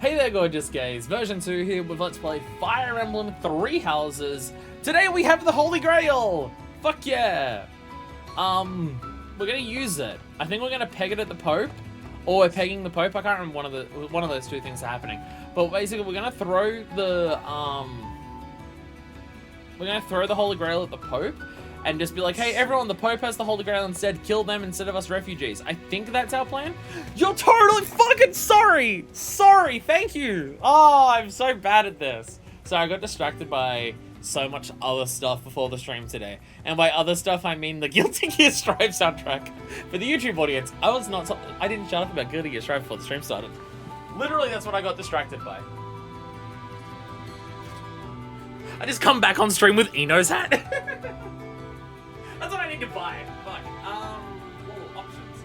Hey there, gorgeous gays. Version 2 here with Let's Play Fire Emblem 3 Houses. Today we have the Holy Grail. Fuck yeah. We're gonna use it. I think we're gonna peg it at the Pope, or we're pegging the Pope. I can't remember one of those two things are happening. But basically, we're gonna throw the Holy Grail at the Pope, and just be like, hey, everyone, the Pope has the Holy Grail instead. Kill them instead of us refugees. I think that's our plan. You're totally fucking sorry. Sorry, thank you. Oh, I'm so bad at this. So I got distracted by so much other stuff before the stream today. And by other stuff, I mean the Guilty Gear Strive soundtrack. For the YouTube audience, I didn't shut up about Guilty Gear Strive before the stream started. Literally, that's what I got distracted by. I just come back on stream with Eno's hat. That's what I need to buy. Fuck. Options.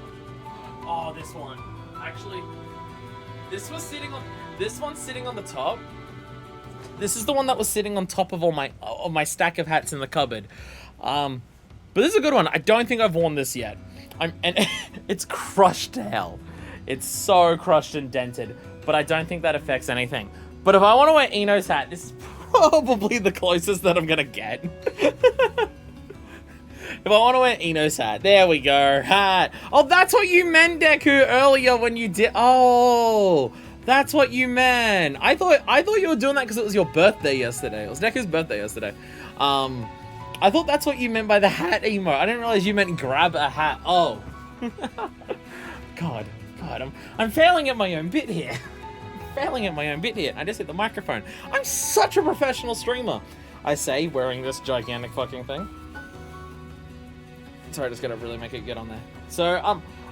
Oh, this one. Actually, this one's sitting on the top. This is the one that was sitting on top of all my stack of hats in the cupboard. But this is a good one. I don't think I've worn this yet. And it's crushed to hell. It's so crushed and dented, but I don't think that affects anything. But if I want to wear Eno's hat, this is probably the closest that I'm gonna get. If I want to wear Eno's hat, there we go. Hat. Oh, that's what you meant, Deku, earlier when you did. Oh, that's what you meant. I thought you were doing that because it was your birthday yesterday. It was Deku's birthday yesterday. I thought that's what you meant by the hat emo. I didn't realize you meant grab a hat. Oh, God, I'm failing at my own bit here. I just hit the microphone. I'm such a professional streamer. I say, wearing this gigantic fucking thing. Sorry, I just gotta really make it get on there. So,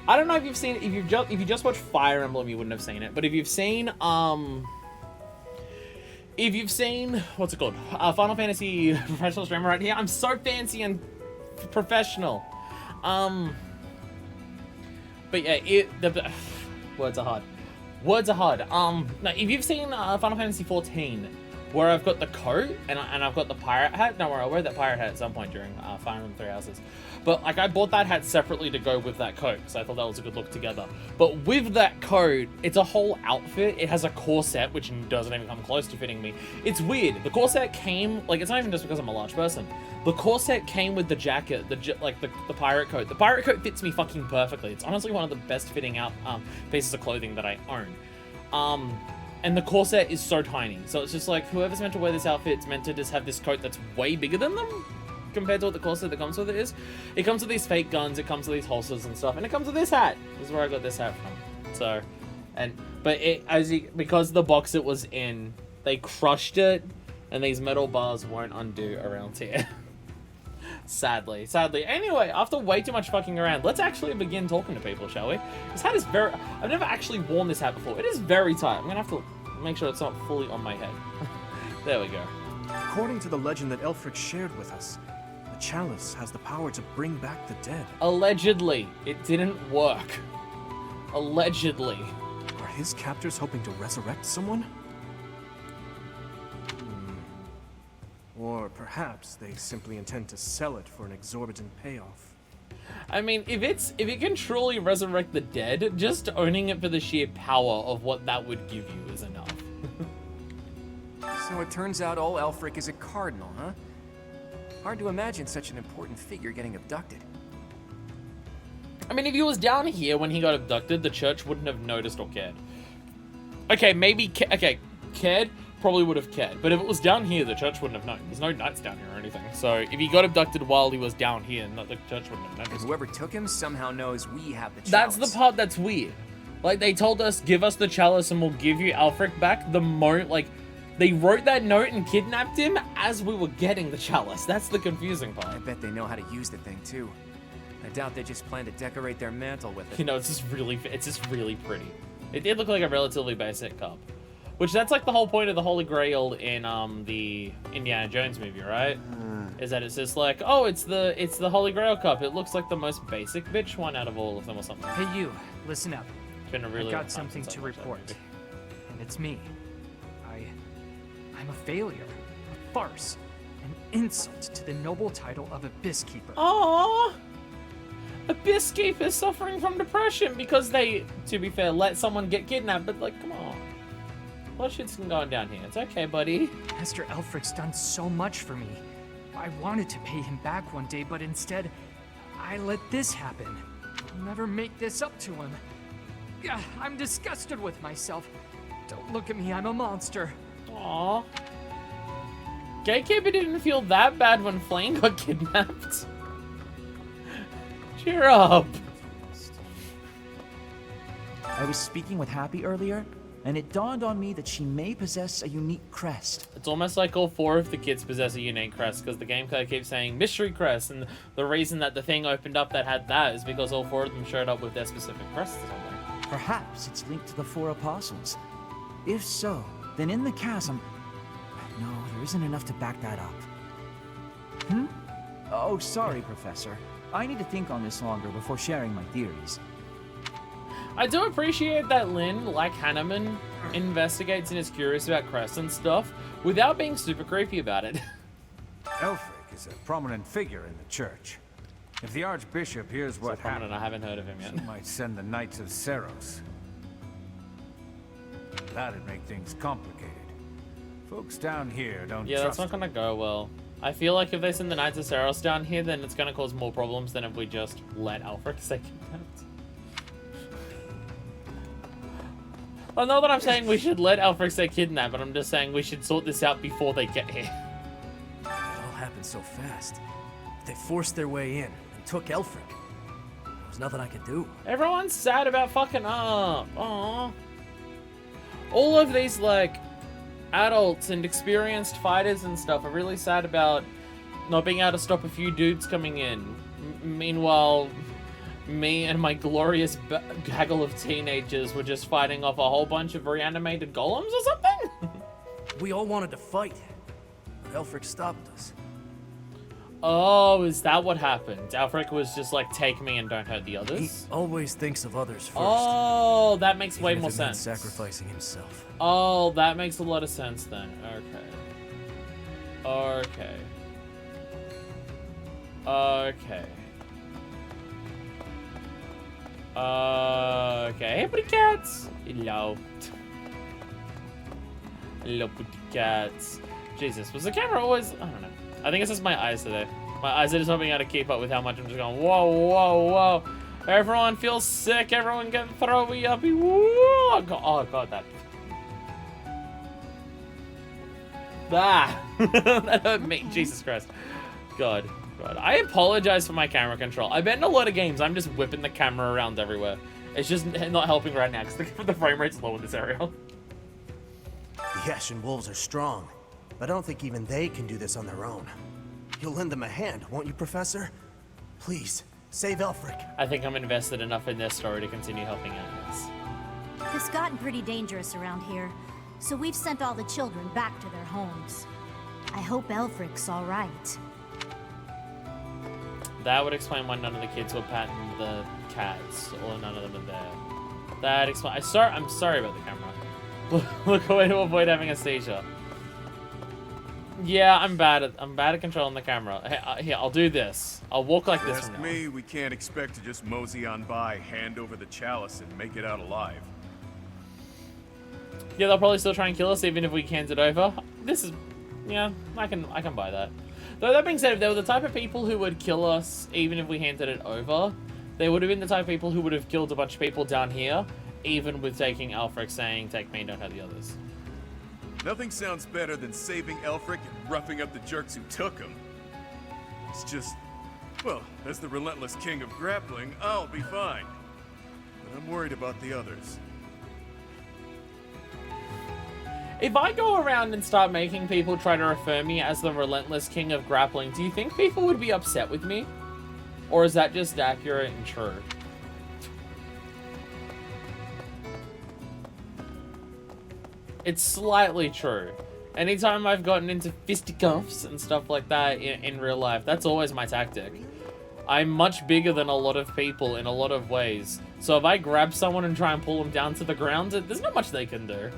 I don't know if you've seen, if you just watched Fire Emblem, you wouldn't have seen it. But if you've seen, what's it called? Final Fantasy professional streamer right here. I'm so fancy and professional. But yeah, words are hard. No, if you've seen Final Fantasy 14, where I've got the coat and I've got the pirate hat. Don't worry, I'll wear that pirate hat at some point during Fire Emblem 3 Houses. But like, I bought that hat separately to go with that coat, because I thought that was a good look together. But with that coat, it's a whole outfit. It has a corset, which doesn't even come close to fitting me. It's weird. The corset came, like, it's not even just because I'm a large person. The corset came with the jacket, the pirate coat. The pirate coat fits me fucking perfectly. It's honestly one of the best fitting out pieces of clothing that I own. And the corset is so tiny. So it's just like, whoever's meant to wear this outfit is meant to just have this coat that's way bigger than them compared to what the corset that comes with it is. It comes with these fake guns, it comes with these holsters and stuff, and it comes with this hat. This is where I got this hat from. So, because the box it was in, they crushed it, and these metal bars won't undo around here. Sadly. Anyway, after way too much fucking around, let's actually begin talking to people, shall we? This hat is I've never actually worn this hat before. It is very tight. I'm gonna have to make sure it's not fully on my head. There we go. According to the legend that Elfric shared with us, the chalice has the power to bring back the dead. Allegedly. It didn't work. Allegedly. Are his captors hoping to resurrect someone? Or perhaps they simply intend to sell it for an exorbitant payoff. I mean, if it can truly resurrect the dead, just owning it for the sheer power of what that would give you is enough. So it turns out old Elfric is a cardinal, huh? Hard to imagine such an important figure getting abducted. I mean, if he was down here when he got abducted, the church wouldn't have noticed or cared. Okay, maybe, cared? Probably would have cared. But if it was down here, the church wouldn't have known. There's no knights down here or anything. So if he got abducted while he was down here, the church wouldn't have noticed. And whoever took him somehow knows we have the chalice. That's the part that's weird. Like, they told us, give us the chalice and we'll give you Elfric back the moment, like, they wrote that note and kidnapped him as we were getting the chalice. That's the confusing part. I bet they know how to use the thing, too. I doubt they just plan to decorate their mantle with it. You know, it's just really pretty. It did look like a relatively basic cup. Which, that's like the whole point of the Holy Grail in the Indiana Jones movie, right? Is that it's just like, oh, it's the Holy Grail cup. It looks like the most basic bitch one out of all of them or something. Hey you, listen up. It's been a really I've long got time something since to I watched that report. movie. And it's me. I'm a failure, a farce, an insult to the noble title of Abyss Keeper. Aww! Abyss Keeper suffering from depression because they, to be fair, let someone get kidnapped, but like, come on. A lot of shit's going down here. It's okay, buddy. Master Elfric's done so much for me. I wanted to pay him back one day, but instead, I let this happen. I'll never make this up to him. Gah, I'm disgusted with myself. Don't look at me, I'm a monster. Aww. Gatekeeper didn't feel that bad when Flame got kidnapped. Cheer up. I was speaking with Happy earlier, and it dawned on me that she may possess a unique crest. It's almost like all 4 of the kids possess a unique crest, because the game code keeps saying mystery crest, and the reason that the thing opened up that had that is because all 4 of them showed up with their specific crests or something. Perhaps it's linked to the 4 apostles. If so, then in the chasm... No, there isn't enough to back that up. Oh, sorry, Professor. I need to think on this longer before sharing my theories. I do appreciate that Lynn, like Hanneman, investigates and is curious about crests and stuff without being super creepy about it. Elfric is a prominent figure in the church. If the Archbishop hears what happened, I haven't heard of him he yet. might send the Knights of Seros. That'd make things complicated. Folks down here don't Yeah, that's trust not gonna go well. I feel like if they send the Knights of Seros down here, then it's gonna cause more problems than if we just let Alfric stay kidnapped. Well, not that I'm saying we should let Alfric stay kidnapped, but I'm just saying we should sort this out before they get here. It all happened so fast. They forced their way in and took Elfric. There was nothing I could do. Everyone's sad about fucking up. Aww. All of these, like, adults and experienced fighters and stuff are really sad about not being able to stop a few dudes coming in. Meanwhile, me and my glorious gaggle of teenagers were just fighting off a whole bunch of reanimated golems or something? We all wanted to fight, but Elfric stopped us. Oh, is that what happened? Alfric was just like, take me and don't hurt the He others? always thinks of others first. Oh, that makes way even if more it meant sense. sacrificing himself. Oh, that makes a lot of sense then. Okay. Hey, pretty cats. Hello. Hello, pretty cats. Jesus, was the camera always... I don't know. I think it's just my eyes today. My eyes are just not being able to keep up with how much I'm just going, whoa, whoa, whoa. Everyone feels sick. Everyone get throwy uppy. Woo! Oh, God, that... Ah! That hurt me. Jesus Christ. God. I apologize for my camera control. I bet in a lot of games I'm just whipping the camera around everywhere. It's just not helping right now because the frame rate's low in this area. The Ashen Wolves are strong, but I don't think even they can do this on their own. You'll lend them a hand, won't you, Professor? Please, save Elfric. I think I'm invested enough in their story to continue helping out this. It's gotten pretty dangerous around here, so we've sent all the children back to their homes. I hope Elfric's all right. That would explain why none of the kids were patting the cats, or none of them are there. That explains. I'm sorry about the camera. Look away to avoid having a seizure. Yeah, I'm bad at controlling the camera. Hey, here, I'll do this. I'll walk like this Ask from now me, we can't expect to just mosey on by, hand over the chalice, and make it out alive. Yeah, they'll probably still try and kill us even if we hand it over. This is, yeah, I can buy that. Though that being said, if they were the type of people who would kill us even if we handed it over, they would have been the type of people who would have killed a bunch of people down here, even with taking Alfric saying, take me, don't have the others. Nothing sounds better than saving Elfric and roughing up the jerks who took him. It's just, well, as the relentless king of grappling, I'll be fine. But I'm worried about the others. If I go around and start making people try to refer me as the relentless king of grappling, do you think people would be upset with me? Or is that just accurate and true? It's slightly true. Anytime I've gotten into fisticuffs and stuff like that in real life, that's always my tactic. I'm much bigger than a lot of people in a lot of ways. So if I grab someone and try and pull them down to the ground, there's not much they can do.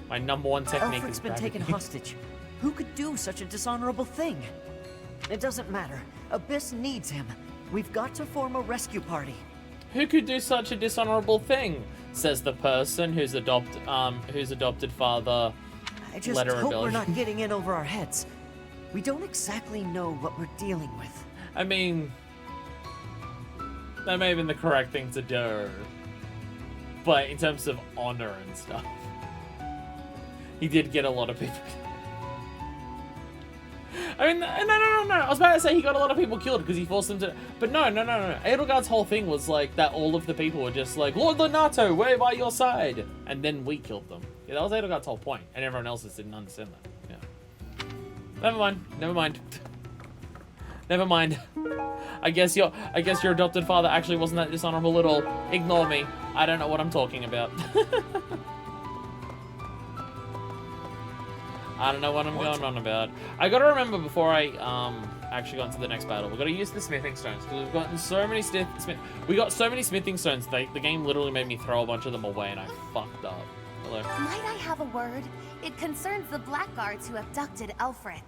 My #1 technique Elfric's is been taken hostage. Who could do such a dishonorable thing? It doesn't matter. Abyss needs him. We've got to form a rescue party. Who could do such a dishonorable thing? Says the person whose adopted father I just led a hope we're rebellion. not getting in over our heads. We don't exactly know what we're dealing with. I mean, that may have been the correct thing to do. But in terms of honor and stuff, he did get a lot of people. I mean, no. I was about to say he got a lot of people killed because he forced them to. But no. Edelgard's whole thing was like that all of the people were just like, Lord Lenato, we're by your side. And then we killed them. Yeah, that was Edelgard's whole point. And everyone else just didn't understand that. Yeah. Never mind. I guess your adopted father actually wasn't that dishonorable at all. Ignore me. I don't know what I'm talking about. I don't know what I'm going on about. I gotta remember before I actually got into the next battle, we gotta use the smithing stones because we've gotten so many we got so many smithing stones. The game literally made me throw a bunch of them away, and I fucked up. Hello. Might I have a word? It concerns the blackguards who abducted Elfric.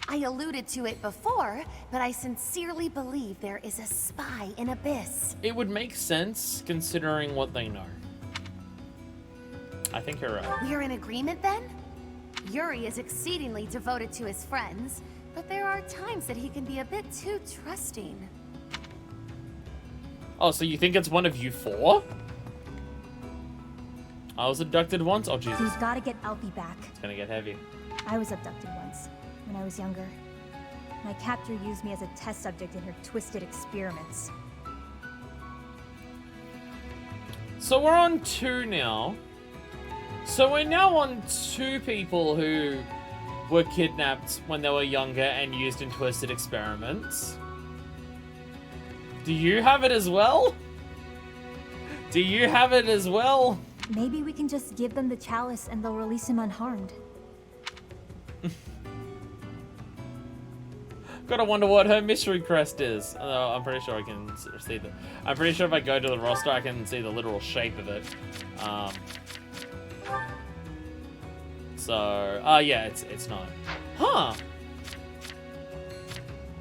I alluded to it before, but I sincerely believe there is a spy in Abyss. It would make sense considering what they know. I think you're right. We're in agreement then? Yuri is exceedingly devoted to his friends, but there are times that he can be a bit too trusting. Oh, so you think it's one of you four? I was abducted once? Oh, Jesus. We've got to get Alfie back. It's gonna get heavy. I was abducted once, when I was younger. My captor used me as a test subject in her twisted experiments. So we're on 2 now. So we're now on 2 people who were kidnapped when they were younger and used in twisted experiments. Do you have it as well? Do you have it as well? Maybe we can just give them the chalice and they'll release him unharmed. Gotta wonder what her mystery crest is. I'm pretty sure I can see that. I'm pretty sure if I go to the roster, I can see the literal shape of it. Yeah, it's not. Huh.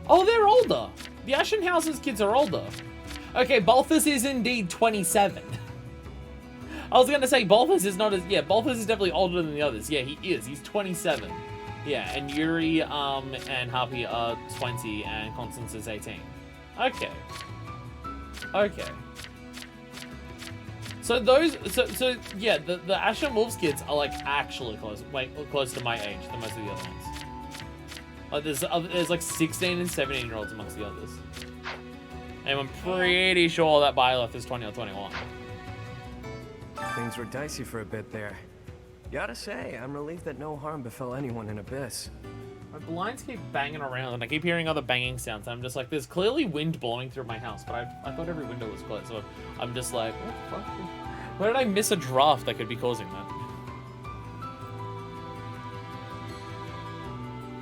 Oh, they're older. The Ashenhausen's kids are older. Okay, Balthus is indeed 27. I was gonna say Balthus is not as, yeah, Balthus is definitely older than the others. Yeah, he is. He's 27. Yeah, and Yuri and Harpy are 20 and Constance is 18. Okay. So yeah, the Ashen Wolves kids are like actually close to my age than most of the other ones. Like there's like 16 and 17-year-olds amongst the others. And I'm pretty sure that Byleth is 20 or 21. Things were dicey for a bit there. Gotta say, I'm relieved that no harm befell anyone in Abyss. My blinds keep banging around and I keep hearing other banging sounds. I'm just like, there's clearly wind blowing through my house, but I thought every window was closed, so I'm just like, what the fuck? Where did I miss a draft that could be causing that?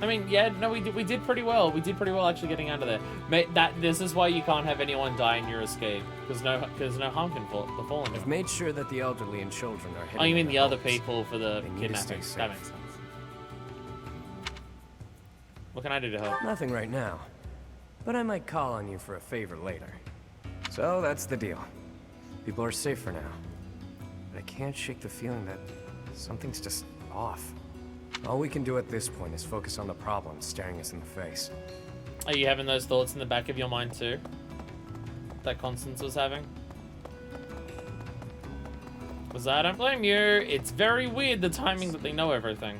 I mean, yeah, no, we did pretty well. We did pretty well actually getting out of there. Mate, this is why you can't have anyone die in your escape, because no harm can befall on you. I've made sure that the elderly and children are heading. Oh, you mean in the their other homes. people for the They need to stay kidnapping? safe. That makes sense. What can I do to help? Nothing right now, but I might call on you for a favor later. So that's the deal. People are safe for now, but I can't shake the feeling that something's just off. All we can do at this point is focus on the problem staring us in the face. Are you having those thoughts in the back of your mind too? That Constance was having? Because I don't blame you. It's very weird the timing that they know everything.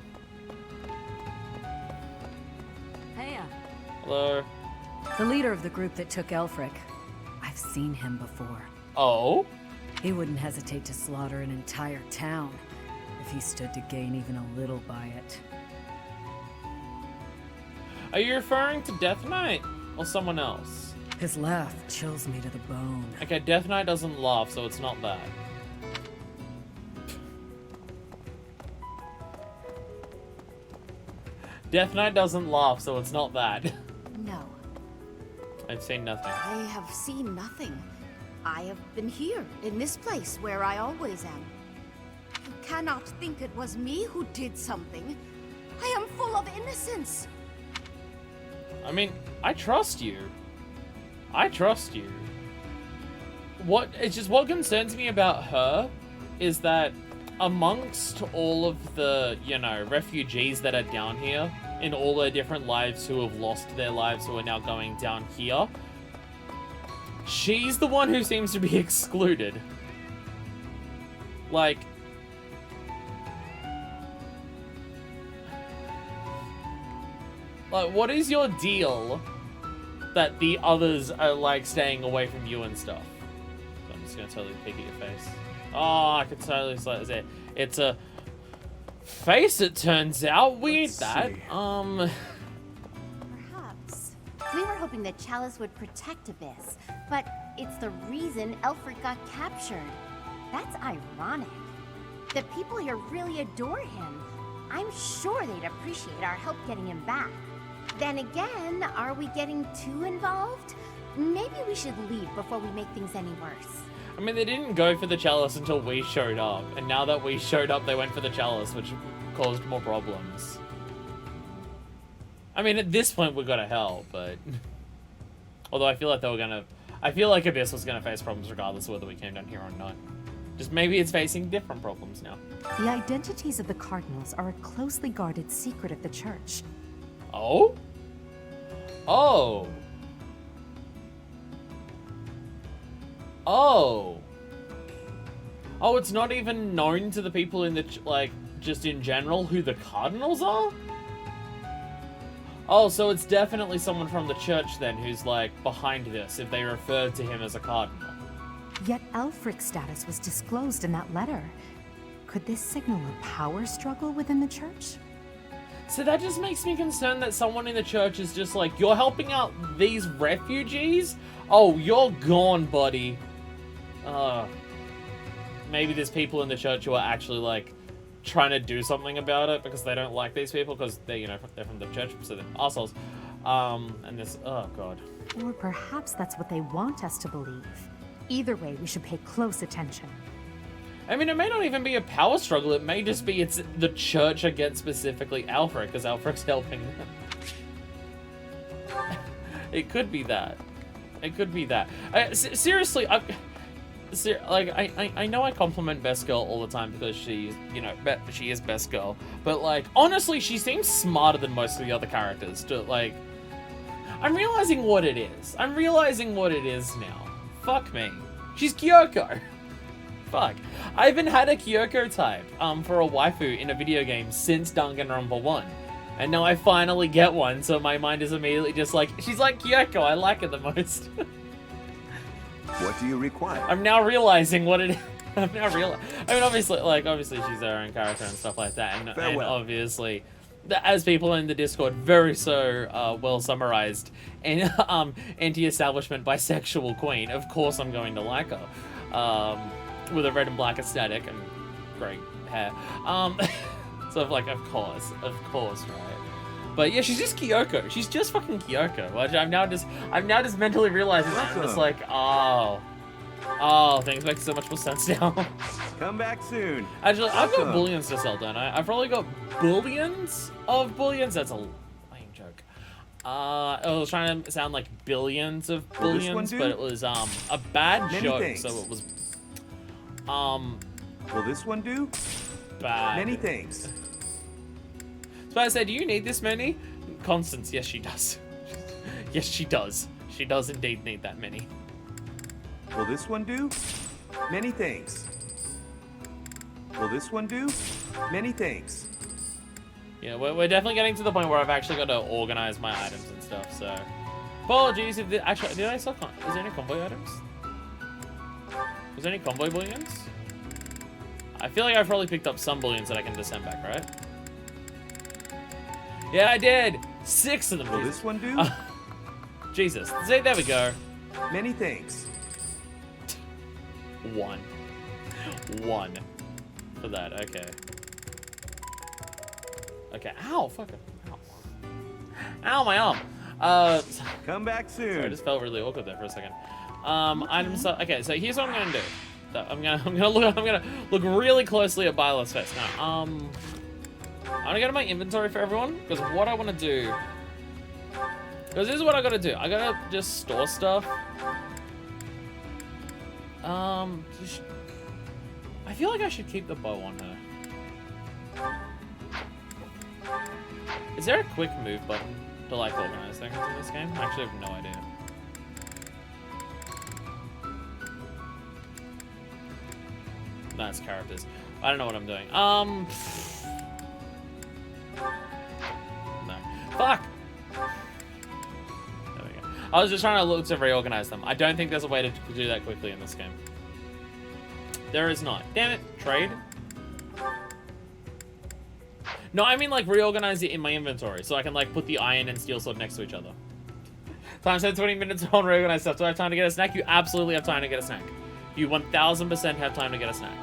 Hey, Hello? the leader of the group that took Elfric. I've seen him before. Oh? He wouldn't hesitate to slaughter an entire town if he stood to gain even a little by it. Are you referring to Death Knight or someone else? His laugh chills me to the bone. Okay, Death Knight doesn't laugh, so it's not that. Death Knight doesn't laugh, so it's not that. No, I've seen nothing. I have seen nothing. I have been here, in this place, where I always am. You cannot think it was me who did something. I am full of innocence. I mean, I trust you. I trust you. what concerns me about her is that amongst all of the, you know, refugees that are down here in all their different lives who have lost their lives who are now going down here, she's the one who seems to be excluded. Like, what is your deal that the others are, like, staying away from you and stuff? I'm just gonna totally peek at your face. Oh, I could totally see it. It's a face, it turns out. We need that. Perhaps. We were hoping that Chalice would protect Abyss, but it's the reason Elfric got captured. That's ironic. The people here really adore him. I'm sure they'd appreciate our help getting him back. Then again, are we getting too involved? Maybe we should leave before we make things any worse. I mean, they didn't go for the Chalice until we showed up, and now that we showed up, they went for the Chalice, which caused more problems. I mean, at this point, we gotta help, but... Although I feel like they were gonna... I feel like Abyss was gonna face problems regardless of whether we came down here or not. Just maybe it's facing different problems now. The identities of the Cardinals are a closely guarded secret of the Church. Oh? Oh. Oh. Oh, it's not even known to the people in the, like, just in general who the Cardinals are? Oh, so it's definitely someone from the Church then who's, like, behind this, if they referred to him as a Cardinal. Yet Elfric's status was disclosed in that letter. Could this signal a power struggle within the Church? So that just makes me concerned that someone in the Church is just like, you're helping out these refugees? Oh, you're gone, buddy. Maybe there's people in the Church who are actually, like, trying to do something about it because they don't like these people because they're, you know, they're from the Church, so they're assholes. And this, oh god. Or perhaps that's what they want us to believe. Either way, we should pay close attention. I mean, it may not even be a power struggle. It may just be it's the Church against specifically Alfric, because Alfric's helping them. It could be that. It could be that. Seriously, I know I compliment Best Girl all the time because she's, you know, she is Best Girl. But, like, honestly, she seems smarter than most of the other characters. To, like, I'm realizing what it is. I'm realizing what it is now. Fuck me. She's Kyoko. Fuck. I haven't had a Kyoko type for a waifu in a video game since Danganronpa 1. And now I finally get one, so my mind is immediately just like, she's like Kyoko, I like her the most. What do you require? I'm now realizing what it is. I'm now realizing. I mean, obviously she's her own character and stuff like that. And obviously, as people in the Discord very so well summarized, and anti-establishment bisexual queen, of course I'm going to like her. With a red and black aesthetic and great hair. So like, of course, right? But yeah, she's just Kyoko. She's just fucking Kyoko. I'm now just mentally realizing that. I'm just like, oh, things make so much more sense now. Come back soon. Actually, I've got bullions to sell, don't I? I've probably got billions of bullions. That's a lame joke. I was trying to sound like billions of billions, but it was a bad joke, thanks. so it was Will this one do? Bad. Many thanks. So I said, do you need this many? Constance, yes she does. Yes she does. She does indeed need that many. Will this one do? Many thanks. Will this one do? Many thanks. Yeah, we're definitely getting to the point where I've actually got to organize my items and stuff, so... Apologies if... Actually, did I sell... Is there any convoy items? Was there any convoy bullions? I feel like I've probably picked up some bullions that I can just send back, right? Yeah, I did! 6 of them. Will this one do? Jesus. See, there we go. Many thanks. 1 for that, okay. Okay, ow, fuck it. Ow, my arm. Come back soon. Sorry, I just felt really awkward there for a second. Items. Okay, so here's what I'm gonna do. I'm gonna look really closely at Byla's face now. I'm gonna go to my inventory for everyone because what I want to do. Because this is what I gotta do. I gotta just store stuff. I feel like I should keep the bow on her. Is there a quick move button to like organize things in this game? I actually have no idea. That's characters. I don't know what I'm doing. No. Fuck! There we go. I was just trying to look to reorganize them. I don't think there's a way to do that quickly in this game. There is not. Damn it. Trade? No, I mean like reorganize it in my inventory so I can like put the iron and steel sword next to each other. Time spent 20 minutes on reorganize stuff. Do I have time to get a snack? You absolutely have time to get a snack. You 1000% have time to get a snack.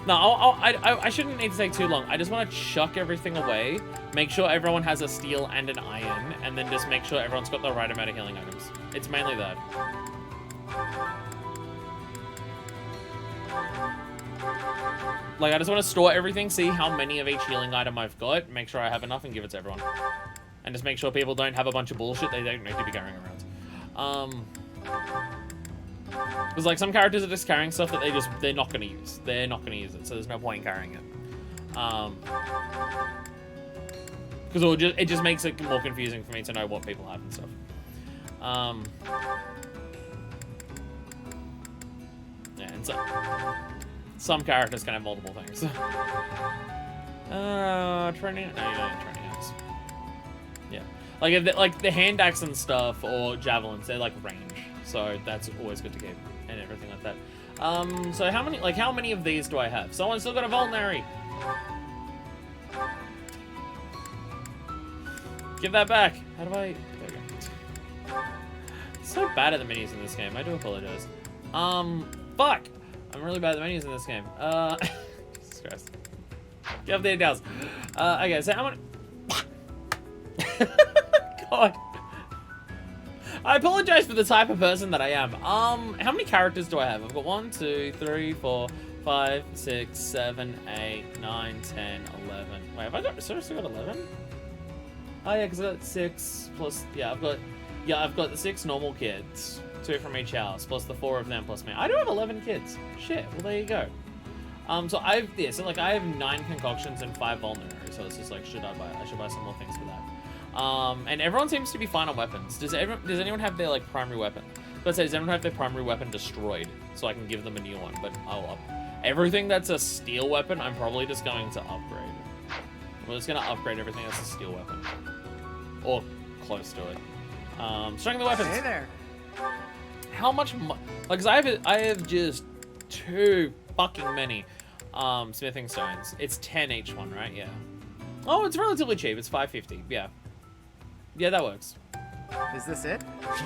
No, I shouldn't need to take too long. I just want to chuck everything away, make sure everyone has a steel and an iron, and then just make sure everyone's got the right amount of healing items. It's mainly that. Like, I just want to store everything, see how many of each healing item I've got, make sure I have enough and give it to everyone. And just make sure people don't have a bunch of bullshit they don't need to be carrying around. Because, like, some characters are just carrying stuff that they're not going to use. They're not going to use it, so there's no point in carrying it. Because it just makes it more confusing for me to know what people have and stuff. Yeah, and so some characters can have multiple things. Training? No, you don't have training axe. Yeah. Like, if like the hand axe and stuff, or javelins, they're like range. So that's always good to keep, and everything like that. So how many of these do I have? Someone's still got a vulnerary. Give that back. How do I? There we go. So bad at the menus in this game. I do apologize. Fuck. I'm really bad at the menus in this game. Jesus Christ. Get up the details. Okay, so how many? God. I apologize for the type of person that I am. How many characters do I have? I've got 1, 2, 3, 4, 5, 6, 7, 8, 9, 10, 11. Wait, have I got seriously got 11? Oh yeah, because I got 6 plus I've got the 6 normal kids. 2 from each house, plus the 4 of them plus me. I do have 11 kids. Shit, well there you go. So I have 9 concoctions and 5 vulneraries. So it's just like, I should buy some more things for that. And everyone seems to be fine on weapons. Does anyone have their like primary weapon? Let's say, does anyone have their primary weapon destroyed? So I can give them a new one, but everything that's a steel weapon, I'm probably just going to upgrade. We're just gonna upgrade everything that's a steel weapon. Or close to it. Strength of weapons. Hey there. How much like, cause I have just too fucking many smithing stones. It's 10 each one, right? Yeah. Oh, it's relatively cheap. It's 550. Yeah. Yeah, that works. Is this it?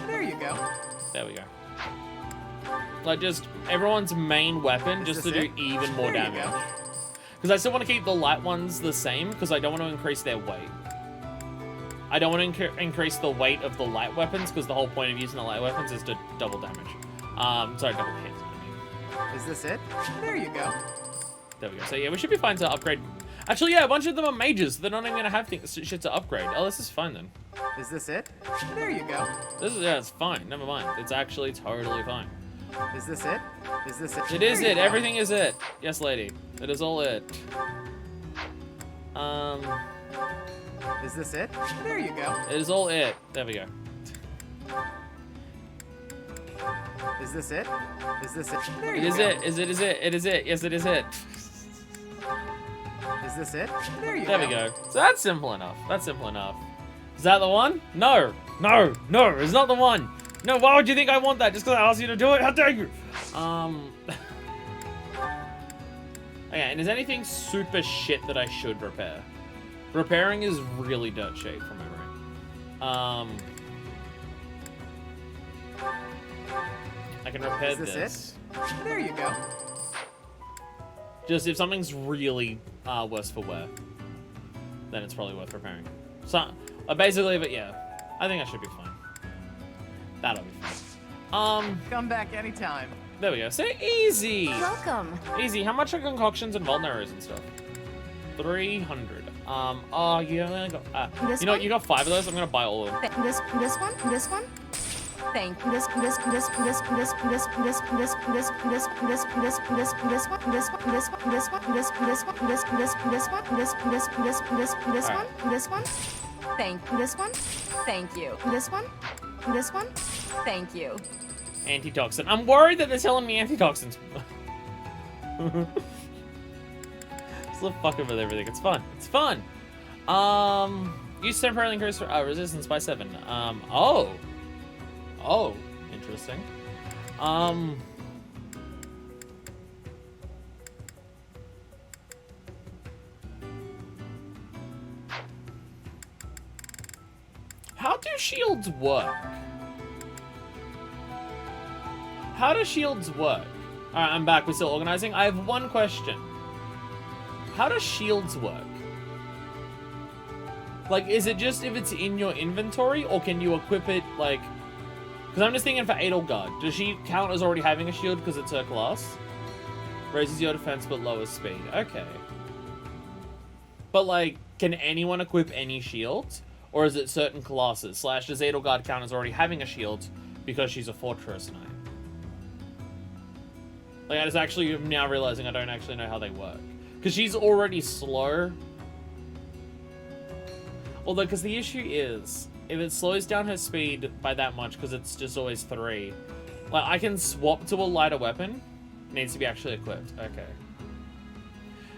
There you go. There we go. Like, just everyone's main weapon just to do even more damage. Because I still want to keep the light ones the same, because I don't want to increase their weight. I don't want to increase the weight of the light weapons, because the whole point of using the light weapons is to double damage. Sorry, double hit. Is this it? There you go. There we go. So yeah, we should be fine to upgrade. Actually, yeah, a bunch of them are mages. They're not even gonna have shit to upgrade. Oh, this is fine then. Is this it? There you go. It's fine. Never mind. It's actually totally fine. Is this it? Is this it? It is it. Everything is it. Yes, lady. It is all it. Is this it? There you go. It is all it. There we go. Is this it? Is this it? There It you is go. it. Is it? Is it? It is it. Yes, it is it. Is this it? There you There go. we go. So that's simple enough. That's simple enough. Is that the one? No. No. No. It's not the one. No. Why would you think I want that? Just because I asked you to do it? How dare you? Okay. And is anything super shit that I should repair? Repairing is really dirt cheap from memory. I can repair Is this it? There you go. Just if something's really worse for wear, then it's probably worth repairing. So, basically, but yeah, I think I should be fine. That'll be fine. Come back anytime. There we go. So easy. Welcome. Easy. How much are concoctions and vulneraries and stuff? 300. Oh, you only got. This you know, one? you got 5 of those. I'm gonna buy all of them. This one? This one? Thank this one. This one. Thank this one. Thank you. This one. This one. Thank you. Antitoxin. I'm worried that they're telling me antitoxins. Just the fuck with everything. It's fun. It's fun. Use temporarily increase resistance by 7. Oh, interesting. How do shields work? How do shields work? Alright, I'm back. We're still organizing. I have one question. How do shields work? Like, is it just if it's in your inventory, or can you equip it, like... Because I'm just thinking for Edelgard. Does she count as already having a shield because it's her class? Raises your defense but lowers speed. Okay. But, like, can anyone equip any shields? Or is it certain classes? Slash, does Edelgard count as already having a shield because she's a fortress knight? Like, I just actually am now realizing I don't actually know how they work. Because she's already slow. Although, because the issue is, if it slows down her speed by that much, because it's just always 3, like, I can swap to a lighter weapon. It needs to be actually equipped. Okay.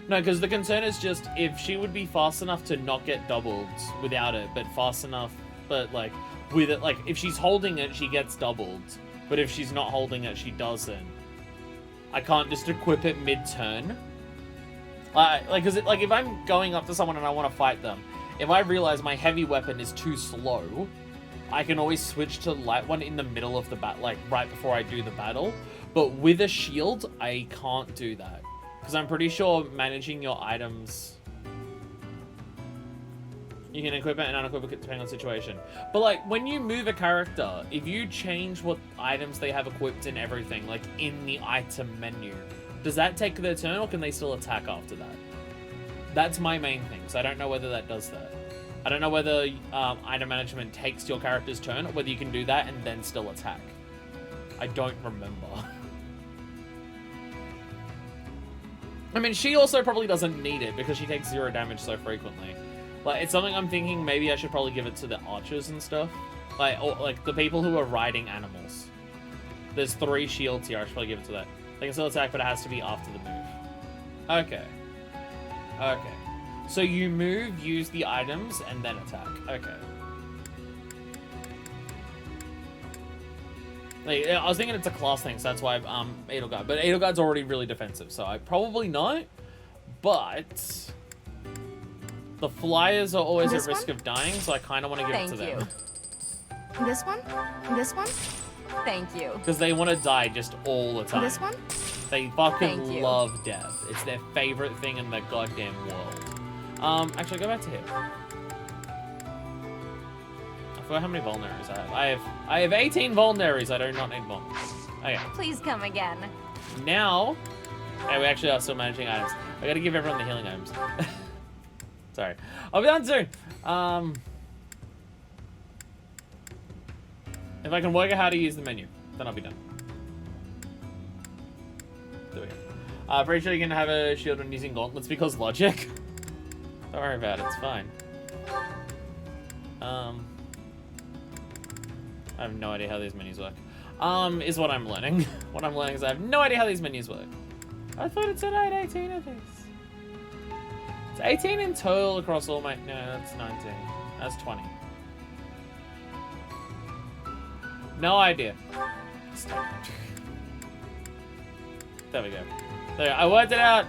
No, because the concern is just, if she would be fast enough to not get doubled without it, but fast enough, but, like, with it, like, if she's holding it, she gets doubled. But if she's not holding it, she doesn't. I can't just equip it mid-turn. Like, cause like, if I'm going up to someone and I want to fight them, if I realize my heavy weapon is too slow, I can always switch to light one in the middle of the battle, like, right before I do the battle. But with a shield, I can't do that. Because I'm pretty sure managing your items... You can equip it and unequip it depending on the situation. But, like, when you move a character, if you change what items they have equipped and everything, like, in the item menu, does that take their turn, or can they still attack after that? That's my main thing, so I don't know whether that does that. I don't know whether item management takes your character's turn, or whether you can do that and then still attack. I don't remember. I mean, she also probably doesn't need it, because she takes 0 damage so frequently. Like, it's something I'm thinking maybe I should probably give it to the archers and stuff. Like, or, like, the people who are riding animals. There's 3 shields here, I should probably give it to that. They can still attack, but it has to be after the move. Okay. Okay. So you move, use the items, and then attack. Okay. Like, I was thinking it's a class thing, so that's why Edelgard. But Edelgard's already really defensive, so I probably not. But the flyers are always at risk of dying, so I kind of want to give it to them. Thank you. This one? This one? Thank you. Because they want to die just all the time. This one? They fucking love death. It's their favorite thing in the goddamn world. Actually, go back to here. I forgot how many vulneraries I have. I have 18 vulneraries. I do not need more. Okay. Please come again. Now, hey, we actually are still managing items. I gotta give everyone the healing items. Sorry. I'll be done soon. If I can work out how to use the menu, then I'll be done. There we go. Pretty sure you can have a shield when using gauntlets because logic. Don't worry about it, it's fine. I have no idea how these menus work. Is what I'm learning. What I'm learning is I have no idea how these menus work. I thought it said I had 18 of these. It's 18 in total across all my... No, that's 19. That's 20. No idea. There we go. There, I worked it out.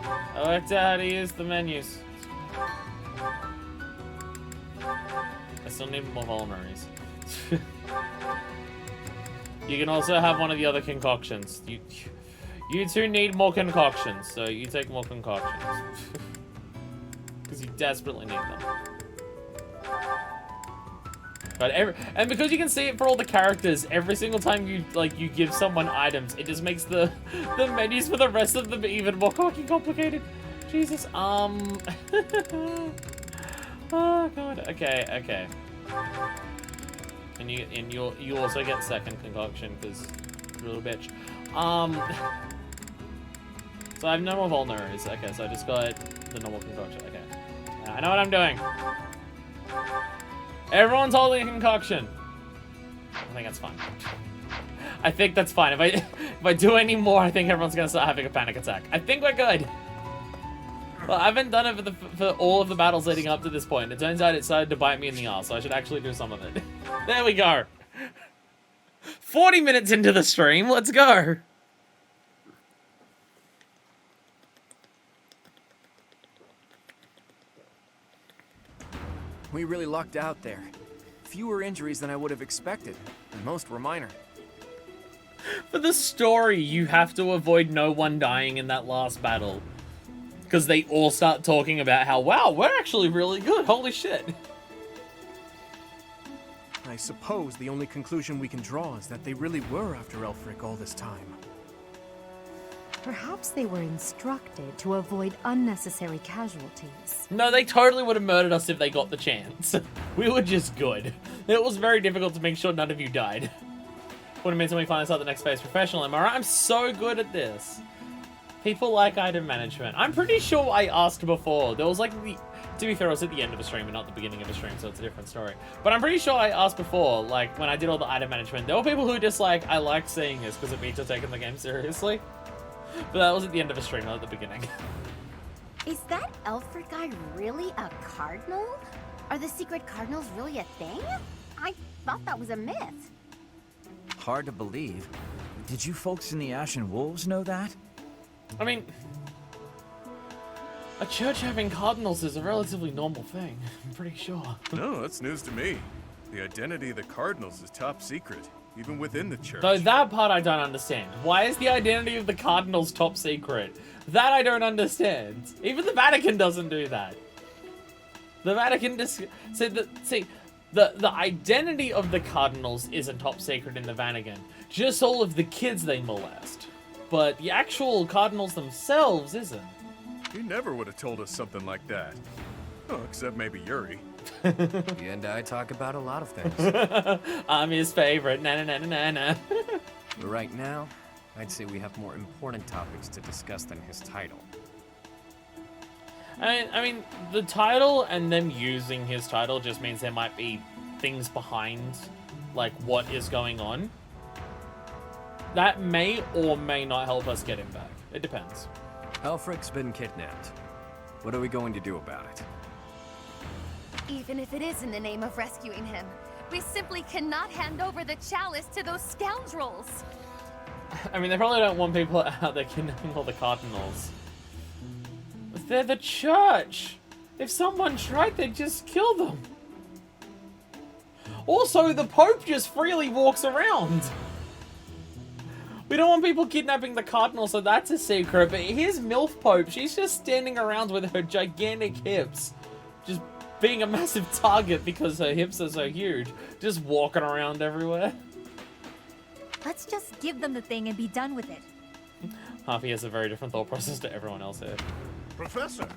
I worked out how to use the menus. I still need more vulneraries. You can also have one of the other concoctions. You two need more concoctions, so you take more concoctions. Because you desperately need them. But and because you can see it for all the characters, every single time you give someone items, it just makes the menus for the rest of them even more fucking complicated. Jesus. Oh god. Okay. And you also get second concoction because you're a little bitch. So I have no more vulneraries. Okay, so I just got the normal concoction. Okay. I know what I'm doing. Everyone's holding a concoction. I think that's fine. I think that's fine. If I do any more, I think everyone's gonna start having a panic attack. I think we're good. Well, I haven't done it for all of the battles leading up to this point. It turns out it started to bite me in the ass, so I should actually do some of it. There we go. 40 minutes into the stream. Let's go. We really lucked out there. Fewer injuries than I would have expected, and most were minor. For the story, you have to avoid no one dying in that last battle. Because they all start talking about how, wow, we're actually really good, holy shit. I suppose the only conclusion we can draw is that they really were after Elfric all this time. Perhaps they were instructed to avoid unnecessary casualties. No, they totally would have murdered us if they got the chance. We were just good. It was very difficult to make sure none of you died. What it means when we finally start the next phase professional, am I right? I'm so good at this. People like item management. I'm pretty sure I asked before. There was like to be fair, it was at the end of a stream and not the beginning of a stream, so it's a different story. But I'm pretty sure I asked before, like when I did all the item management, there were people who just like, I like seeing this because it means you're taking the game seriously. But that was at the end of a stream, not at the beginning. Is that Elfric guy really a cardinal? Are the secret cardinals really a thing? I thought that was a myth. Hard to believe. Did you folks in the Ashen Wolves know that? I mean, a church having cardinals is a relatively normal thing, I'm pretty sure. No, that's news to me. The identity of the Cardinals is top secret, even within the church. Though that part I don't understand. Why is the identity of the Cardinals top secret? That I don't understand. Even the Vatican doesn't do that. The Vatican just... The identity of the Cardinals isn't top secret in the Vatican. Just all of the kids they molest. But the actual Cardinals themselves isn't. He never would have told us something like that. Oh, except maybe Yuri. He and I talk about a lot of things. I'm his favorite. Na-na-na-na-na. But right now, I'd say we have more important topics to discuss than his title. I mean, the title and them using his title just means there might be things behind, like, what is going on. That may or may not help us get him back. It depends. Elfric's been kidnapped. What are we going to do about it? Even if it is in the name of rescuing him, we simply cannot hand over the chalice to those scoundrels. I mean, they probably don't want people out there kidnapping all the Cardinals. They're the church. If someone tried, they'd just kill them. Also, the Pope just freely walks around. We don't want people kidnapping the Cardinal, so that's a secret. But here's MILF Pope. She's just standing around with her gigantic hips. Just being a massive target because her hips are so huge. Just walking around everywhere. Let's just give them the thing and be done with it. Harvey has a very different thought process to everyone else here. Professor,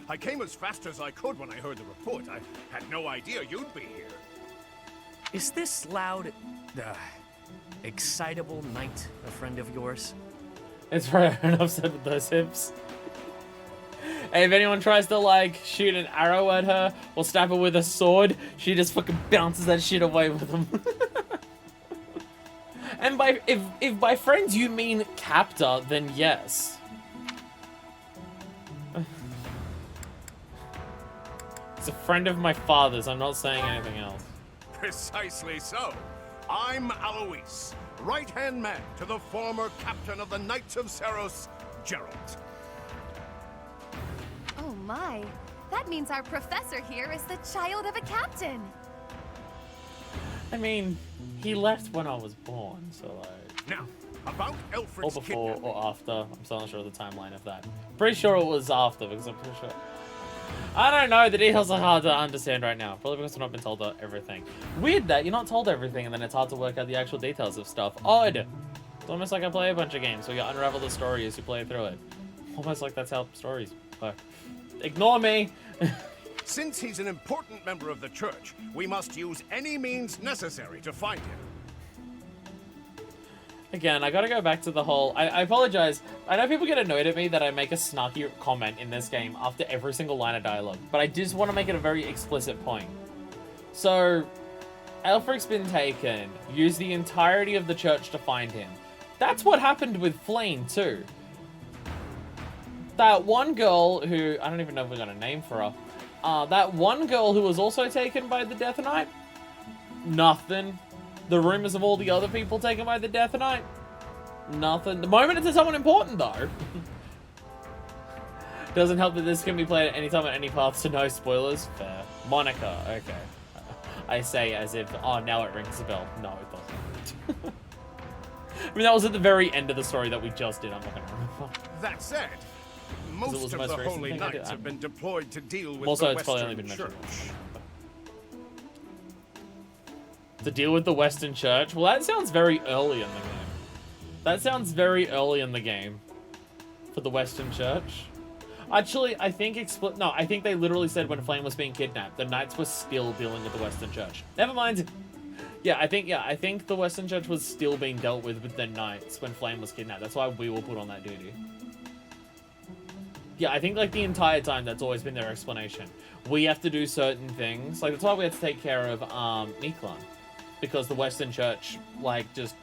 I came as fast as I could when I heard the report. I had no idea you'd be here. Is this loud, excitable knight a friend of yours? It's right enough said with those hips. Hey, if anyone tries to, like, shoot an arrow at her or stab her with a sword, she just fucking bounces that shit away with them. And if by friends you mean captor, then yes. It's a friend of my father's, I'm not saying anything else. Precisely so. I'm Alois, right-hand man to the former captain of the Knights of Seros, Geralt. Oh my, that means our professor here is the child of a captain. I mean, he left when I was born, so like... Now, about Elfric's or before kidnapping. or after. I'm still not sure of the timeline of that. Pretty sure it was after, because I'm pretty sure... I don't know, the details are hard to understand right now. Probably because I've not been told everything. Weird that you're not told everything and then it's hard to work out the actual details of stuff. Odd! It's almost like I play a bunch of games, so you unravel the story as you play through it. Almost like that's how stories work. Ignore me! Since he's an important member of the church, we must use any means necessary to find him. Again, I gotta go back to the whole... I apologize. I know people get annoyed at me that I make a snarky comment in this game after every single line of dialogue, but I just want to make it a very explicit point. So, Aelfric's been taken. Use the entirety of the church to find him. That's what happened with Flame, too. That one girl who... I don't even know if we got a name for her. That one girl who was also taken by the Death Knight? Nothing. The rumors of all the other people taken by the Death Knight? Nothing. The moment it's someone important, though. Doesn't help that this can be played at any time on any path, so no spoilers. Fair. Monica, okay. I say as if, oh, now it rings a bell. No, it doesn't. I mean, that was at the very end of the story that we just did. I'm not going to remember. That said, most of the Holy Knights have been deployed to deal with also, the it's probably only Western been Church. mentioned. To deal with the Western Church? Well, that sounds very early in the game. That sounds very early in the game. For the Western Church. Actually, I think I think they literally said when Flame was being kidnapped, the Knights were still dealing with the Western Church. Never mind. Yeah, I think the Western Church was still being dealt with the Knights when Flame was kidnapped. That's why we were put on that duty. Yeah, I think like the entire time that's always been their explanation. We have to do certain things. Like that's why we had to take care of Niklan. Because the Western Church, like, just,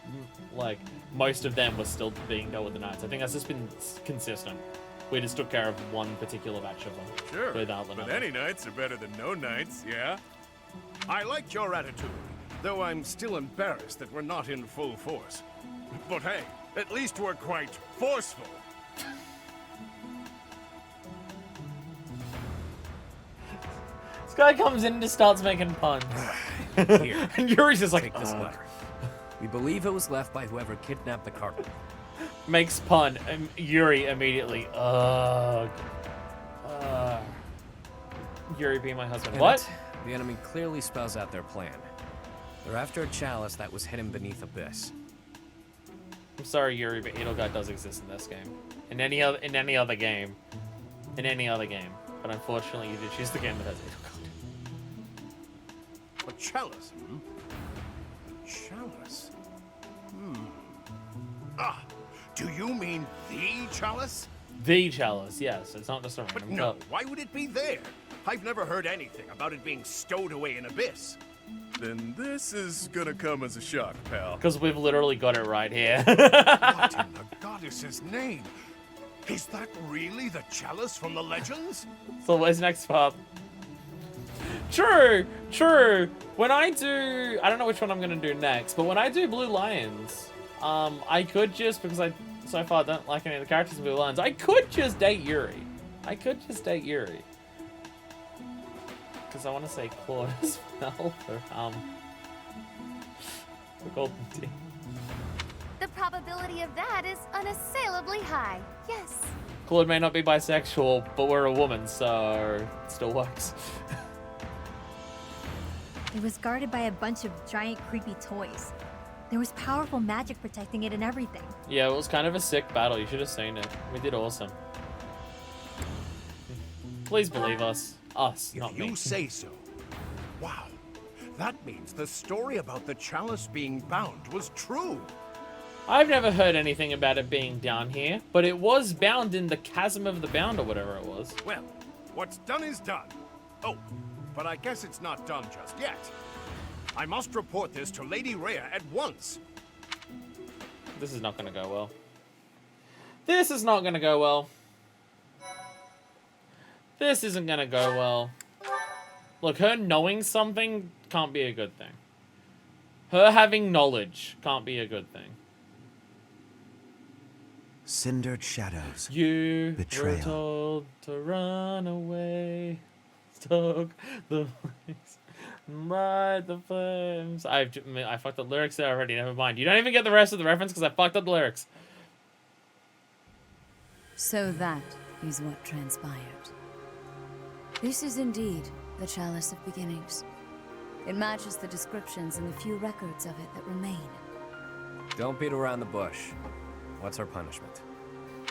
like, most of them were still being dealt with the Knights. I think that's just been consistent. We just took care of one particular batch of them. Sure, without but any Knights are better than no Knights, yeah? I like your attitude, though I'm still embarrassed that we're not in full force. But hey, at least we're quite forceful. This guy comes in and just starts making puns. Here. And Yuri's just like, take this letter. We believe it was left by whoever kidnapped the Cardinal. Makes pun. And Yuri immediately, ugh. Yuri being my husband. In What? it, the enemy clearly spells out their plan. They're after a chalice that was hidden beneath Abyss. I'm sorry, Yuri, but Edelgard does exist in this game. In any other game. But unfortunately, you did choose the game that has Edelgard. A chalice, hmm? A chalice? Ah, do you mean the chalice? The chalice, yes. It's not just a But random no, cup. why would it be there? I've never heard anything about it being stowed away in Abyss. Then this is gonna come as a shock, pal. Because we've literally got it right here. What in the goddess's name? Is that really the chalice from the legends? So where's next path? True. When I do, I don't know which one I'm gonna do next, but when I do Blue Lions, I could just, because I so far don't like any of the characters in Blue Lions, I could just date Yuri. Because I want to say Claude as well for Golden Tea. The probability of that is unassailably high. Yes. Claude may not be bisexual, but we're a woman, so it still works. It was guarded by a bunch of giant creepy toys. There was powerful magic protecting it and everything. Yeah, it was kind of a sick battle. You should have seen it. We did awesome. Please believe us. Us, not If me. you say so. Wow. That means the story about the chalice being bound was true. I've never heard anything about it being down here, but it was bound in the Chasm of the Bound or whatever it was. Well, what's done is done. Oh, but I guess it's not done just yet. I must report this to Lady Rhea at once. This is not going to go well. This is not going to go well. This isn't going to go well. Look, her knowing something can't be a good thing. Her having knowledge can't be a good thing. Cindered shadows. You Betrayal. were told to run away. Stoke the flames. Ride the flames. I fucked up lyrics there already. Never mind. You don't even get the rest of the reference because I fucked up the lyrics. So that is what transpired. This is indeed the Chalice of Beginnings. It matches the descriptions in the few records of it that remain. Don't beat around the bush. What's our punishment?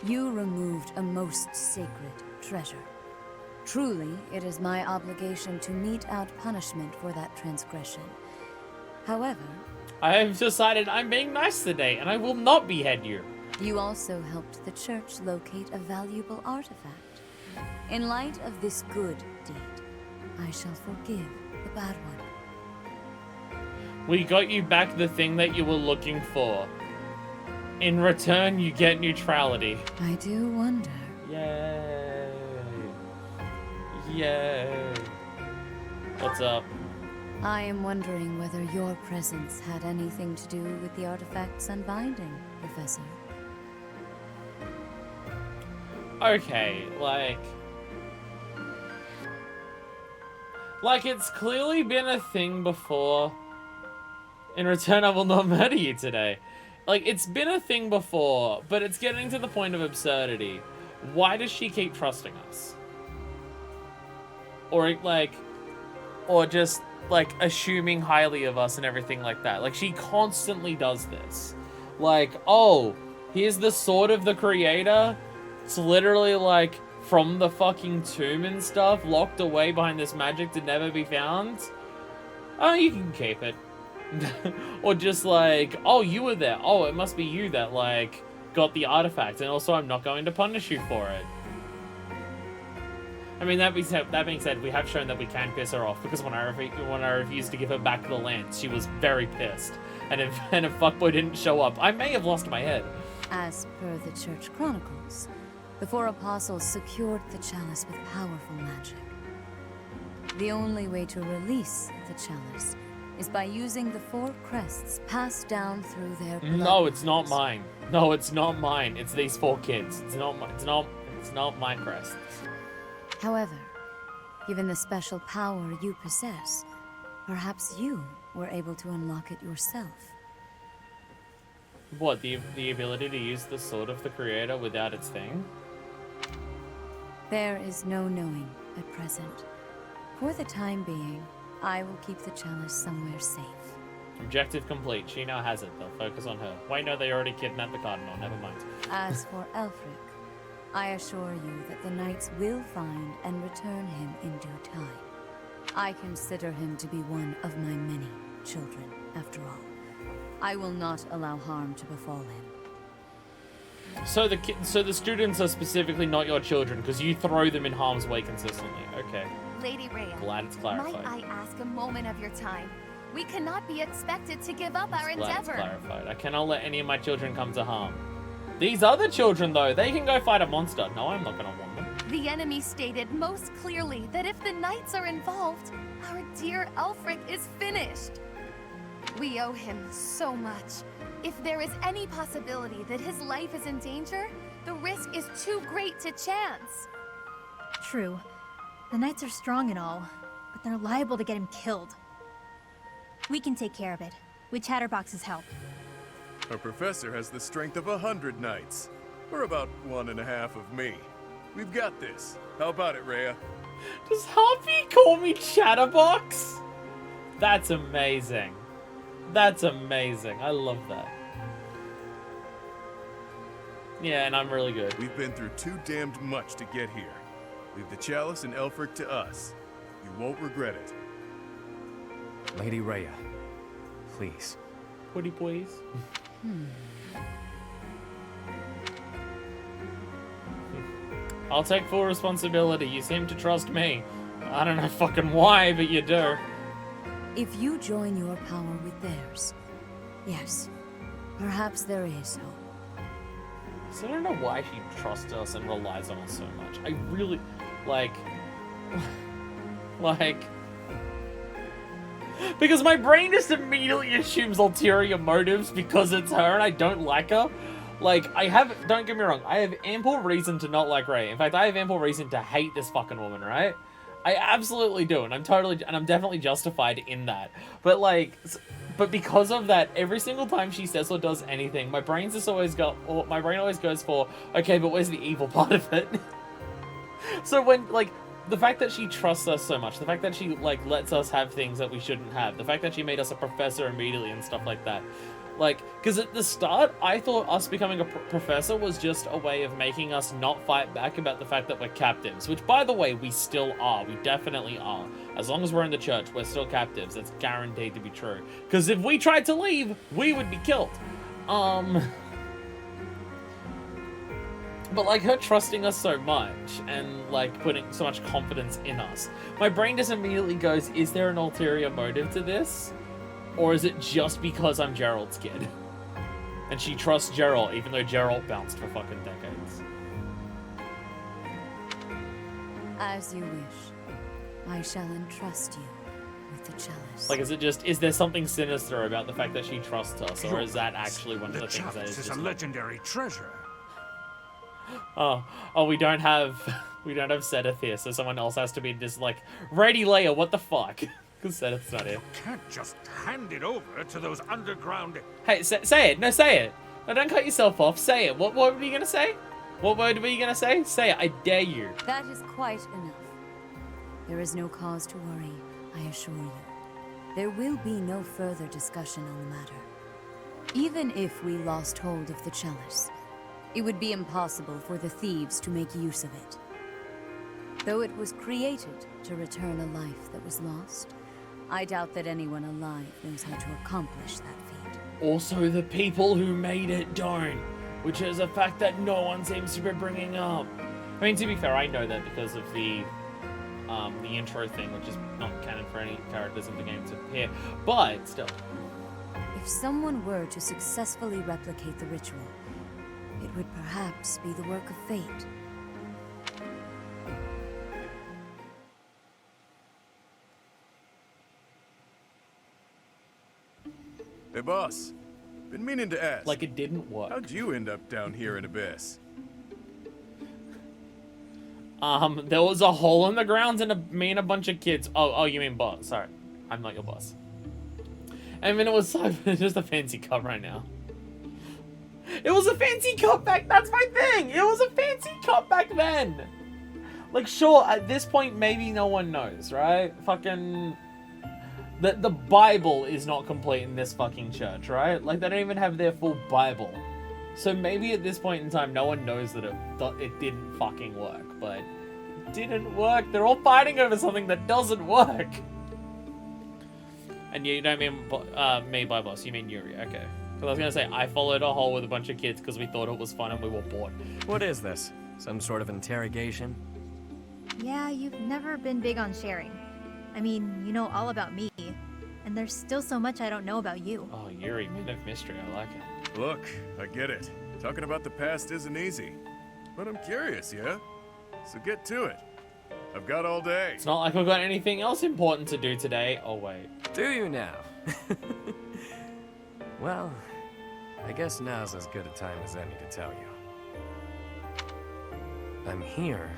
You removed a most sacred treasure. Truly, it is my obligation to mete out punishment for that transgression. However, I have decided I'm being nice today, and I will not behead you. you also helped the church locate a valuable artifact. In light of this good deed, I shall forgive the bad one. We got you back the thing that you were looking for. In return, you get neutrality. I do wonder. Yay. Yay. What's up? I am wondering whether your presence had anything to do with the artifact's unbinding, Professor. Okay, like it's clearly been a thing before. In return, I will not murder you today. Like, it's been a thing before, but it's getting to the point of absurdity. Why does she keep trusting us? Or just, like, assuming highly of us and everything like that. Like, she constantly does this. Like, oh, here's the sword of the creator. It's literally, like, from the fucking tomb and stuff, locked away behind this magic to never be found. Oh, you can keep it. Or just like, oh, you were there. Oh, it must be you that, like, got the artifact. And also, I'm not going to punish you for it. I mean, that being said, we have shown that we can piss her off. Because when I refused to give her back the lance, she was very pissed. And if fuckboy didn't show up, I may have lost my head. As per the Church Chronicles, the four apostles secured the chalice with powerful magic. The only way to release the chalice is by using the four crests passed down through their blood. No, it's not mine. No, it's not mine. It's these four kids. It's not my crests. However, given the special power you possess, perhaps you were able to unlock it yourself. What, the ability to use the sword of the creator without its thing? There is no knowing at present. For the time being, I will keep the chalice somewhere safe. Objective complete. She now has it. They'll focus on her. Wait, no, they already kidnapped the Cardinal. Never mind. As for Elfric, I assure you that the knights will find and return him in due time. I consider him to be one of my many children, after all. I will not allow harm to befall him. So the students are specifically not your children because you throw them in harm's way consistently. Okay. Lady Rhea, Glad it's clarified. might I ask a moment of your time? We cannot be expected to give up our Glad it's endeavor. clarified. I cannot let any of my children come to harm. These other children, though, they can go fight a monster. No, I'm not gonna want them. The enemy stated most clearly that if the knights are involved, our dear Elfric is finished. We owe him so much. If there is any possibility that his life is in danger, the risk is too great to chance. True. The knights are strong and all, but they're liable to get him killed. We can take care of it, with Chatterbox's help. Our professor has the strength of 100 knights. We're about 1.5 of me. We've got this. How about it, Rhea? Does Harvey call me Chatterbox? That's amazing. That's amazing. I love that. Yeah, and I'm really good. We've been through too damned much to get here. Leave the chalice and Elfric to us. You won't regret it. Lady Rhea, please. Would you please? I'll take full responsibility. You seem to trust me. I don't know fucking why, but you do. If you join your power with theirs, yes, perhaps there is hope. So I don't know why she trusts us and relies on us so much. I really, like, because my brain just immediately assumes ulterior motives because it's her and I don't like her. Like, don't get me wrong, I have ample reason to not like Rey. In fact, I have ample reason to hate this fucking woman, right? I absolutely do, and I'm definitely justified in that. But like, but because of that, every single time she says or does anything, my brain always goes for, okay, but where's the evil part of it? So when, like, the fact that she trusts us so much, the fact that she, like, lets us have things that we shouldn't have, the fact that she made us a professor immediately and stuff like that, Like, because at the start, I thought us becoming a professor was just a way of making us not fight back about the fact that we're captives. Which, by the way, we still are. We definitely are. As long as we're in the church, we're still captives. That's guaranteed to be true. Because if we tried to leave, we would be killed. But, like, her trusting us so much and, like, putting so much confidence in us, my brain just immediately goes, is there an ulterior motive to this? Or is it just because I'm Gerald's kid? And she trusts Gerald, even though Gerald bounced for fucking decades. As you wish. I shall entrust you with the chalice. Like, is there something sinister about the fact that she trusts us? Or is that actually one of the things that is This just... is a legendary treasure. Oh, we don't have Seth here, so someone else has to be this, like, ready Leia, what the fuck? Because Seth's not here. You can't just hand it over to those underground... Hey, say it. No, say it. No, don't cut yourself off. Say it. What were you gonna say? What word were you gonna say? Say it. I dare you. That is quite enough. There is no cause to worry, I assure you. There will be no further discussion on the matter. Even if we lost hold of the chalice, it would be impossible for the thieves to make use of it. Though it was created to return a life that was lost, I doubt that anyone alive knows how to accomplish that feat. Also, the people who made it don't, which is a fact that no one seems to be bringing up. I mean, to be fair, I know that because of the intro thing, which is not canon for any characters in the game to appear, but still. If someone were to successfully replicate the ritual, it would perhaps be the work of fate. Hey, boss. Been meaning to ask. Like it didn't work. How'd you end up down here in Abyss? There was a hole in the ground and me and a bunch of kids. Oh, you mean boss? Sorry, I'm not your boss. I mean, it was just a fancy cup right now. It was a fancy cup back. That's my thing. It was a fancy cup back then. Like, sure, at this point, maybe no one knows, right? Fucking. The Bible is not complete in this fucking church, right? Like, they don't even have their full Bible. So maybe at this point in time, no one knows that it didn't fucking work, but it didn't work. They're all fighting over something that doesn't work. And you don't mean me by boss, you mean Yuri, okay. Because I was gonna say, I followed a hole with a bunch of kids because we thought it was fun and we were bored. What is this? Some sort of interrogation? Yeah, you've never been big on sharing. I mean, you know all about me, and there's still so much I don't know about you. Oh, Yuri, man of mystery, I like it. Look, I get it. Talking about the past isn't easy. But I'm curious, yeah? So get to it. I've got all day. It's not like I've got anything else important to do today. Oh, wait. Do you now? Well, I guess now's as good a time as any to tell you. I'm here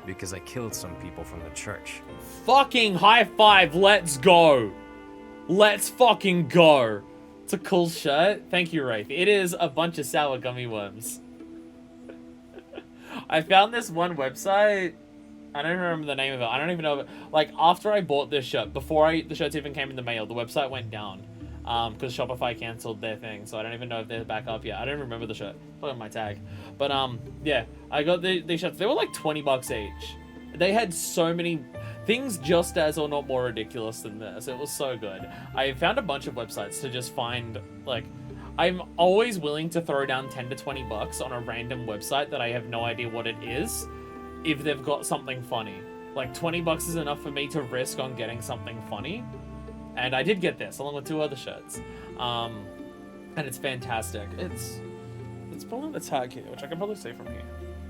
because I killed some people from the church. Fucking high five, let's go. Let's fucking go. It's a cool shirt. Thank you, Wraith. It is a bunch of sour gummy worms. I found this one website. I don't remember the name of it. I don't even know if it, like, after I bought this shirt, before the shirts even came in the mail, the website went down. Because Shopify cancelled their thing, so I don't even know if they're back up yet. I don't remember the shirt. Look at my tag. But, yeah, I got these shirts. They were like 20 bucks each. They had so many things just as or not more ridiculous than this. It was so good. I found a bunch of websites to just find, like, I'm always willing to throw down 10 to 20 bucks on a random website that I have no idea what it is if they've got something funny. Like, 20 bucks is enough for me to risk on getting something funny. And I did get this, along with 2 other shirts. And it's fantastic. It's probably the tag here, which I can probably see from here.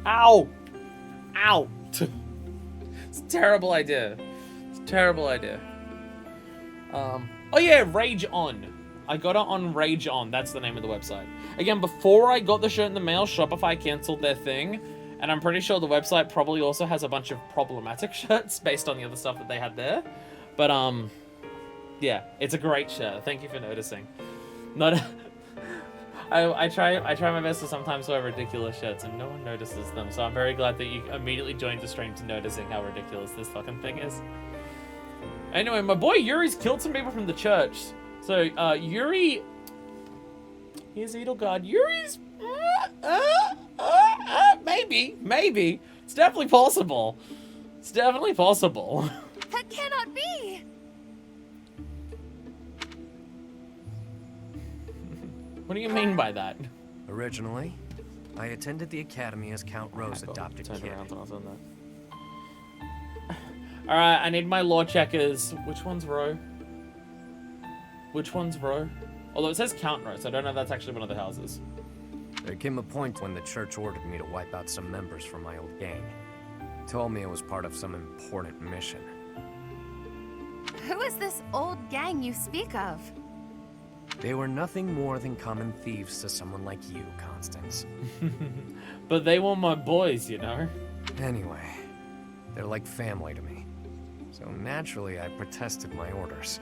Ow! Ow! It's a terrible idea. It's a terrible idea. Oh yeah, Rage On. I got it on Rage On. That's the name of the website. Again, before I got the shirt in the mail, Shopify canceled their thing. And I'm pretty sure the website probably also has a bunch of problematic shirts based on the other stuff that they had there. But, yeah, it's a great shirt. Thank you for noticing. I try my best to sometimes wear ridiculous shirts and no one notices them. So I'm very glad that you immediately joined the stream to noticing how ridiculous this fucking thing is. Anyway, my boy Yuri's killed some people from the church. So Yuri, Here's Edelgard. Yuri's... maybe. It's definitely possible. It's definitely possible. That cannot be! What do you mean by that? Originally, I attended the academy as Count Ro's adopted kid. Alright, I need my law checkers. Which one's Ro? Which one's Ro? Although it says Count Ro, so I don't know if that's actually one of the houses. There came a point when the church ordered me to wipe out some members from my old gang. Told me it was part of some important mission. Who is this old gang you speak of? They were nothing more than common thieves to someone like you, Constance. But they were my boys, you know? Anyway, they're like family to me. So naturally, I protested my orders.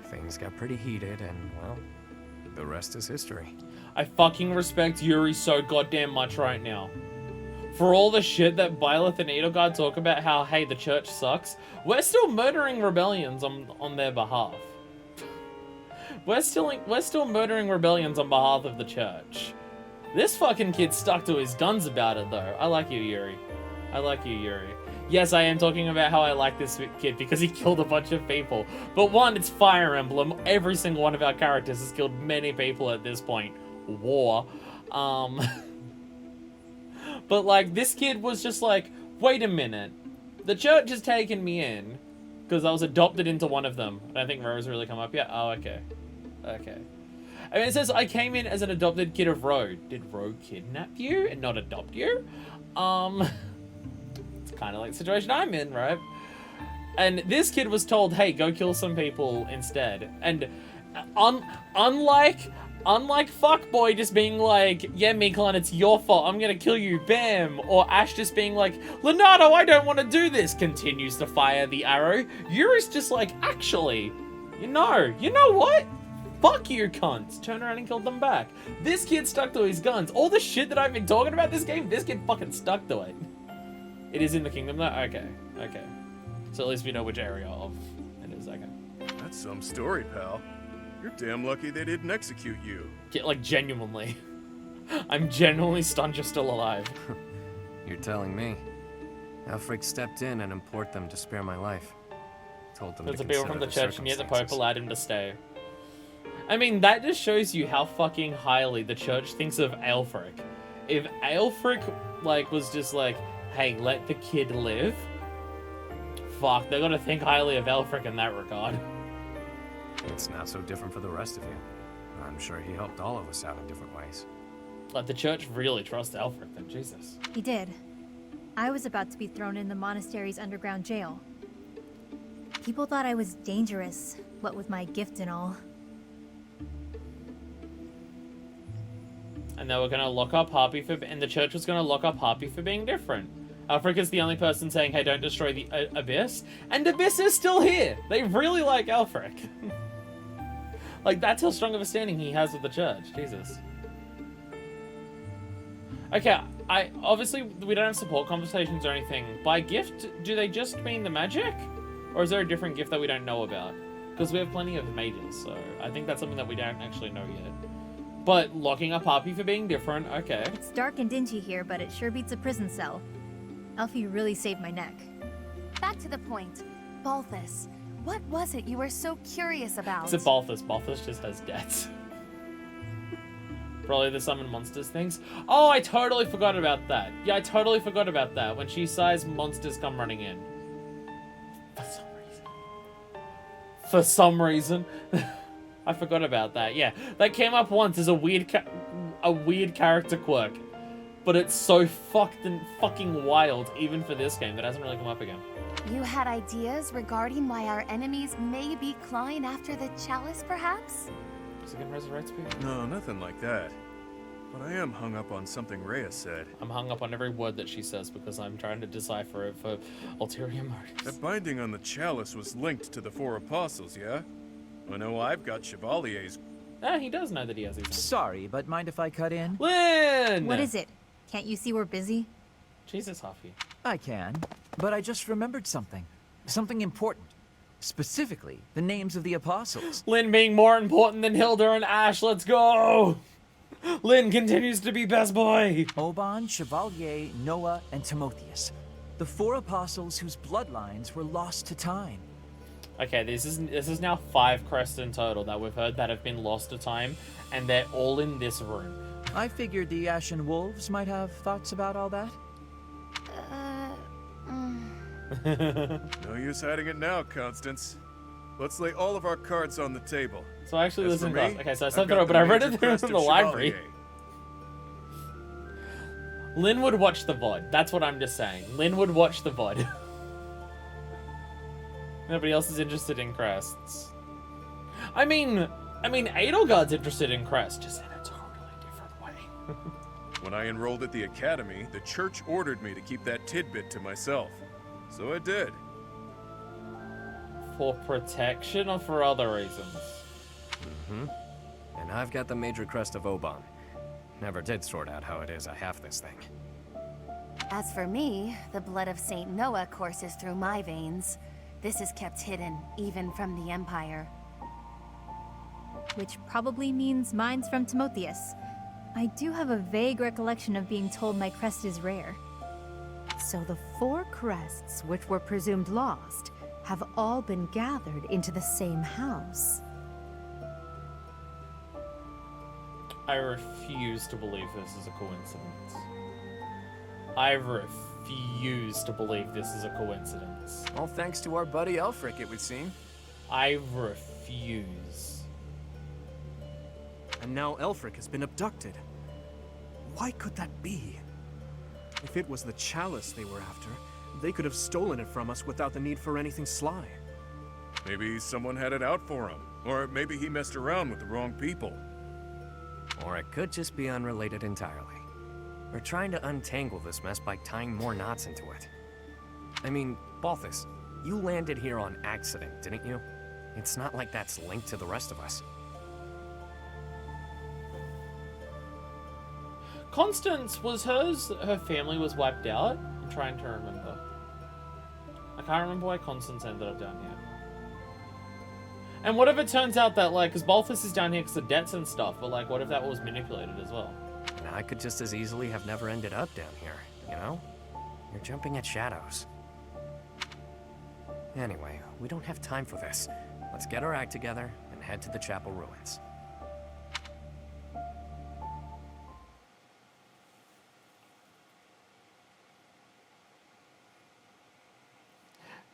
Things got pretty heated, and, well, the rest is history. I fucking respect Yuri so goddamn much right now. For all the shit that Byleth and Edelgard talk about how, hey, the church sucks, we're still murdering rebellions on their behalf. We're still murdering rebellions on behalf of the church. This fucking kid stuck to his guns about it, though. I like you, Yuri. I like you, Yuri. Yes, I am talking about how I like this kid because he killed a bunch of people. But one, it's Fire Emblem. Every single one of our characters has killed many people at this point. War. But, like, this kid was just like, wait a minute. The church has taken me in because I was adopted into one of them. I don't think Ro's really come up yet. Oh, okay. Okay. I mean, it says, I came in as an adopted kid of Ro. Did Ro kidnap you and not adopt you? It's kind of like the situation I'm in, right? And this kid was told, hey, go kill some people instead. And unlike Fuckboy just being like, yeah, Miklon, it's your fault, I'm gonna kill you, bam. Or Ash just being like, Leonardo, I don't want to do this, continues to fire the arrow. Yuri's just like, actually, you know what? Fuck you, cunts. Turn around and kill them back. This kid stuck to his guns. All the shit that I've been talking about this game, this kid fucking stuck to it. It is in the kingdom though? Okay. Okay. So at least we know which area of it is, okay. That's some story, pal. You're damn lucky they didn't execute you. Like, genuinely. I'm genuinely stunned you're still alive. You're telling me. Alfred stepped in and implored them to spare my life. Told them There's to a bill consider from the the church and yet the Pope circumstances. allowed him to stay. I mean, that just shows you how fucking highly the church thinks of Aelfric. If Aelfric, like, was just like, hey, let the kid live, fuck, they're gonna think highly of Aelfric in that regard. It's not so different for the rest of you. I'm sure he helped all of us out in different ways. Like, the church really trusts Aelfric then, Jesus. He did. I was about to be thrown in the monastery's underground jail. People thought I was dangerous, what with my gift and all. And they were gonna lock up Harpy and the church was gonna lock up Harpy for being different. Aelfric is the only person saying, hey, don't destroy the Abyss. And Abyss is still here. They really like Aelfric. Like, that's how strong of a standing he has with the church. Jesus. Okay, obviously, we don't have support conversations or anything. By gift, do they just mean the magic? Or is there a different gift that we don't know about? Because we have plenty of mages, so I think that's something that we don't actually know yet. But locking up Harpy for being different, okay. It's dark and dingy here, but it sure beats a prison cell. Elfie really saved my neck. Back to the point. Balthus, what was it you were so curious about? Is it Balthus? Balthus just has debts. Probably the summon monsters things. Oh, I totally forgot about that. Yeah, I totally forgot about that. When she sighs, monsters come running in. For some reason. I forgot about that. Yeah, that came up once as a weird character quirk. But it's so fucking wild, even for this game, that hasn't really come up again. You had ideas regarding why our enemies may be clawing after the chalice, perhaps? Is it gonna resurrect people? No, nothing like that. But I am hung up on something Rhea said. I'm hung up on every word that she says because I'm trying to decipher it for ulterior motives. That binding on the chalice was linked to the 4 apostles, yeah? I know I've got Chevalier's. Ah, he does know that he has these. Sorry, but mind if I cut in? Lynn! What is it? Can't you see we're busy? Jesus, Huffy. I can, but I just remembered something. Something important. Specifically, the names of the apostles. Lynn being more important than Hilda and Ash, let's go! Lynn continues to be best boy. Oban, Chevalier, Noah, and Timotheus. The 4 apostles whose bloodlines were lost to time. Okay, this is now 5 crests in total that we've heard that have been lost to time, and they're all in this room. I figured the Ashen Wolves might have thoughts about all that. No use hiding it now, Constance. Let's lay all of our cards on the table. So I actually As listened for to me, Okay, so I I've slept got through it, the but I read Major it through Crest in of the library. Chevalier. Lynn would watch the VOD. That's what I'm just saying. Lynn would watch the VOD. Nobody else is interested in crests. I mean, Edelgard's interested in crests, just in a totally different way. When I enrolled at the academy, the church ordered me to keep that tidbit to myself. So I did. For protection or for other reasons? And I've got the Major Crest of Oban. Never did sort out how it is I have this thing. As for me, the blood of Saint Noah courses through my veins. This is kept hidden, even from the Empire. Which probably means mine's from Timotheus. I do have a vague recollection of being told my crest is rare. So the 4 crests, which were presumed lost, have all been gathered into the same house. I refuse to believe this is a coincidence. I refuse to believe this is a coincidence. All thanks to our buddy Elfric, it would seem. I refuse. And now Elfric has been abducted. Why could that be? If it was the chalice they were after, they could have stolen it from us without the need for anything sly. Maybe someone had it out for him. Or maybe he messed around with the wrong people. Or it could just be unrelated entirely. We're trying to untangle this mess by tying more knots into it. I mean, Balthus, you landed here on accident, didn't you? It's not like that's linked to the rest of us. Constance, was her family was wiped out? I'm trying to remember. I can't remember why Constance ended up down here. And what if it turns out that, like, because Balthus is down here because of debts and stuff, but, like, what if that was manipulated as well? And I could just as easily have never ended up down here, you know? You're jumping at shadows. Anyway, we don't have time for this. Let's get our act together and head to the chapel ruins.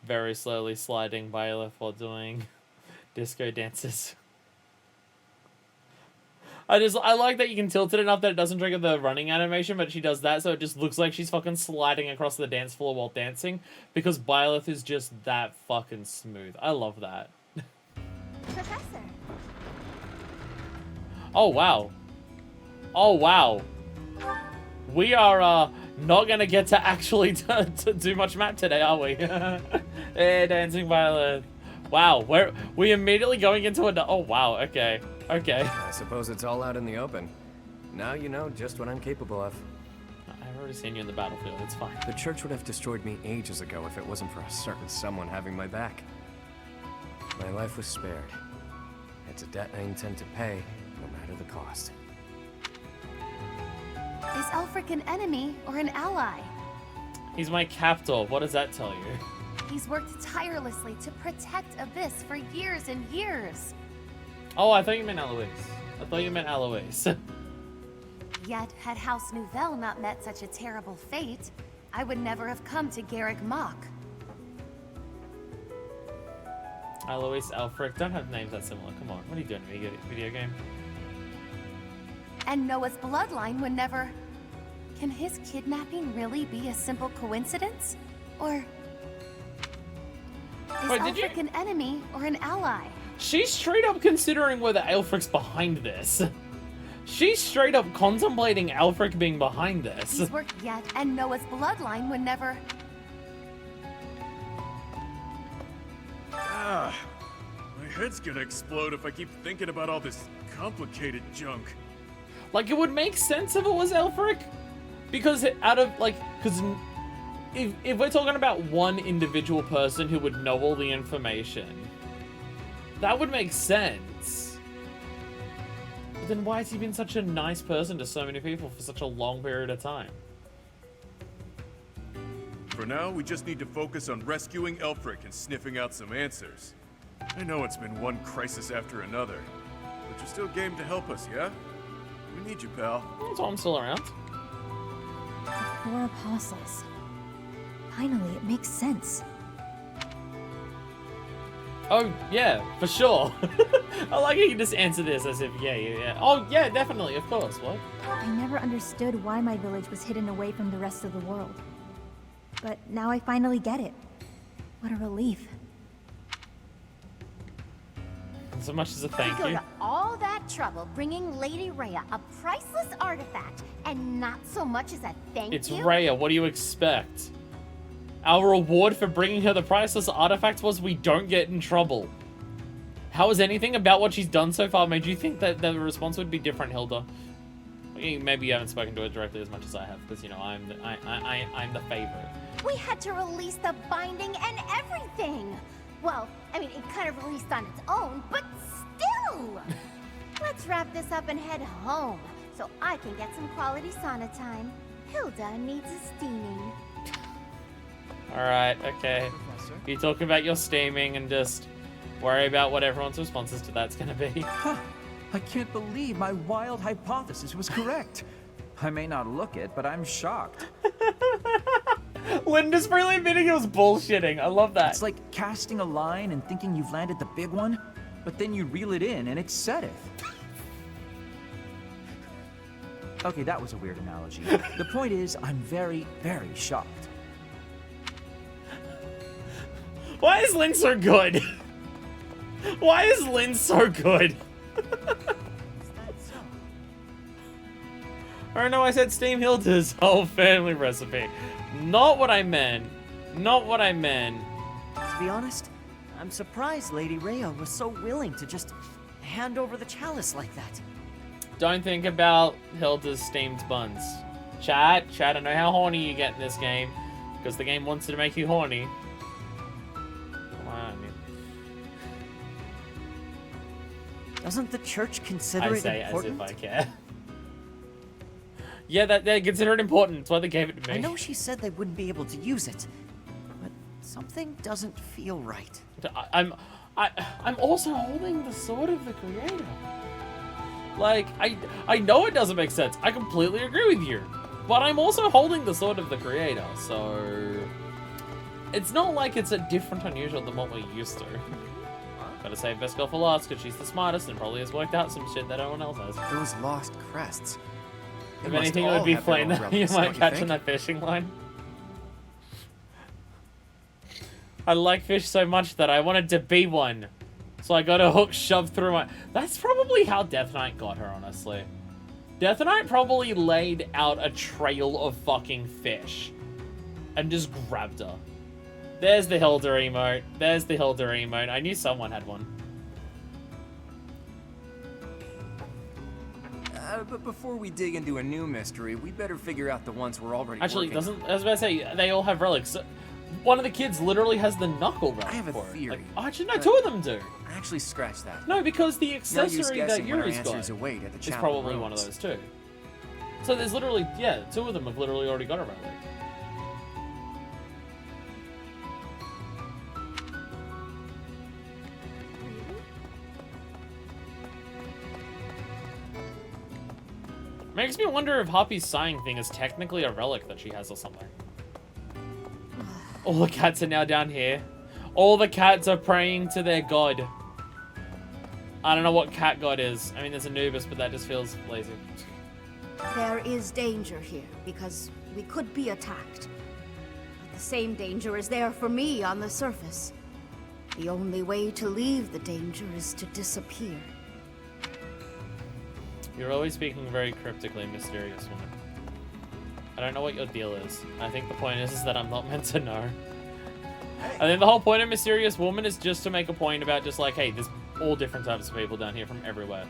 Very slowly sliding Byleth while doing disco dances. I like that you can tilt it enough that it doesn't trigger the running animation, but she does that, so it just looks like she's fucking sliding across the dance floor while dancing, because Byleth is just that fucking smooth. I love that. Professor. Oh, wow. Oh, wow. We are, not gonna get to actually to do much map today, are we? Hey, dancing Byleth. Wow, we immediately going into a... Oh, wow, okay. Okay. I suppose it's all out in the open. Now you know just what I'm capable of. I've already seen you in the battlefield, it's fine. The church would have destroyed me ages ago if it wasn't for a certain someone having my back. My life was spared. It's a debt I intend to pay, no matter the cost. Is Elfric an enemy or an ally? He's my captor. What does that tell you? He's worked tirelessly to protect Abyss for years and years. Oh, I thought you meant Eloise. I thought you meant Eloise. Yet, had House Nouvelle not met such a terrible fate, I would never have come to Garrick Mach. Eloise, Elfric, don't have names that similar. Come on, what are you doing in a video game? And Noah's bloodline would never... Can his kidnapping really be a simple coincidence? Or... Is Wait, Elfric an enemy or an ally? She's straight up considering whether Elfric's behind this. She's straight up contemplating Elfric being behind this. He's worked yet, and Noah's bloodline would never... Ah, my head's gonna explode if I keep thinking about all this complicated junk. Like, it would make sense if it was Elfric. Because because if we're talking about one individual person who would know all the information, that would make sense. Then why has he been such a nice person to so many people for such a long period of time? For now, we just need to focus on rescuing Elfric and sniffing out some answers. I know it's been one crisis after another, but you're still game to help us, yeah? We need you, pal. That's why I'm still around. The 4 apostles. Finally, it makes sense. Oh, yeah, for sure. I like how you just answer this as if, yeah. Oh, yeah, definitely, of course. What? I never understood why my village was hidden away from the rest of the world. But now I finally get it. What a relief. So much as a thank We you. go to all that trouble bringing Lady Rhea a priceless artifact, and not so much as a thank It's you? Rhea, what do you expect? Our reward for bringing her the priceless artifact was we don't get in trouble. How has anything about what she's done so far made you think that the response would be different, Hilda? Maybe you haven't spoken to her directly as much as I have, because, you know, I'm the favorite. We had to release the binding and everything! Well, I mean, it kind of released on its own, but still! Let's wrap this up and head home, so I can get some quality sauna time. Hilda needs a steaming. Alright, okay. You talk about your steaming and just worry about what everyone's responses to that's gonna be. Huh. I can't believe my wild hypothesis was correct. I may not look it, but I'm shocked. Linda's really admitting it was bullshitting. I love that. It's like casting a line and thinking you've landed the big one, but then you reel it in and it's Seth. Okay, that was a weird analogy. The point is, I'm very, very shocked. Why is Lynn so good? Why is Lynn so good? Oh no, I said Steam Hilda's whole family recipe. Not what I meant. Not what I meant. To be honest, I'm surprised Lady Rhea was so willing to just hand over the chalice like that. Don't think about Hilda's steamed buns. Chat, I know how horny you get in this game, because the game wants to make you horny. Come on, Doesn't the church consider I it say important? as if I care. Yeah, they consider it important. That's why they gave it to me. I know she said they wouldn't be able to use it, but something doesn't feel right. I'm also holding the sword of the creator. Like, I know it doesn't make sense. I completely agree with you. But I'm also holding the sword of the creator, so it's not like it's a different unusual than what we're used to. Gotta save best girl for last because she's the smartest and probably has worked out some shit that no one else has. Those lost crests. If anything, it would be plain that you might catch on that fishing line. I like fish so much that I wanted to be one. So I got a hook shoved through my... That's probably how Death Knight got her, honestly. Death Knight probably laid out a trail of fucking fish. And just grabbed her. There's the Hilda emote. There's the Hilda emote. I knew someone had one. But before we dig into a new mystery, we better figure out the ones we're already Actually, working doesn't... I was about to say, they all have relics. One of the kids literally has the knuckle relic. I have a for it. theory. Like, oh, actually, no, two of them do. Actually, scratch that. No, because the No use accessory that guessing when our Yuri's got answers await at the is chapel probably one of rooms. those too. So there's literally, yeah, two of them have literally already got a relic. Makes me wonder if Hoppy's sighing thing is technically a relic that she has or something. All the cats are now down here. All the cats are praying to their god. I don't know what cat god is. I mean, there's Anubis, but that just feels lazy. There is danger here, because we could be attacked. But the same danger is there for me on the surface. The only way to leave the danger is to disappear. You're always speaking very cryptically, mysterious woman. I don't know what your deal is. I think the point is that I'm not meant to know. I think the whole point of Mysterious Woman is just to make a point about just like, hey, there's all different types of people down here from everywhere.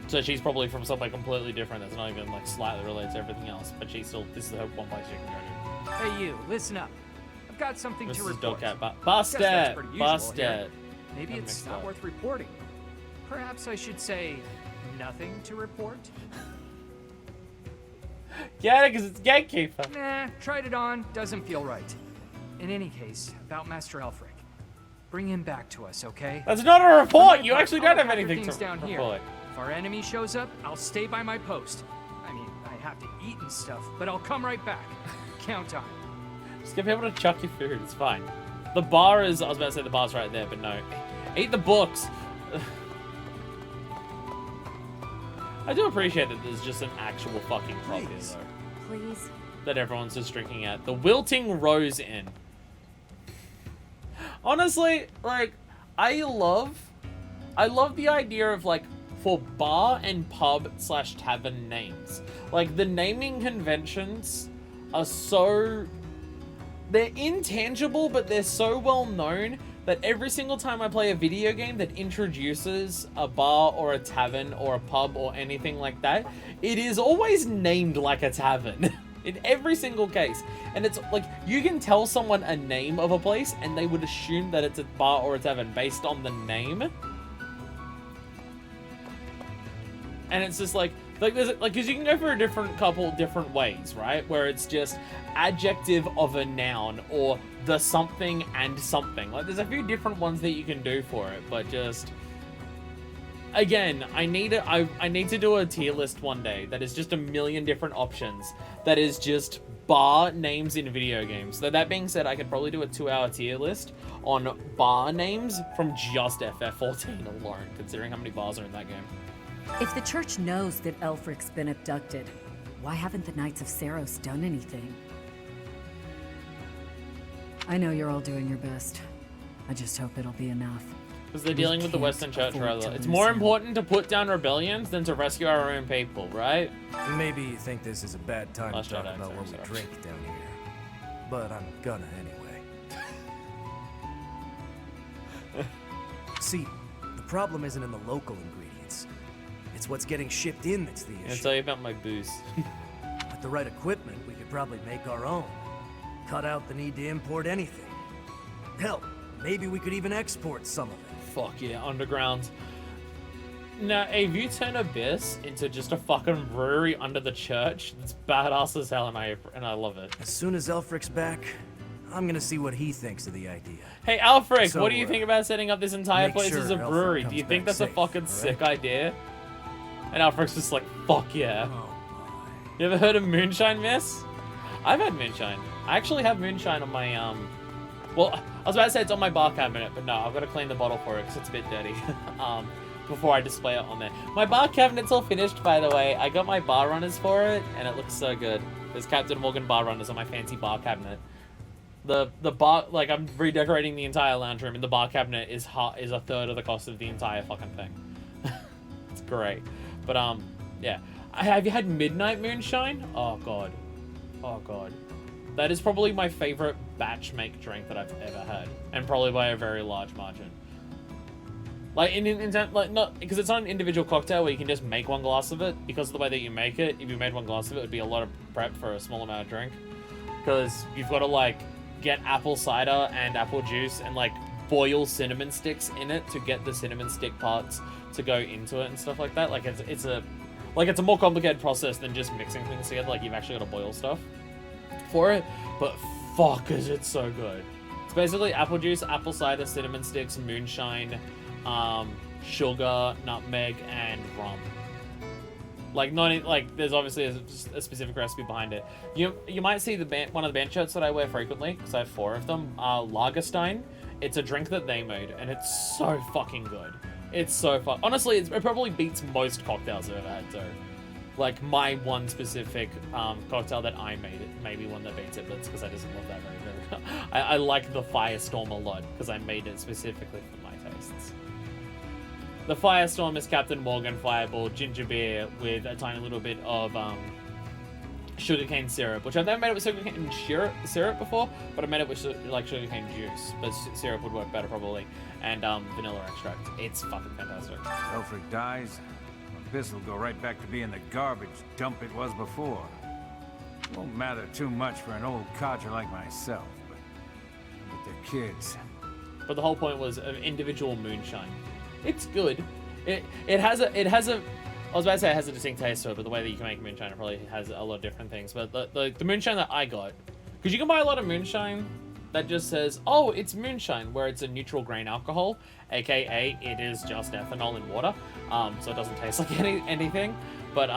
So she's probably from somewhere completely different that's not even like slightly related to everything else, but she's still, this is her one place she can go to. Hey you, listen up. I've got something This to is report. Bust Guess that's it! pretty usual Bust here. it! Maybe I'm it's mixed not up. worth reporting. Perhaps I should say nothing to report? Yeah, because it's Gatekeeper. Nah, tried it on, doesn't feel right. In any case, about Master Elfric. Bring him back to us, okay? That's not a report! You actually don't have anything to down here. report. If our enemy shows up, I'll stay by my post. I mean, I have to eat and stuff, but I'll come right back. Count on it. Just get people to chuck your food, it's fine. The bar is, I was about to say the bar's right there, but no. Eat the books! I do appreciate that there's just an actual fucking pub here, though. Please. That everyone's just drinking at. The Wilting Rose Inn. Honestly, like, I love the idea of, like, for bar and pub / tavern names. Like, the naming conventions are so... They're intangible, but they're so well known that every single time I play a video game that introduces a bar or a tavern or a pub or anything like that, it is always named like a tavern. In every single case. And it's like, you can tell someone a name of a place and they would assume that it's a bar or a tavern based on the name. And it's just like there's like, because you can go for a couple different ways, right? Where it's just adjective of a noun or the something and something. Like, there's a few different ones that you can do for it, but just... Again, I need to do a tier list one day that is just a million different options. That is just bar names in video games. So that being said, I could probably do a 2-hour tier list on bar names from just FF14 alone, considering how many bars are in that game. If the church knows that Elfric's been abducted, why haven't the Knights of Seiros done anything? I know you're all doing your best. I just hope it'll be enough. Because they're dealing with the Western Church, rather. It's more important to put down rebellions than to rescue our own people, right? Maybe you think this is a bad time to talk about what we drink down here. But I'm gonna anyway. See, the problem isn't in the local ingredients. It's what's getting shipped in that's the issue. I'll tell you about my booze. With the right equipment, we could probably make our own. Cut out the need to import anything. Hell, maybe we could even export some of it. Fuck yeah, underground. Now, if you turn Abyss into just a fucking brewery under the church, it's badass as hell, and I love it. As soon as Elfric's back, I'm gonna see what he thinks of the idea. Hey, Alfric, So, what do you think about setting up this entire make place sure as a Elfric brewery? Do comes you think back that's a safe, fucking all sick right? idea? And Alfric's just like, fuck yeah. You ever heard of moonshine, miss? I've had moonshine. I actually have moonshine on my, well, I was about to say it's on my bar cabinet, but no, I've got to clean the bottle for it because it's a bit dirty. Before I display it on there. My bar cabinet's all finished, by the way. I got my bar runners for it, and it looks so good. There's Captain Morgan bar runners on my fancy bar cabinet. The bar, like, I'm redecorating the entire lounge room, and the bar cabinet is a third of the cost of the entire fucking thing. It's great. But, yeah. Have you had Midnight Moonshine? Oh, God. Oh, God. That is probably my favorite batch make drink that I've ever had. And probably by a very large margin. Like, like, not, because it's not an individual cocktail where you can just make one glass of it. Because of the way that you make it, if you made one glass of it, it would be a lot of prep for a small amount of drink. Because you've got to, like, get apple cider and apple juice and, like, boil cinnamon sticks in it to get the cinnamon stick parts to go into it and stuff like that. Like, it's a more complicated process than just mixing things together. Like, you've actually got to boil stuff for it. But fuck, is it so good. It's basically apple juice, apple cider, cinnamon sticks, moonshine, sugar, nutmeg, and rum. Like, there's obviously a specific recipe behind it. You might see one of the band shirts that I wear frequently, because I have 4 of them, Lagerstein. It's a drink that they made, and it's so fucking good. It's so fun. Honestly, it probably beats most cocktails I've ever had, so. Like, my one specific cocktail that I made, it may be one that beats it, but it's because I just love that very, very much. I like the Firestorm a lot, because I made it specifically for my tastes. The Firestorm is Captain Morgan Fireball ginger beer with a tiny little bit of sugarcane syrup, which I've never made it with sugarcane syrup before, but I made it with like sugarcane juice, but syrup would work better probably, and vanilla extract. It's fucking fantastic. Elfric dies, Abyss will go right back to being the garbage dump it was before. Won't matter too much for an old codger like myself, but the kids. But the whole point was of individual moonshine. It's good. It has a I was about to say it has a distinct taste to it, but the way that you can make moonshine, it probably has a lot of different things. But the moonshine that I got, because you can buy a lot of moonshine that just says, oh, it's moonshine, where it's a neutral grain alcohol, aka it is just ethanol in water, so it doesn't taste like anything. But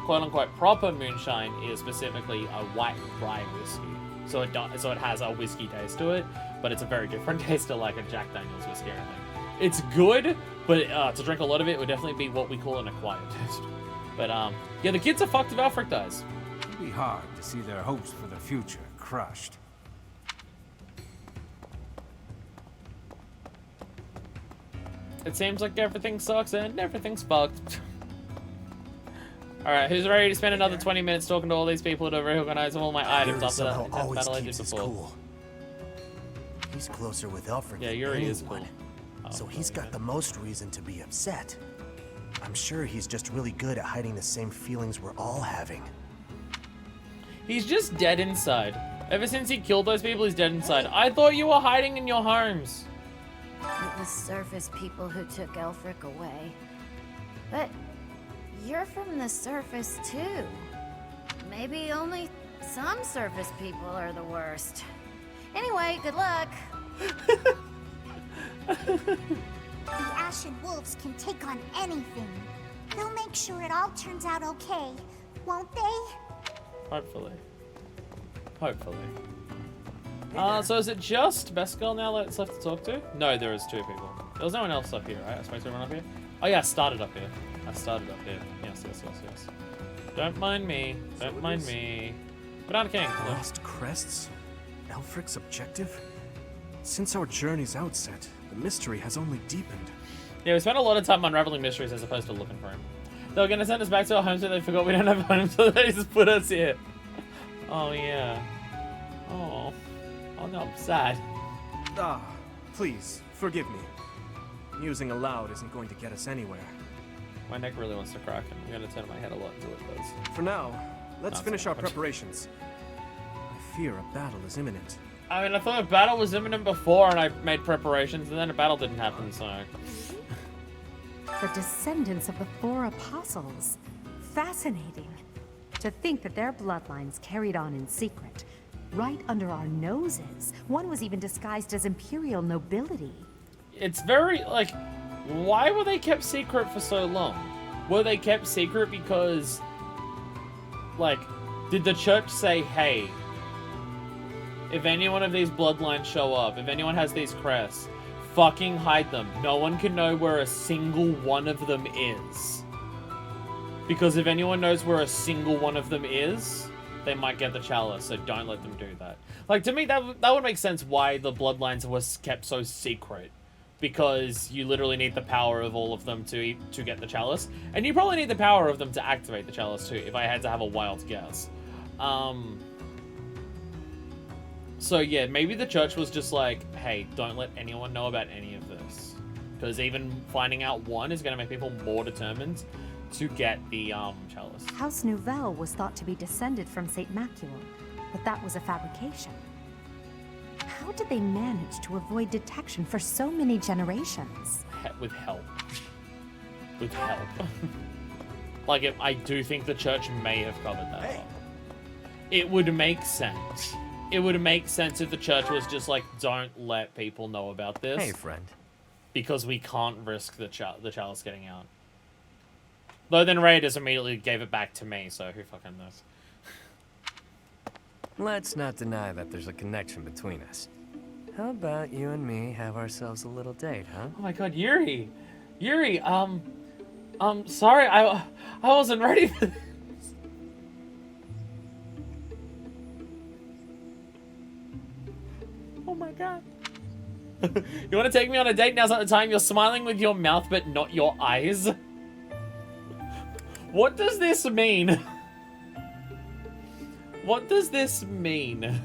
quote-unquote proper moonshine is specifically a white rye whiskey, so it has a whiskey taste to it, but it's a very different taste to like a Jack Daniel's whiskey or anything. It's good, but to drink a lot of it would definitely be what we call an acquired taste. But yeah, the kids are fucked if Alfred dies. It'd be hard to see their hopes for the future crushed. It seems like everything sucks and everything's fucked. Alright, who's ready to spend another 20 minutes talking to all these people to reorganize all my items Yuri after that somehow always battle I did keeps his before? cool. He's closer with Alfred Yeah, than Yuri is anyone. cool. So he's got the most reason to be upset. I'm sure he's just really good at hiding the same feelings we're all having. He's just dead inside. Ever since he killed those people, he's dead inside. I thought you were hiding in your homes. It was surface people who took Elfric away. But you're from the surface too. Maybe only some surface people are the worst. Anyway, good luck. The Ashen Wolves can take on anything. They'll make sure it all turns out okay, won't they? Hopefully. Hopefully. So is it just Beskar now that's left to talk to? No, there is 2 people. There was no one else up here, right? I was supposed to run up here? Oh yeah, I started up here. Yes. Don't mind me. Don't mind me. Banana King. Lost crests? Elfric's objective? Since our journey's outset, the mystery has only deepened. Yeah, we spent a lot of time unraveling mysteries as opposed to looking for him. They were gonna send us back to our homes, but they forgot we don't have homes, so they just put us here. Oh yeah. Oh. Oh no, I'm sad. Ah, please, forgive me. Using aloud isn't going to get us anywhere. My neck really wants to crack, and I'm gonna turn my head a lot until it does. For now, let's Not finish so our much. preparations. I fear a battle is imminent. I mean, I thought a battle was imminent before, and I made preparations, and then a battle didn't happen, so... The descendants of the 4 apostles. Fascinating. To think that their bloodlines carried on in secret. Right under our noses. One was even disguised as imperial nobility. It's very, like, why were they kept secret for so long? Were they kept secret because, like, did the church say, hey, if any one of these bloodlines show up, if anyone has these crests, fucking hide them. No one can know where a single one of them is. Because if anyone knows where a single one of them is, they might get the chalice, so don't let them do that. Like, to me, that would make sense why the bloodlines was kept so secret. Because you literally need the power of all of them to get the chalice. And you probably need the power of them to activate the chalice too, if I had to have a wild guess. So yeah, maybe the church was just like, hey, don't let anyone know about any of this. Because even finding out one is going to make people more determined to get the chalice. House Nouvelle was thought to be descended from St. Macule, but that was a fabrication. How did they manage to avoid detection for so many generations? With help. With help. Like, I do think the church may have covered that up. It would make sense. It would make sense if the church was just like, don't let people know about this. Hey, friend. Because we can't risk the chalice getting out. Though then Ray just immediately gave it back to me, so who fucking knows? Let's not deny that there's a connection between us. How about you and me have ourselves a little date, huh? Oh my god, Yuri! Yuri, sorry, I wasn't ready for this. Oh my god. You want to take me on a date? Now's not the time. You're smiling with your mouth, but not your eyes. What does this mean? What does this mean?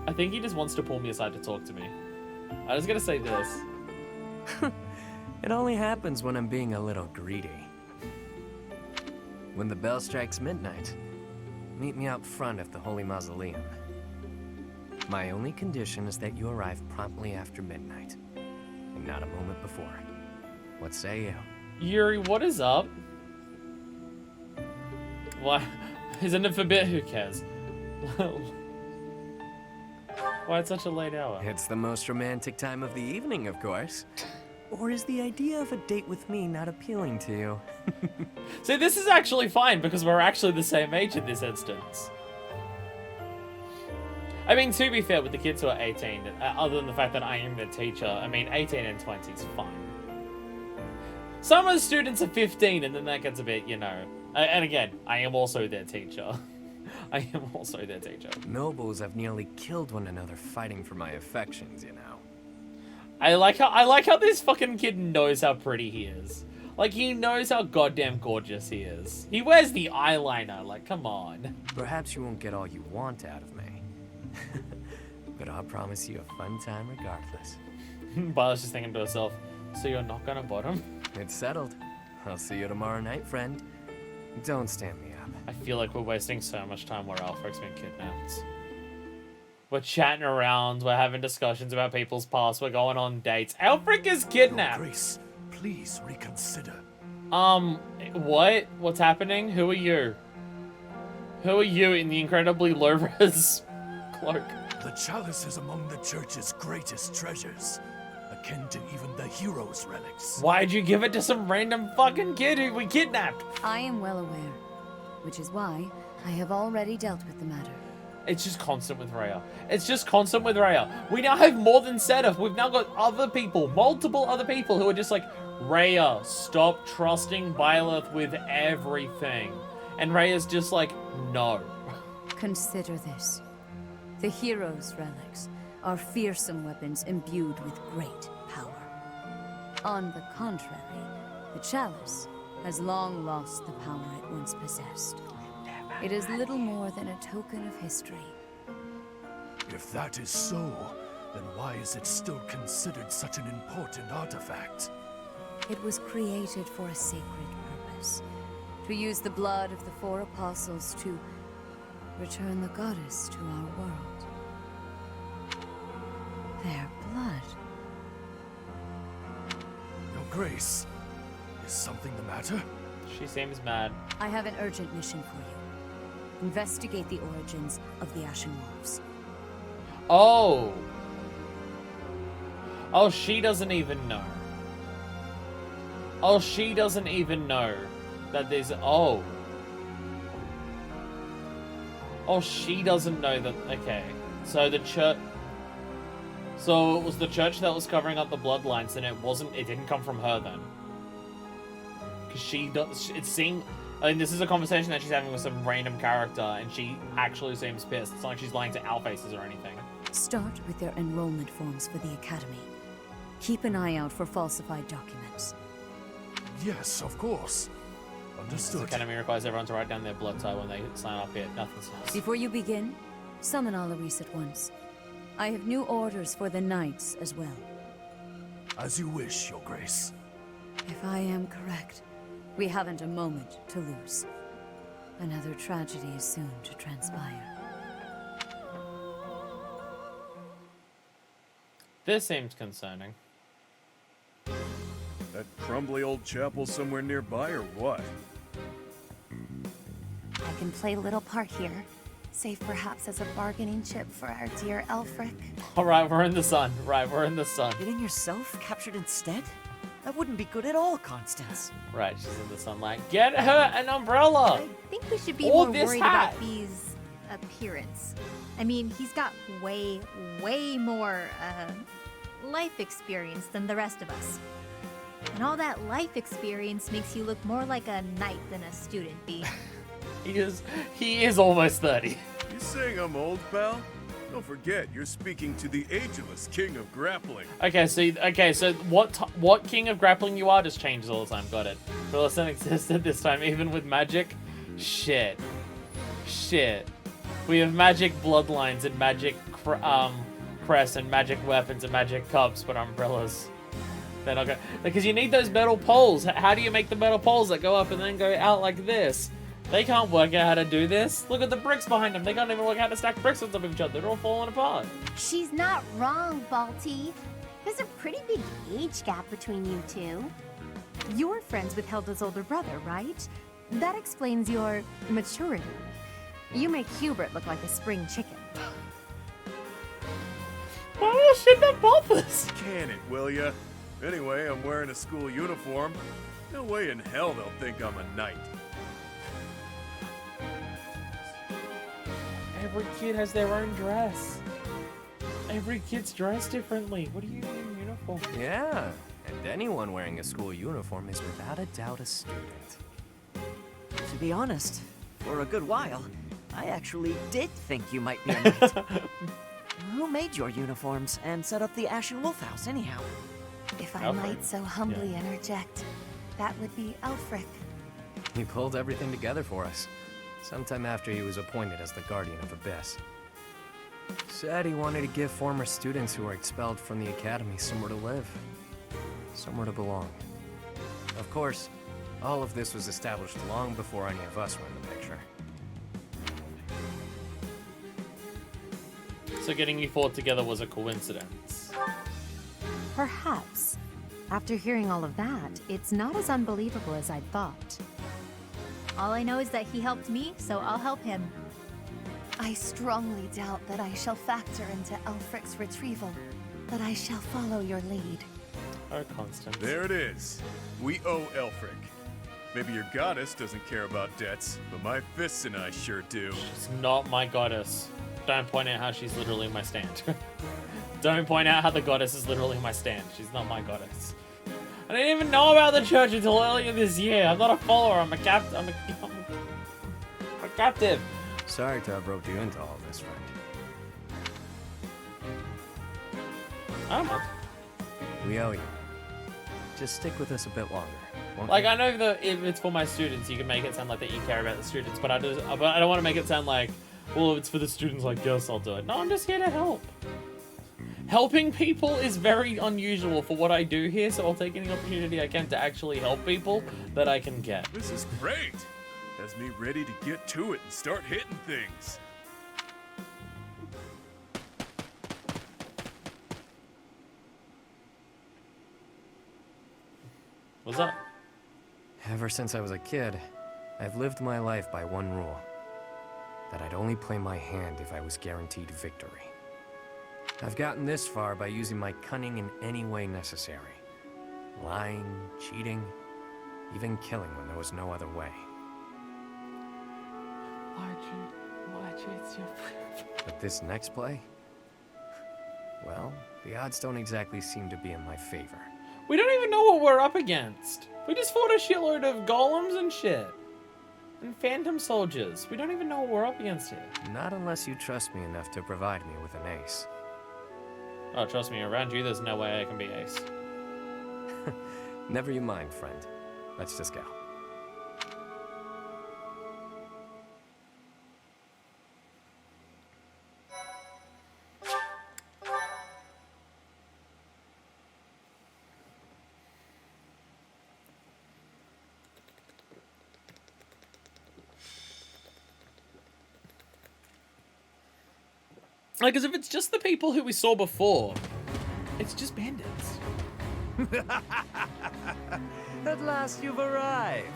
I think he just wants to pull me aside to talk to me. I was gonna say this. It only happens when I'm being a little greedy. When the bell strikes midnight, meet me out front at the Holy Mausoleum. My only condition is that you arrive promptly after midnight. not a moment before. What say you? Yuri, what is up? Why? Isn't it for bit? Who cares? Why it's such a late hour? It's the most romantic time of the evening, of course. Or is the idea of a date with me not appealing to you? See, this is actually fine because we're actually the same age in this instance. I mean, to be fair, with the kids who are 18, other than the fact that I am their teacher, I mean, 18 and 20 is fine. Some of the students are 15, and then that gets a bit, you know. And again, I am also their teacher. I am also their teacher. Nobles have nearly killed one another fighting for my affections, you know. I like how this fucking kid knows how pretty he is. Like, he knows how goddamn gorgeous he is. He wears the eyeliner, like, come on. Perhaps you won't get all you want out of me. But I'll promise you a fun time regardless. Violet's just thinking to herself, so you're not gonna bottom? It's settled. I'll see you tomorrow night, friend. Don't stand me up. I feel like we're wasting so much time where Alfred's been kidnapped. We're chatting around, we're having discussions about people's past, we're going on dates. Alfred is kidnapped! Your Grace, please reconsider. What? What's happening? Who are you? Who are you in the incredibly low-res cloak? The chalice is among the church's greatest treasures, akin to even the hero's relics. Why'd you give it to some random fucking kid who we kidnapped? I am well aware, which is why I have already dealt with the matter. It's just constant with Rhea. It's just constant with Rhea. We now have more than Sedith. We've now got other people, multiple other people who are just like, Rhea, stop trusting Byleth with everything. And Rhea's just like, no. Consider this. The hero's relics are fearsome weapons imbued with great power. On the contrary, the chalice has long lost the power it once possessed. It is little more than a token of history. If that is so, then why is it still considered such an important artifact? It was created for a sacred purpose. To use the blood of the four apostles to return the goddess to our world. Their blood. Your Grace, is something the matter? She seems mad. I have an urgent mission for you. Investigate the origins of the Ashen Wolves. Oh. Oh, she doesn't even know. Oh, she doesn't even know that there's... Oh. Oh, she doesn't know that... Okay. So the church... So it was the church that was covering up the bloodlines, and it didn't come from her then. Because she does... It seemed... I mean, this is a conversation that she's having with some random character, and she actually seems pissed. It's not like she's lying to our faces or anything. Start with their enrollment forms for the Academy. Keep an eye out for falsified documents. Yes, of course. Understood. The Academy requires everyone to write down their blood type when they sign up here. Nothing else. Before you begin, summon Alaris at once. I have new orders for the Knights as well. As you wish, Your Grace. If I am correct, we haven't a moment to lose. Another tragedy is soon to transpire. This seems concerning. That crumbly old chapel somewhere nearby, or what? I can play a little part here, save perhaps as a bargaining chip for our dear Elfric. Alright, we're in the sun. Right, we're in the sun. Getting yourself captured instead? That wouldn't be good at all, Constance. Right, she's in the sunlight. Get her an umbrella! I think we should be Or more this worried hat. about B's appearance. I mean, he's got way more life experience than the rest of us. And all that life experience makes you look more like a knight than a student, B. He is almost 30. You saying I'm old, pal? Don't forget, you're speaking to the ageless king of grappling. Okay, so what king of grappling you are just changes all the time. Got it. Millicent existed this time, even with magic. Shit. We have magic bloodlines and magic crest and magic weapons and magic cups, but umbrellas. They're not gonna, because you need those metal poles. How do you make the metal poles that go up and then go out like this? They can't work out how to do this. Look at the bricks behind them. They can't even work out how to stack bricks on top of each other. They're all falling apart. She's not wrong, Balti. There's a pretty big age gap between you two. You're friends with Hilda's older brother, right? That explains your maturity. You make Hubert look like a spring chicken. Why will shit that bothers? Can it, will ya? Anyway, I'm wearing a school uniform. No way in hell they'll think I'm a knight. Every kid has their own dress. Every kid's dressed differently. What do you mean uniform? Yeah, and anyone wearing a school uniform is without a doubt a student. To be honest, for a good while, I actually did think you might be a knight. Who made your uniforms and set up the Ashen Wolf House, anyhow? If I might so humbly interject, that would be Elfric. He pulled everything together for us, sometime after he was appointed as the Guardian of Abyss. Said he wanted to give former students who were expelled from the Academy somewhere to live, somewhere to belong. Of course, all of this was established long before any of us were in the picture. So getting you four together was a coincidence. Perhaps. After hearing all of that, it's not as unbelievable as I'd thought. All I know is that he helped me, so I'll help him. I strongly doubt that I shall factor into Elfric's retrieval, but I shall follow your lead. Oh, Constance. There it is. We owe Elfric. Maybe your goddess doesn't care about debts, but my fists and I sure do. She's not my goddess. Don't point out how she's literally my stand. Don't point out how the goddess is literally my stand. She's not my goddess. I didn't even know about the church until earlier this year. I'm not a follower. I'm a captive. I'm a captive. Sorry to have roped you into all this, friend. I don't mind. We owe you. Just stick with us a bit longer. won't Like, you? I know that if it's for my students, you can make it sound like that you care about the students, but I don't want to make it sound like, well, if it's for the students, I guess I'll do it. No, I'm just here to help. Helping people is very unusual for what I do here, so I'll take any opportunity I can to actually help people that I can get. This is great. Has me ready to get to it and start hitting things. What's up? Ever since I was a kid, I've lived my life by one rule. That I'd only play my hand if I was guaranteed victory. I've gotten this far by using my cunning in any way necessary. Lying, cheating, even killing when there was no other way. Why cheat your But this next play? Well, the odds don't exactly seem to be in my favor. We don't even know what we're up against. We just fought a shitload of golems and shit. And phantom soldiers. We don't even know what we're up against here. Not unless you trust me enough to provide me with an ace. Oh, trust me, around you, there's no way I can be ace. Never you mind, friend. Let's just go. Like, as if it's just the people who we saw before. It's just bandits. At last you've arrived.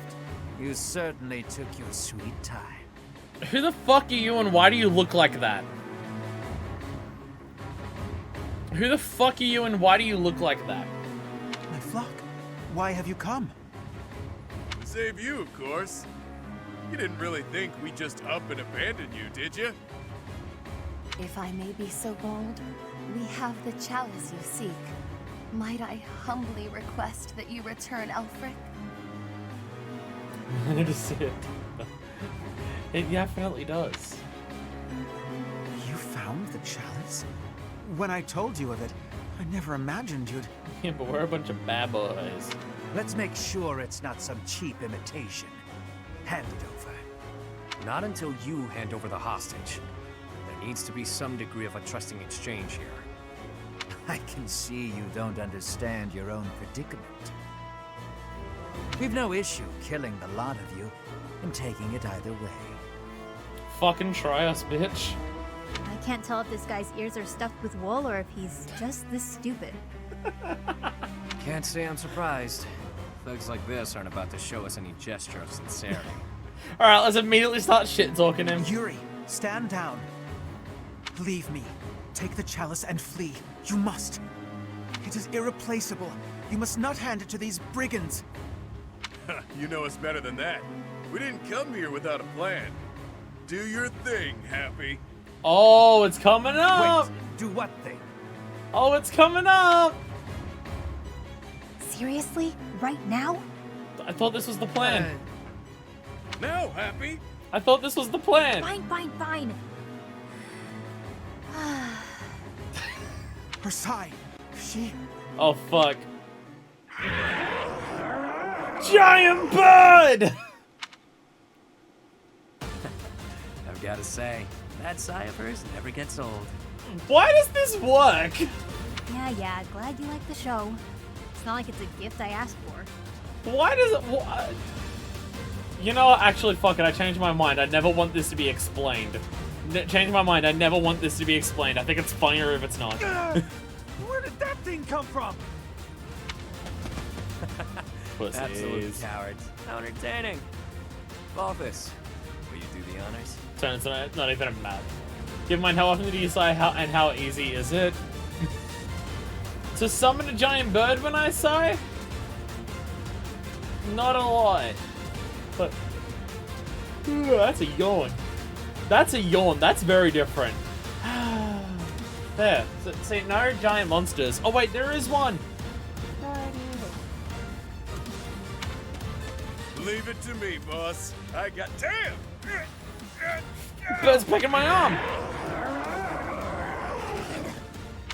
You certainly took your sweet time. Who the fuck are you and why do you look like that? Who the fuck are you and why do you look like that? My flock, why have you come? To save you, of course. You didn't really think we'd just up and abandon you, did you? If I may be so bold, we have the chalice you seek. Might I humbly request that you return Elfric? I just see it. It definitely does. You found the chalice? When I told you of it, I never imagined you'd... Yeah, but we're a bunch of bad boys. Let's make sure it's not some cheap imitation. Hand it over. Not until you hand over the hostage. There needs to be some degree of a trusting exchange here. I can see you don't understand your own predicament. We've no issue killing the lot of you and taking it either way. Fucking try us, bitch. I can't tell if this guy's ears are stuffed with wool or if he's just this stupid. Can't say I'm surprised. Thugs like this aren't about to show us any gesture of sincerity. Alright, let's immediately start shit-talking him. Yuri, stand down. Leave me. Take the chalice and flee. You must. It is irreplaceable. You must not hand it to these brigands. You know us better than that. We didn't come here without a plan. Do your thing, Happy. Oh, it's coming up! Wait, do what thing? Oh, it's coming up! Seriously? Right now? I thought this was the plan. Now, Happy. I thought this was the plan. Fine. Her side. She... Oh, fuck. Giant bird! I've got to say, that sigh of hers never gets old. Why does this work? Yeah, glad you like the show. It's not like it's a gift I asked for. Why does it... You know what? Actually, fuck it. I changed my mind. I never want this to be explained. Change my mind. I never want this to be explained. I think it's funnier if it's not. Where did that thing come from? Pussies. Absolute cowards. How entertaining. Balthus, will you do the honors? Turns out not even a map. Give in mind, how often do you sigh, and how easy is it? To summon a giant bird when I sigh? Not a lot. But... Ooh, that's a yawn. That's a yawn. That's very different. There. See, no giant monsters. Oh wait, there is one. Leave it to me, boss. I got... Damn! Bird's picking my arm.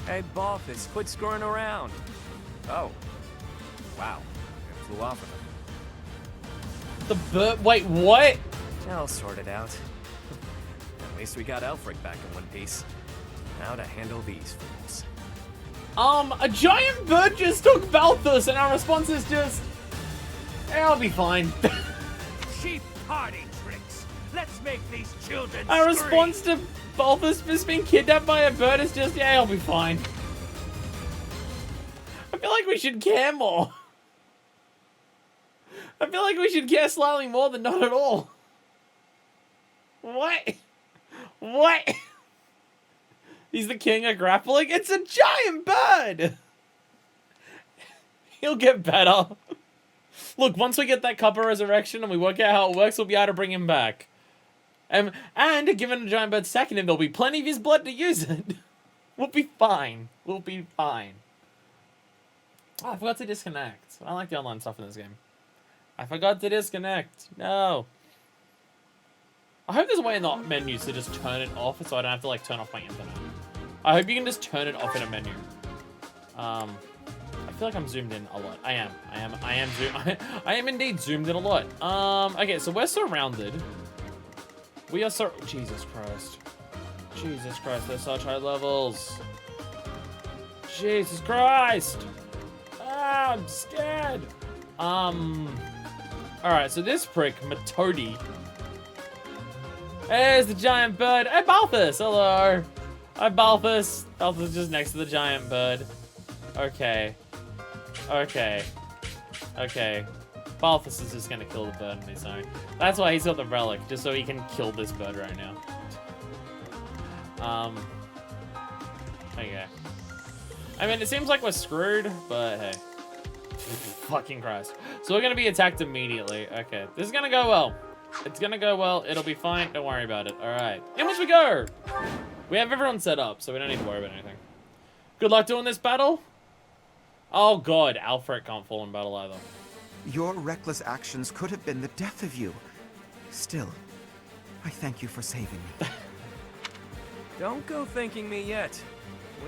Hey, Balthus, quit screwing around. Oh. Wow. It flew off of him. The bird... Wait, what? I'll sort it out. At least we got Elfric back in one piece. Now to handle these fools. A giant bird just took Balthus, and our response is just... I'll be fine. Cheap party tricks. Let's make these children Our scream. response to Balthus just being kidnapped by a bird is just, yeah, I'll be fine. I feel like we should care more. I feel like we should care slightly more than not at all. What? What? He's the king of grappling? It's a giant bird! He'll get better. Look, once we get that Cup of Resurrection and we work out how it works, we'll be able to bring him back. And given a giant bird stacking him, there'll be plenty of his blood to use it. We'll be fine. We'll be fine. Oh, I forgot to disconnect. I like the online stuff in this game. I forgot to disconnect. No. I hope there's a way in the menus to just turn it off so I don't have to, like, turn off my internet. I hope you can just turn it off in a menu. I feel like I'm zoomed in a lot. I am indeed zoomed in a lot. Okay, so we're surrounded. We are Jesus Christ. Jesus Christ, they're such high levels. Jesus Christ. Ah, I'm scared. Alright, so this prick, Matodi. There's the giant bird. Hey, Balthus, hello. Hi, Balthus. Balthus is just next to the giant bird. Okay. Balthus is just gonna kill the bird on his own. That's why he's got the relic, just so he can kill this bird right now. Okay. I mean, it seems like we're screwed, but hey. Fucking Christ. So we're gonna be attacked immediately. Okay, this is gonna go well. It's gonna go well. It'll be fine. Don't worry about it. All right. In which we go. We have everyone set up, so we don't need to worry about anything. Good luck doing this battle. Oh god, Alfred can't fall in battle either. Your reckless actions could have been the death of you. Still, I thank you for saving me. Don't go thanking me yet.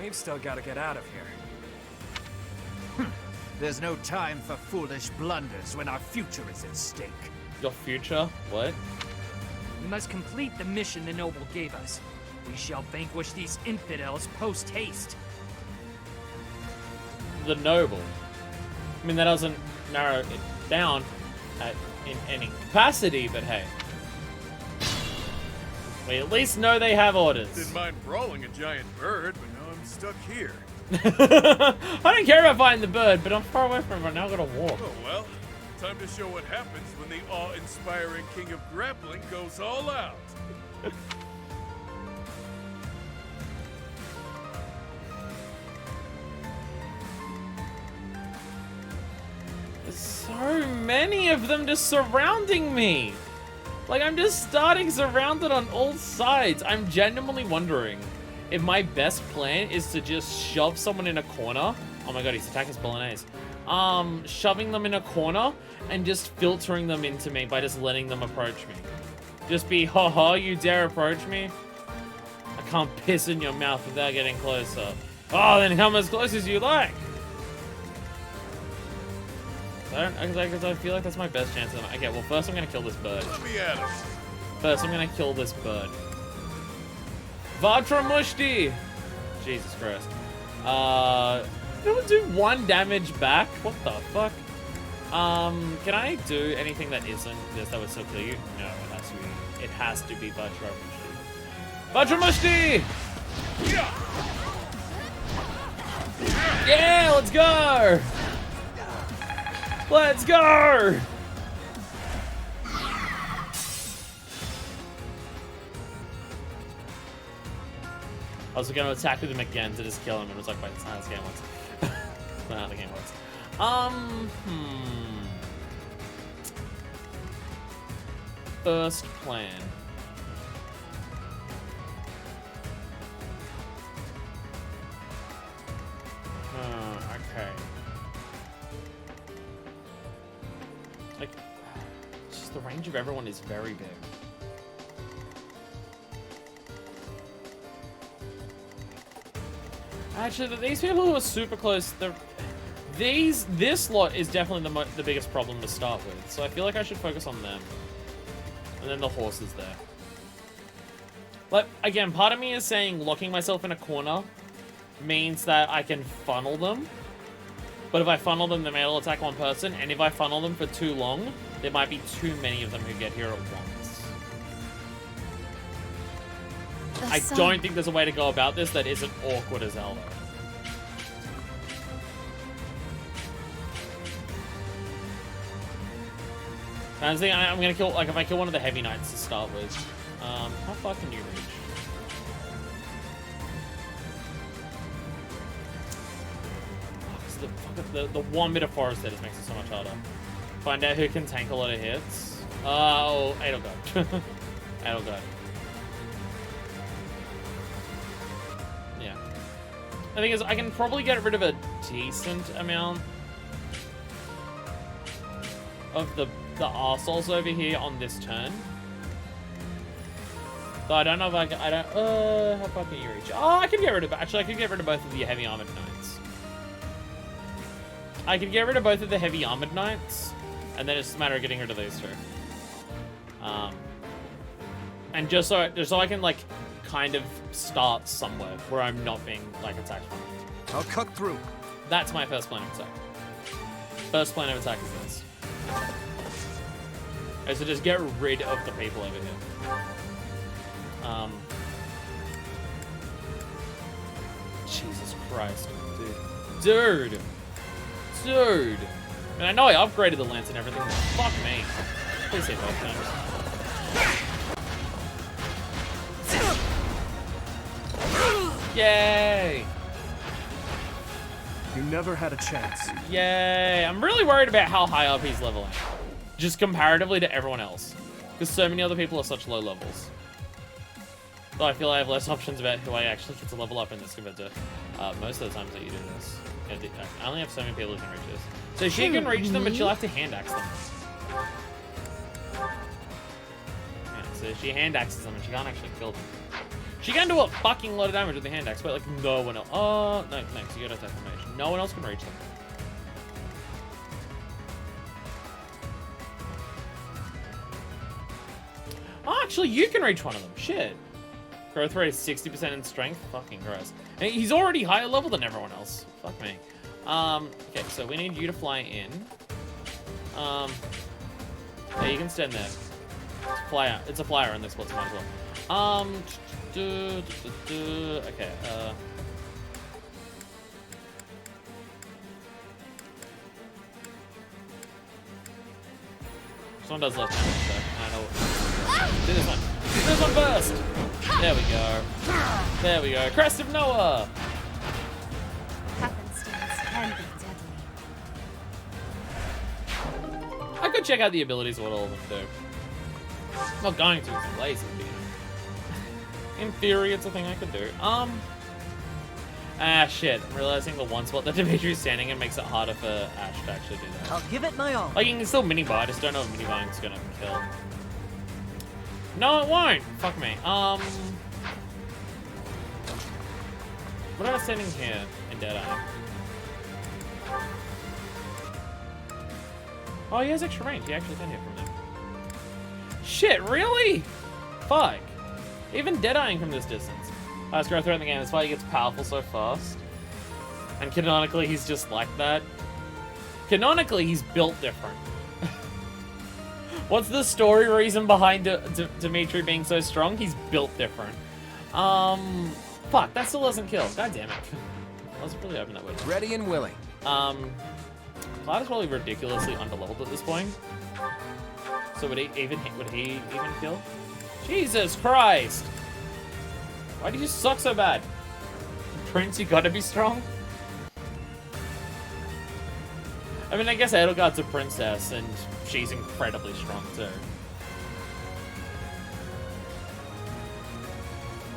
We've still got to get out of here. There's no time for foolish blunders when our future is at stake. Your future? What? We must complete the mission the noble gave us. We shall vanquish these infidels post-haste. The noble. I mean, that doesn't narrow it down in any capacity, but hey. We at least know they have orders. Didn't mind brawling a giant bird, but now I'm stuck here. I don't care about finding the bird, but I'm far away from it right now. I've got to walk. Oh, well. Time to show what happens when the awe-inspiring king of grappling goes all out. There's so many of them just surrounding me. Like, I'm just starting surrounded on all sides. I'm genuinely wondering if my best plan is to just shove someone in a corner. Oh my god, his attack is bolognese. Shoving them in a corner and just filtering them into me by just letting them approach me. Just be, haha, you dare approach me? I can't piss in your mouth without getting closer. Oh, then come as close as you like. Because I feel like that's my best chance of them. Okay, well, first I'm gonna kill this bird. Let me at him. First, I'm gonna kill this bird. Vatra Mushti! Jesus Christ. It'll do 1 damage back? What the fuck? Can I do anything that isn't this that would still kill you? No, it has to be Vatra Mushti. Vatra Mushti! Yeah, let's go! Let's go! I was gonna attack with him again to just kill him, and it was like, wait, it's not how this game works. It's not how the game works. First plan. Okay. Like, just the range of everyone is very big. Actually, these people who are super close, this lot is definitely the biggest problem to start with. So I feel like I should focus on them. And then the horses there. Like, again, part of me is saying locking myself in a corner means that I can funnel them. But if I funnel them, they may all attack one person. And if I funnel them for too long, there might be too many of them who get here at once. I don't think there's a way to go about this that isn't awkward as hell. I was thinking I'm gonna kill, like, if I kill one of the heavy knights to start with. How far can you reach? The 1 bit of forest there just makes it so much harder. Find out who can tank a lot of hits. Oh, Edelgard. Edelgard. Yeah. The thing is, I can probably get rid of a decent amount of the arseholes over here on this turn. Though I don't know if I can, how far can you reach? Oh, I can get rid of, actually I could get rid of both of the heavy armored knights. I could get rid of both of the heavy armored knights, and then it's just a matter of getting rid of these two. And just so I can, like, kind of start somewhere where I'm not being, like, attacked from. I'll cut through. That's my first plan of attack. First plan of attack is this. Okay, so just get rid of the people over here. Jesus Christ, dude. Dude! And I know I upgraded the lance and everything, but fuck me. Please say both times. Yay! You never had a chance. Yay! I'm really worried about how high up he's leveling. Just comparatively to everyone else. Because so many other people are such low levels. Though I feel I have less options about who I actually get to level up in this compared to most of the times that you do this. I only have so many people who can reach this. So she can reach them, but she'll have to hand axe them. Yeah, so she hand axes them and she can't actually kill them. She can do a fucking lot of damage with the hand axe, but like no one else. Oh, no, thanks. You got attack formation. No one else can reach them. Oh, actually, you can reach one of them. Shit. Growth rate is 60% in strength. Fucking gross. And he's already higher level than everyone else. Fuck me. Okay, so we need you to fly in. Yeah, you can stand there. Fly out. It's a flyer in this spot, so might as well. Okay, This one does less damage, so I know. Do this one. Do this one first. There we go. There we go. Crest of Noah. Happenstance can be deadly. I could check out the abilities, what all of them do. I'm not going to, because I'm lazy. In theory, it's a thing I could do. Shit. I'm realizing the one spot that Dimitri's standing in makes it harder for Ash to actually do that. I'll give it my all. Like, you can still mini-buy, I just don't know if mini-buying's gonna kill. No, it won't! Fuck me. What am I standing here in Deadeye? Oh, he has extra range. He actually can hit from there. Shit, really? Fuck. Even Deadeyeing from this distance. Let's go throughout the game. That's why he gets powerful so fast. And canonically, he's just like that. Canonically, he's built different. What's the story reason behind Dimitri being so strong? He's built different. Fuck, that still doesn't kill. God damn it. I was really hoping that would. Ready and willing. Cloud is probably ridiculously underleveled at this point. So would he even kill? Jesus Christ! Why do you suck so bad? Prince, you gotta be strong? I mean, I guess Edelgard's a princess, and she's incredibly strong, too.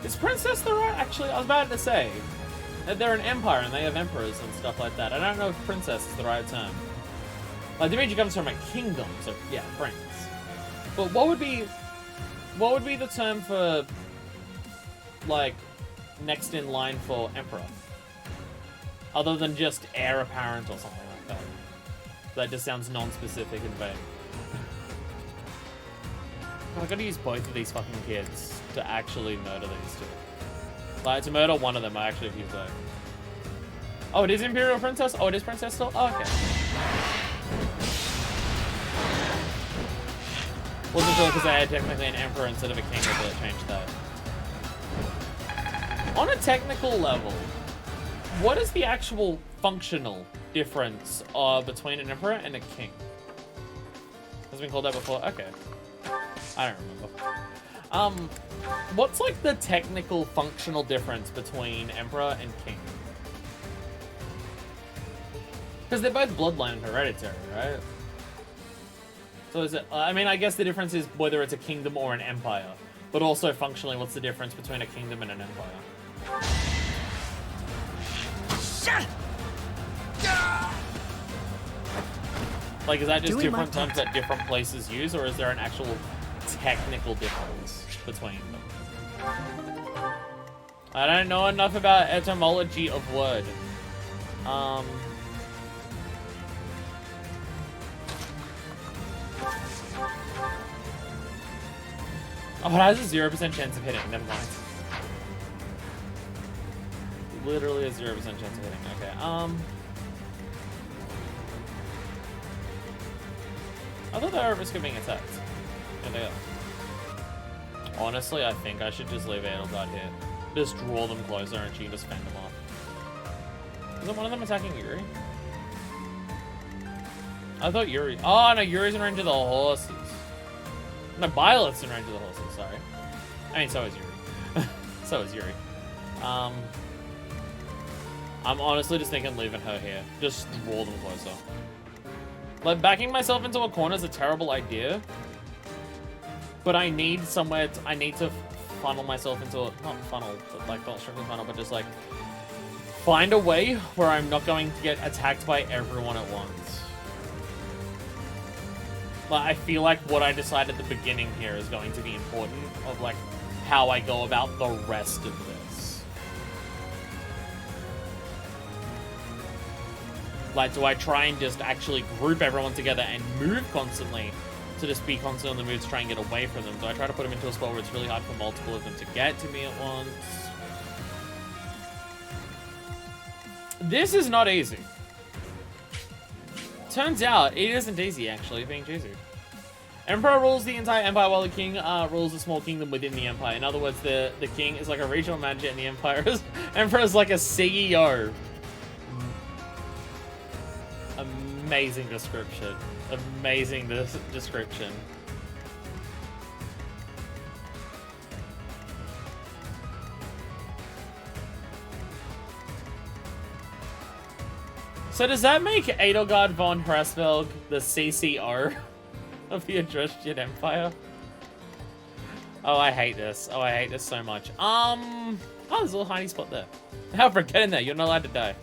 Is princess the right? Actually, I was about to say. They're an empire, and they have emperors and stuff like that. I don't know if princess is the right term. Like, Dimitri comes from a kingdom, so, yeah, prince. But what would be the term for, like, next in line for emperor? Other than just heir apparent or something like that. That just sounds non-specific and vague. I gotta use both of these fucking kids to actually murder these two. Like, to murder one of them, I actually have used both. Oh, it is Imperial Princess? Oh, it is Princess still? Oh, okay. Wasn't sure because I had technically an Emperor instead of a King, but it changed that. On a technical level, what is the actual functional difference between an Emperor and a King? Has it been called that before? Okay. I don't remember. What's like the technical functional difference between Emperor and King? Because they're both bloodline and hereditary, right? So is it, I mean, I guess the difference is whether it's a kingdom or an empire. But also functionally, what's the difference between a kingdom and an empire? Like, is that just different terms that different places use, or is there an actual technical difference between them? I don't know enough about etymology of word. Oh, it has a 0% chance of hitting. Never mind. Literally a 0% chance of hitting. Okay. I thought they were at risk of being attacked. Yeah, they are. Honestly, I think I should just leave Edelgard here. Just draw them closer and she can just fend them off. Isn't one of them attacking Yuri? I thought Yuri... Oh, no, Yuri's in range of the horses. No, Violet's in range of the horses, sorry. I mean, so is Yuri. So is Yuri. I'm honestly just thinking leaving her here. Just draw them closer. Like, backing myself into a corner is a terrible idea. But I need somewhere to, I need to funnel myself into a, not funnel, but like, not strictly funnel, but just like, find a way where I'm not going to get attacked by everyone at once. But I feel like what I decided at the beginning here is going to be important of like how I go about the rest of this. Like, do I try and just actually group everyone together and move constantly to just be constantly on the move to try and get away from them? Do I try to put them into a spot where it's really hard for multiple of them to get to me at once? This is not easy. Turns out, it isn't easy, actually, being Jizu. Emperor rules the entire empire while the king rules a small kingdom within the empire. In other words, the king is like a regional manager and the emperor is like a CEO. Amazing description. amazing this description. So does that make Edelgard von Hraesvelg the CCO of the Adrestian Empire? Oh, I hate this. Oh, I hate this so much. Oh, there's a little tiny spot there. Alfred, get in there. You're not allowed to die.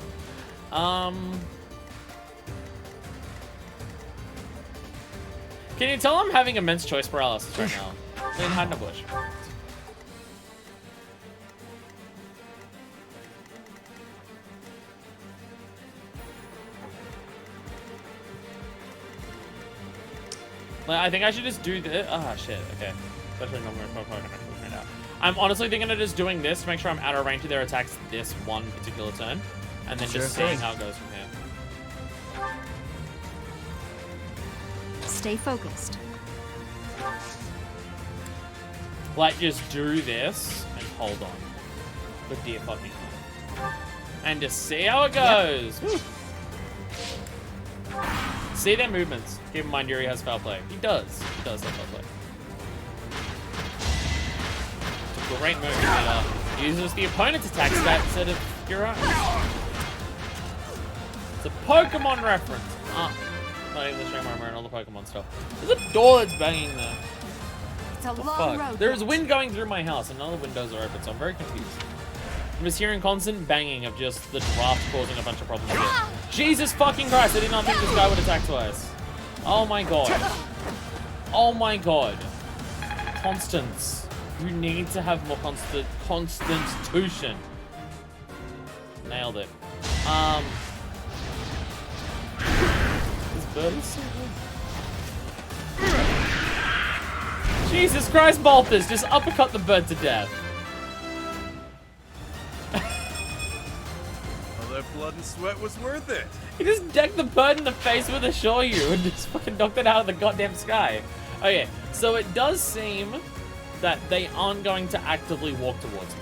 Can you tell I'm having immense choice paralysis right now? Lean hide in a bush. I think I should just do this. Ah, shit. Okay. I'm honestly thinking of just doing this to make sure I'm out of range of their attacks this one particular turn. And then just seeing how it goes from here. Stay focused. Like, just do this and hold on. Good dear fucking life. And just see how it goes. Yep. See their movements. Keep in mind Yuri has foul play. He does. He does have foul play. It's a great move that uses the opponent's attack stat instead of your own. It's a Pokemon reference. Not English anymore and all the Pokemon stuff. There's a door that's banging there. It's a long road. There's wind going through my house and all the windows are open, so I'm very confused. I'm just hearing constant banging of just the draft causing a bunch of problems here. Jesus fucking Christ, I did not think this guy would attack twice. Oh my god. Oh my god. Constance. You need to have more constitution. Nailed it. This bird is so good. Jesus Christ, Balthus, just uppercut the bird to death. All that blood and sweat was worth it. He just decked the bird in the face with a Shoryu and just fucking knocked it out of the goddamn sky. Okay, so it does seem that they aren't going to actively walk towards me.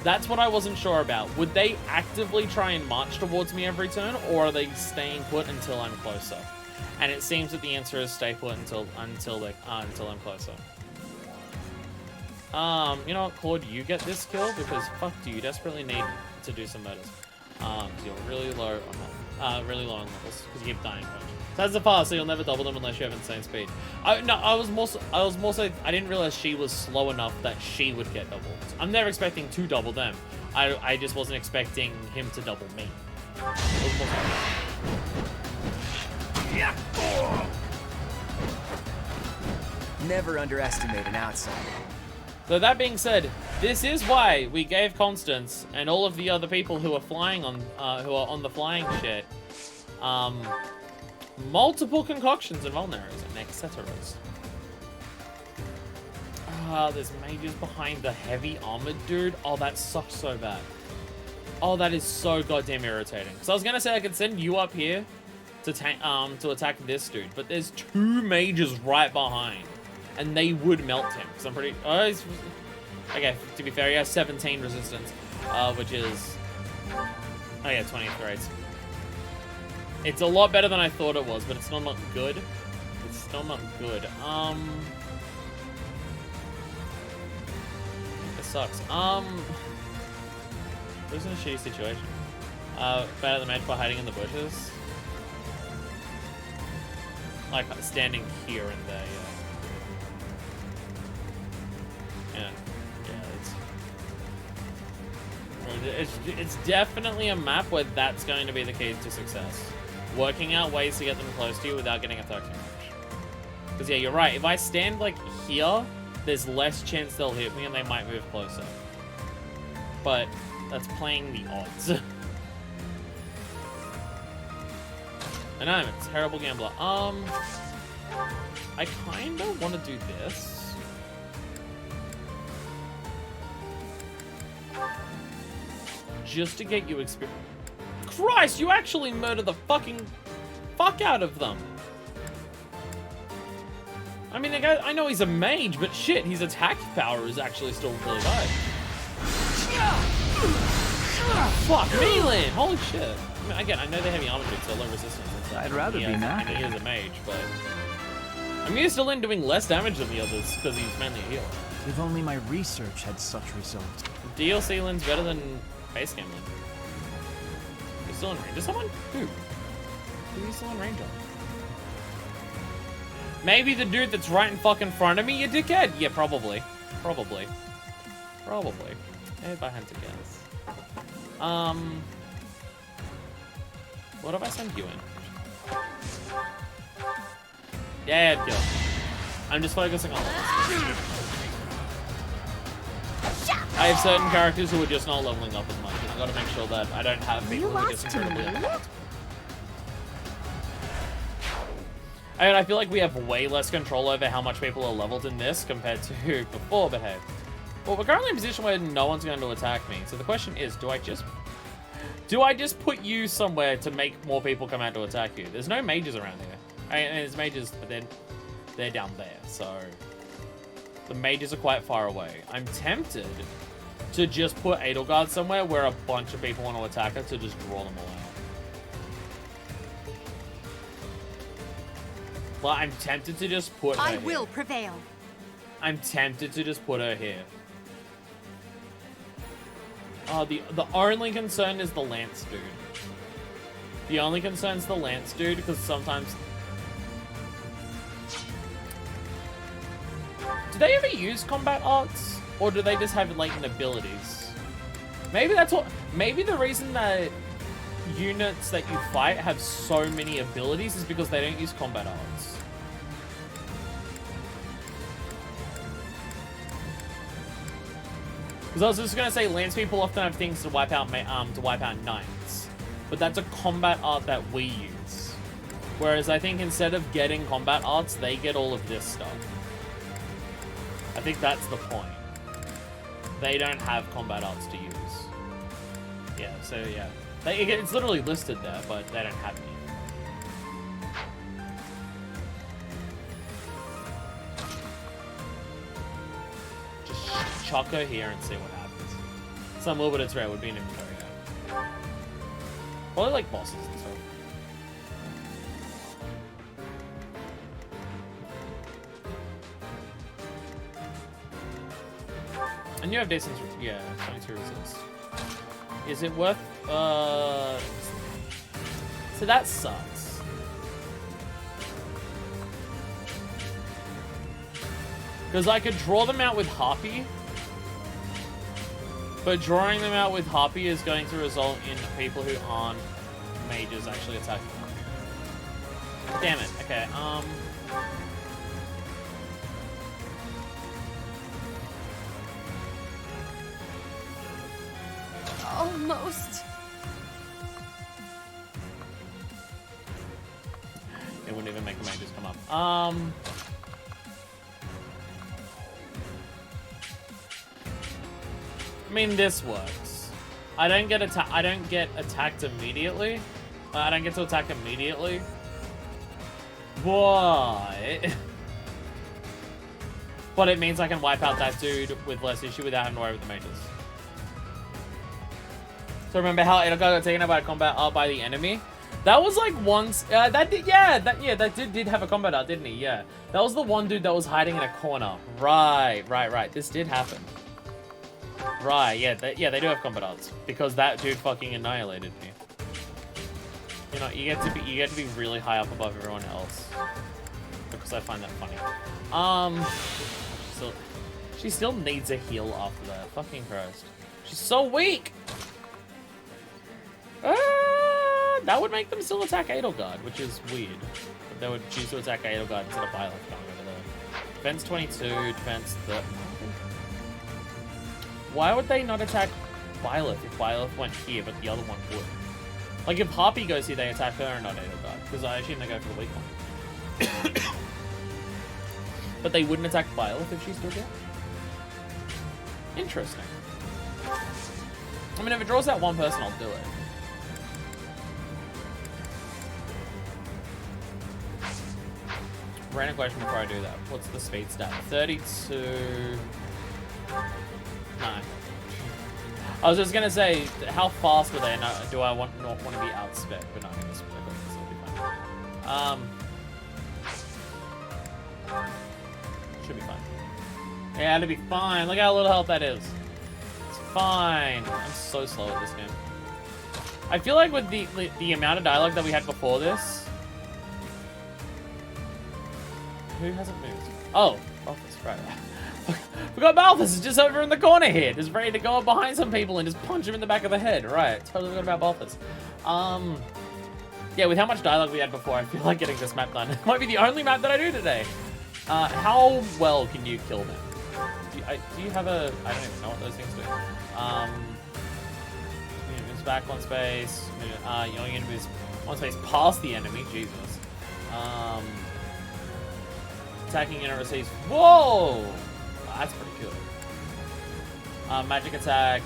That's what I wasn't sure about. Would they actively try and march towards me every turn, or are they staying put until I'm closer? And it seems that the answer is stay put until I'm closer. You know what, Claude, you get this kill because fuck you desperately need to do some murders. You're really low on really low on levels because you keep dying. So that's the pass, so you'll never double them unless you have insane speed. I was more so I didn't realize she was slow enough that she would get doubled. I'm never expecting to double them. I just wasn't expecting him to double me. Never underestimate an outsider. So that being said, this is why we gave Constance and all of the other people who are flying on, who are on the flying shit, multiple concoctions and vulneraries and etc. There's mages behind the heavy armored dude. Oh, that sucks so bad. Oh, that is so goddamn irritating. So I was gonna say I could send you up here to attack this dude, but there's two mages right behind. And they would melt him. Because I'm pretty... okay, to be fair, he has 17 resistance. Which is... Oh yeah, 23. It's a lot better than I thought it was, but it's still not good. It's still not good. It sucks. Who's in a shitty situation? Bad at the match by hiding in the bushes. Like, standing here and there, yeah. It's definitely a map where that's going to be the key to success. Working out ways to get them close to you without getting attacked too much. Because yeah, you're right. If I stand like here, there's less chance they'll hit me and they might move closer. But that's playing the odds. And I'm a terrible gambler. I kind of want to do this. Just to get you experience. Christ, you actually murder the fucking fuck out of them. I mean, I know he's a mage, but shit, his attack power is actually still really high. Fuck, Milan! Holy shit. mean, again, I know they have the armor so low resistance and stuff. I'd rather be mad. And he is a mage, but I'm used to Lyn doing less damage than the others because he's mainly a healer. If only my research had such results. DLC Lyn's better than base game Lyn. You're still in range of someone? Who? Who are you still in range of? Maybe the dude that's right in fucking front of me, you dickhead? Yeah, probably. Probably. If I had to guess. What if I send you in? Yeah, kill. I'm just focusing on this. I have certain characters who are just not leveling up as much, and I gotta make sure that I don't have people who are just incredibly underpowered. And I feel like we have way less control over how much people are leveled in this compared to before, but hey. Well, we're currently in a position where no one's going to attack me, so the question is, do I just put you somewhere to make more people come out to attack you? There's no mages around here. I mean, there's mages, but they're down there, so the mages are quite far away. I'm tempted to just put Edelgard somewhere where a bunch of people want to attack her to just draw them all out. But I'm tempted to just put her I will prevail. I'm tempted to just put her here. The only concern is the Lance dude. The only concern is the Lance dude, because sometimes... Do they ever use combat arts? Or do they just have latent abilities? Maybe that's what... Maybe the reason that units that you fight have so many abilities is because they don't use combat arts. Because I was just gonna say, Lance people often have things to wipe out knights, but that's a combat art that we use. Whereas I think instead of getting combat arts, they get all of this stuff. I think that's the point. They don't have combat arts to use. Yeah, so yeah, it's literally listed there, but they don't have any. Chuck her here and see what happens. Some little bit of threat would be an inventory. Yeah. Probably like bosses and stuff. And you have decent, yeah, 22 resist. Is it worth, so that sucks. Because I could draw them out with Harpy. But drawing them out with Harpy is going to result in people who aren't mages actually attacking them. Damn it. Okay, Almost. It wouldn't even make the mages come up. I mean, this works. I don't get attacked immediately. I don't get to attack immediately. But it means I can wipe out that dude with less issue without having to worry with the mages. So remember how Edelgard got taken out by combat art by the enemy? That was like once. That dude did have a combat art, didn't he? Yeah. That was the one dude that was hiding in a corner. Right. This did happen. Right, yeah, they do have combat arts because that dude fucking annihilated me. You know, you get to be really high up above everyone else because I find that funny. She still needs a heal after that. Fucking Christ, she's so weak. That would make them still attack Edelgard, which is weird. But they would choose to attack Edelgard instead of Byleth going over there. Defense 22, defense 30. Why would they not attack Byleth if Byleth went here, but the other one would? Like, if Harpy goes here, they attack her and not Edelgard, because I assume they go for the weak one. But they wouldn't attack Byleth if she stood there? Interesting. I mean, if it draws out one person, I'll do it. Random question before I do that. What's the speed stat? 32... No. I was just gonna say, how fast were they? No, do I not want to be outspec? But no, I think this will be fine. Should be fine. Yeah, it'll be fine. Look how little health that is. It's fine. I'm so slow at this game. I feel like with the amount of dialogue that we had before this. Who hasn't moved? Oh, Balthus, right. We got Balthus just over in the corner here, just ready to go up behind some people and just punch him in the back of the head. Right, totally forgot about Balthus. Yeah, with how much dialogue we had before, I feel like getting this map done. It might be the only map that I do today. How well can you kill them? Do you have a... I don't even know what those things do. Moves back one space. You only move one space past the enemy. Jesus. Attacking unit receives... Whoa! That's pretty cool. Magic attack.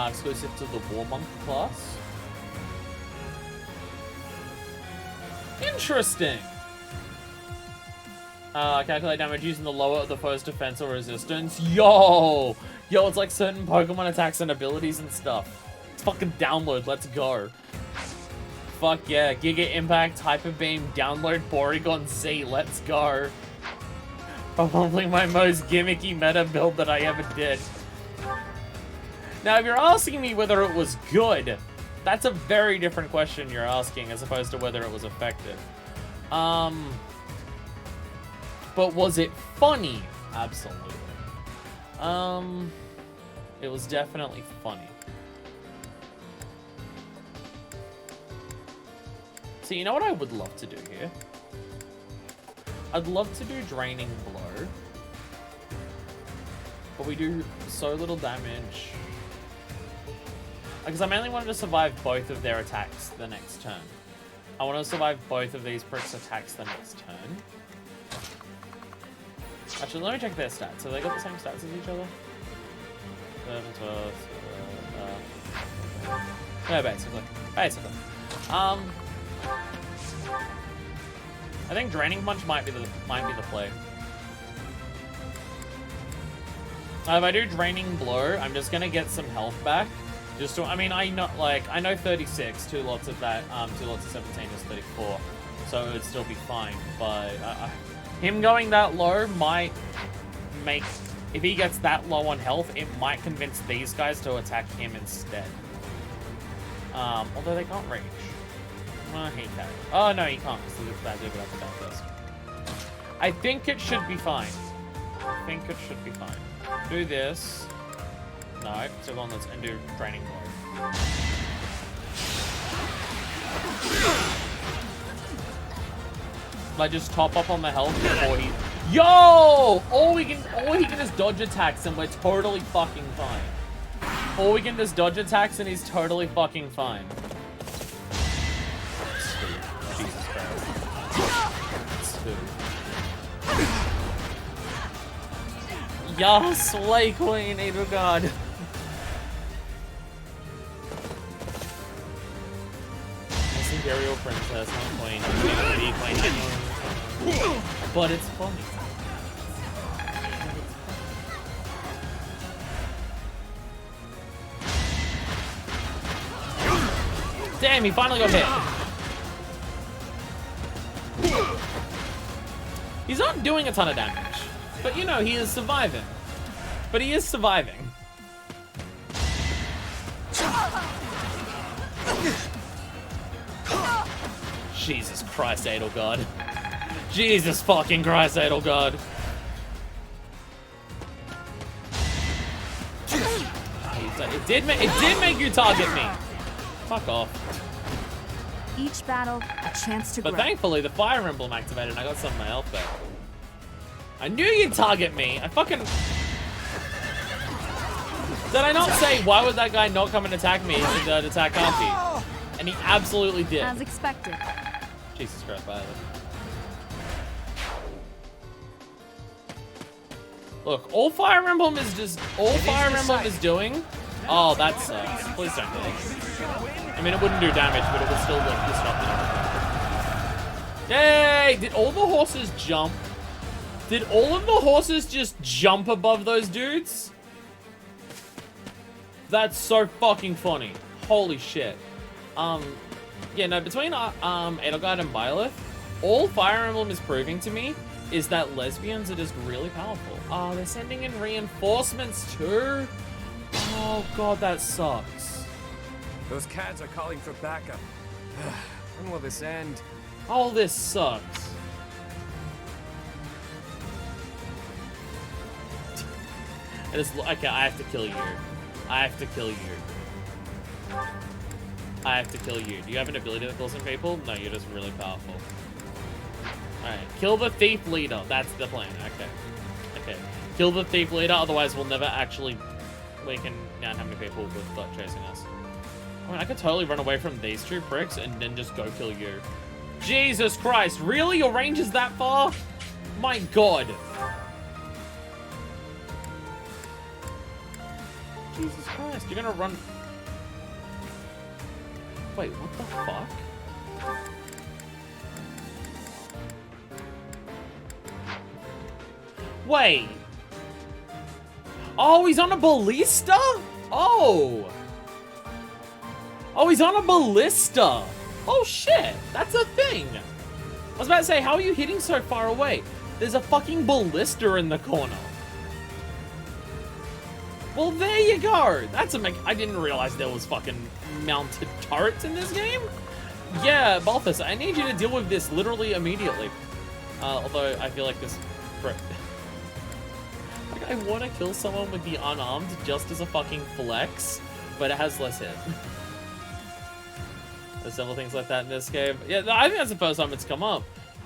Exclusive to the War Monk class. Interesting. Calculate damage using the lower of the foe's defense or resistance. Yo! Yo, it's like certain Pokemon attacks and abilities and stuff. It's fucking download. Let's go. Fuck yeah. Giga Impact, Hyper Beam, download Porygon Z. Let's go. Probably my most gimmicky meta build that I ever did. Now, if you're asking me whether it was good, that's a very different question you're asking as opposed to whether it was effective. But was it funny? Absolutely. It was definitely funny. So you know what I would love to do here? I'd love to do Draining Blow. But we do so little damage. Because I mainly wanted to survive both of their attacks the next turn. I want to survive both of these pricks' attacks the next turn. Actually, let me check their stats. Have they got the same stats as each other? 11, 12, yeah, basically. I think Draining Punch might be the play. If I do Draining Blow, I'm just gonna get some health back. Just to, I mean, I know 36. 2 lots of that. 2 lots of 17 is 34. So it would still be fine. But him going that low might make, if he gets that low on health, it might convince these guys to attack him instead. Although they can't reach. I hate that. Oh no, he can't. So that dude would have to die first. I think it should be fine. Do this. No, so go on this and do Draining Blow. Like just top up on the health before he. Yo! All he can is dodge attacks and we're totally fucking fine. All we can is dodge attacks and he's totally fucking fine. Jesus Christ. Yes, Slay Queen, Angel God. That's Imperial Princess, not Queen. But it's funny. Damn, he finally got hit. He's not doing a ton of damage. But you know, he is surviving. Jesus Christ, Edelgard. Jesus fucking Christ, Edelgard. It did make you target me. Fuck off. Each battle, a chance to grow. But thankfully, the Fire Emblem activated and I got some of my health back. I knew you'd target me. I fucking... Did I not say, why would that guy not come and attack me and attack Auntie? And he absolutely did. As expected. Jesus Christ, by the way. Look, all Fire Emblem is doing... Oh, that sucks. Please don't do it. I mean, it wouldn't do damage, but it would still disrupt it. Yay! Did all the horses jump? Did all of the horses just jump above those dudes? That's so fucking funny. Holy shit. Yeah, no, between Edelgard and Byleth, all Fire Emblem is proving to me is that lesbians are just really powerful. Oh, they're sending in reinforcements too? Oh god, that sucks. Those cats are calling for backup. When will this end? Oh, this sucks. Okay, I have to kill you. I have to kill you. I have to kill you. Do you have an ability that kills some people? No, you're just really powerful. Alright, kill the thief leader. That's the plan. Okay. Okay. Kill the thief leader, otherwise we'll never actually weaken down how many people we've got chasing us. I mean, I could totally run away from these two pricks and then just go kill you. Jesus Christ, really? Your range is that far? My god. Jesus Christ, you're gonna run... Wait, what the fuck? Wait. Oh, he's on a ballista? Oh. Oh, he's on a ballista. Oh, shit. That's a thing. I was about to say, how are you hitting so far away? There's a fucking ballista in the corner. Well, there you go. That's a I didn't realize there was fucking mounted turrets in this game. Yeah, Balthus, I need you to deal with this literally immediately. Although I feel like this... Like, I want to kill someone with the unarmed just as a fucking flex, but it has less hit. There's several things like that in this game. Yeah, I think that's the first time it's come up.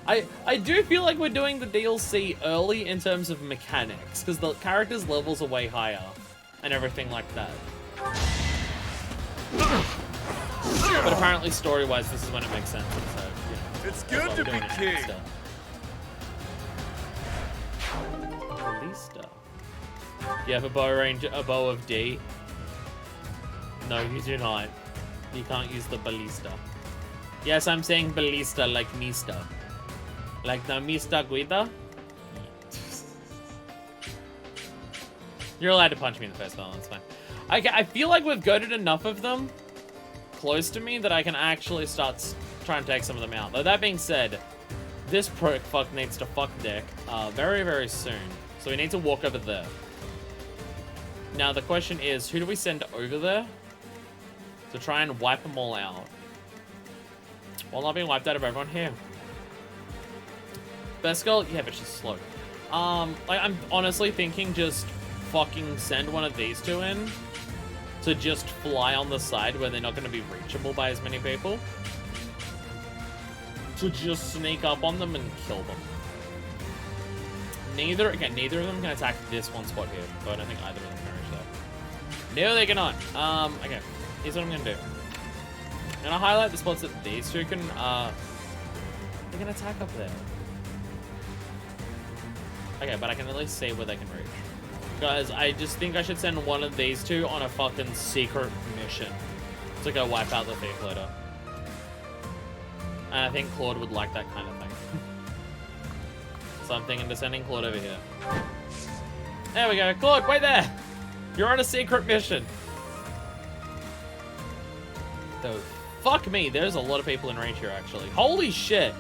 I do feel like we're doing the DLC early in terms of mechanics, because the characters' levels are way higher and everything like that. But apparently, story-wise, this is when it makes sense. So, you know, it's good to be king. Ballista. You have a bow range, a bow of D? No, you do not. You can't use the ballista. Yes, I'm saying ballista like Mista. Like the Mista Guida? You're allowed to punch me in the face, that's fine. Okay, I feel like we've goaded enough of them close to me that I can actually start trying to take some of them out. Though that being said, this prick fuck needs to fuck Dick very, very soon. So we need to walk over there. Now the question is, who do we send over there to try and wipe them all out? While not being wiped out of everyone here. Best girl? Yeah, but she's slow. Like, I'm honestly thinking just fucking send one of these two in to just fly on the side where they're not going to be reachable by as many people. To just sneak up on them and kill them. Neither of them can attack this one spot here, so I don't think either of them can reach that. No, they cannot. Okay, here's what I'm gonna do. I'm gonna highlight the spots that these two can, they can attack up there. Okay, but I can at least see where they can reach. Guys, I just think I should send one of these two on a fucking secret mission to go wipe out the thief leader. And I think Claude would like that kind of thing. So I'm thinking of sending Claude over here. There we go. Claude, wait there! You're on a secret mission. Though, fuck me, there's a lot of people in range here, actually. Holy shit!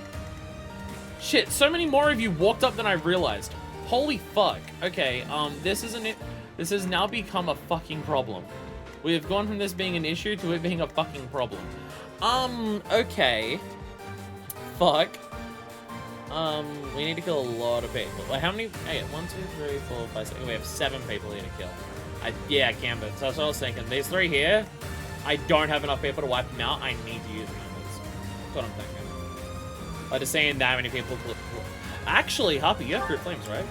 Shit, so many more of you walked up than I realized. Holy fuck. Okay, this has now become a fucking problem. We have gone from this being an issue to it being a fucking problem. Okay. Fuck. We need to kill a lot of people. Like, how many? Hey, 1, 2, 3, 4, 5, 6. We have 7 people here to kill. Yeah, I can, but so that's what I was thinking. These 3 here, I don't have enough people to wipe them out. I need to use members. That's what I'm thinking. Like, just saying that many people. Actually, Harpy, you have group flames, right?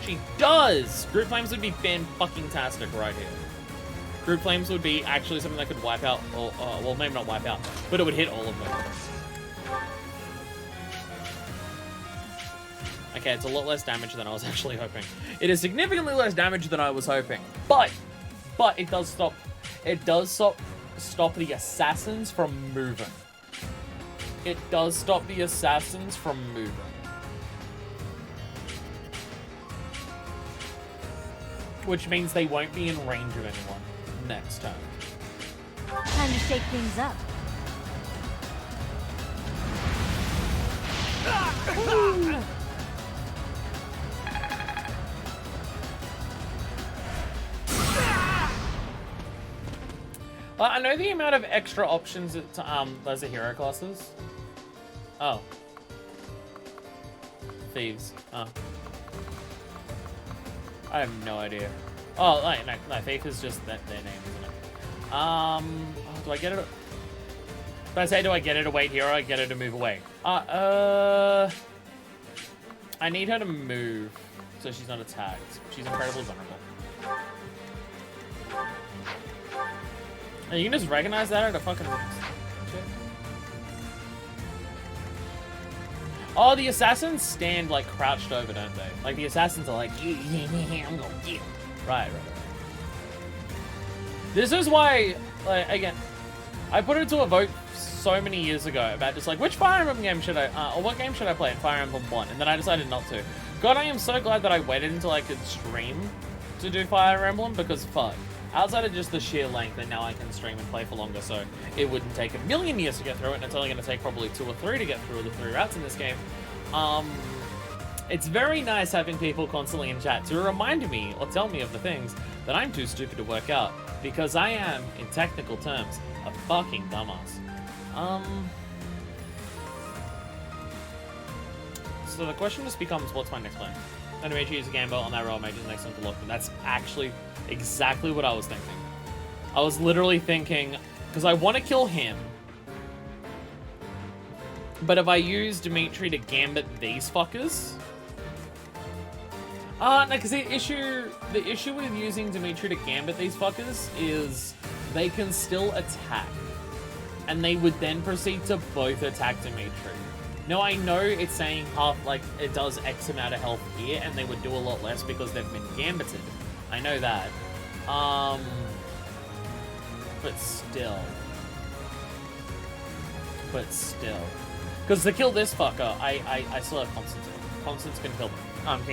She does! Group flames would be fan-fucking-tastic right here. Group flames would be actually something that could wipe out, or, well, maybe not wipe out, but it would hit all of them. Okay, it's a lot less damage than I was actually hoping. It is significantly less damage than I was hoping. But it does stop the assassins from moving. It does stop the assassins from moving. Which means they won't be in range of anyone. next turn. Time to shake things up. I know the amount of extra options that those are hero classes. Oh. Thieves. Oh. I have no idea. Oh, no, thief is just their name, isn't it? Oh, do I get it? If I say, do I get her to wait here or I get her to move away? I need her to move so she's not attacked. She's incredibly vulnerable. And you can just recognize that at a fucking shit. Oh, the assassins stand like crouched over, don't they? Like the assassins are like, I'm gonna get. Right. This is why, like, again, I put it to a vote so many years ago about just like which Fire Emblem game should I, or what game should I play in Fire Emblem 1, and then I decided not to. God, I am so glad that I waited until I could stream to do Fire Emblem, because fuck. Outside of just the sheer length, and now I can stream and play for longer, so it wouldn't take a million years to get through it, and it's only going to take probably 2 or 3 to get through the 3 routes in this game. It's very nice having people constantly in chat to remind me or tell me of the things that I'm too stupid to work out, because I am, in technical terms, a fucking dumbass. So the question just becomes, what's my next plan? I'm going to use a Gamble on that roll, maybe the next one to lock, and that's actually exactly what I was thinking. I was literally thinking, because I want to kill him, but if I use Dimitri to gambit these fuckers... no, because the issue with using Dimitri to gambit these fuckers is they can still attack. And they would then proceed to both attack Dimitri. Now, I know it's saying half, like, it does X amount of health here, and they would do a lot less because they've been gambited. I know that. But still. Because to kill this fucker, I still have Constance. Constance can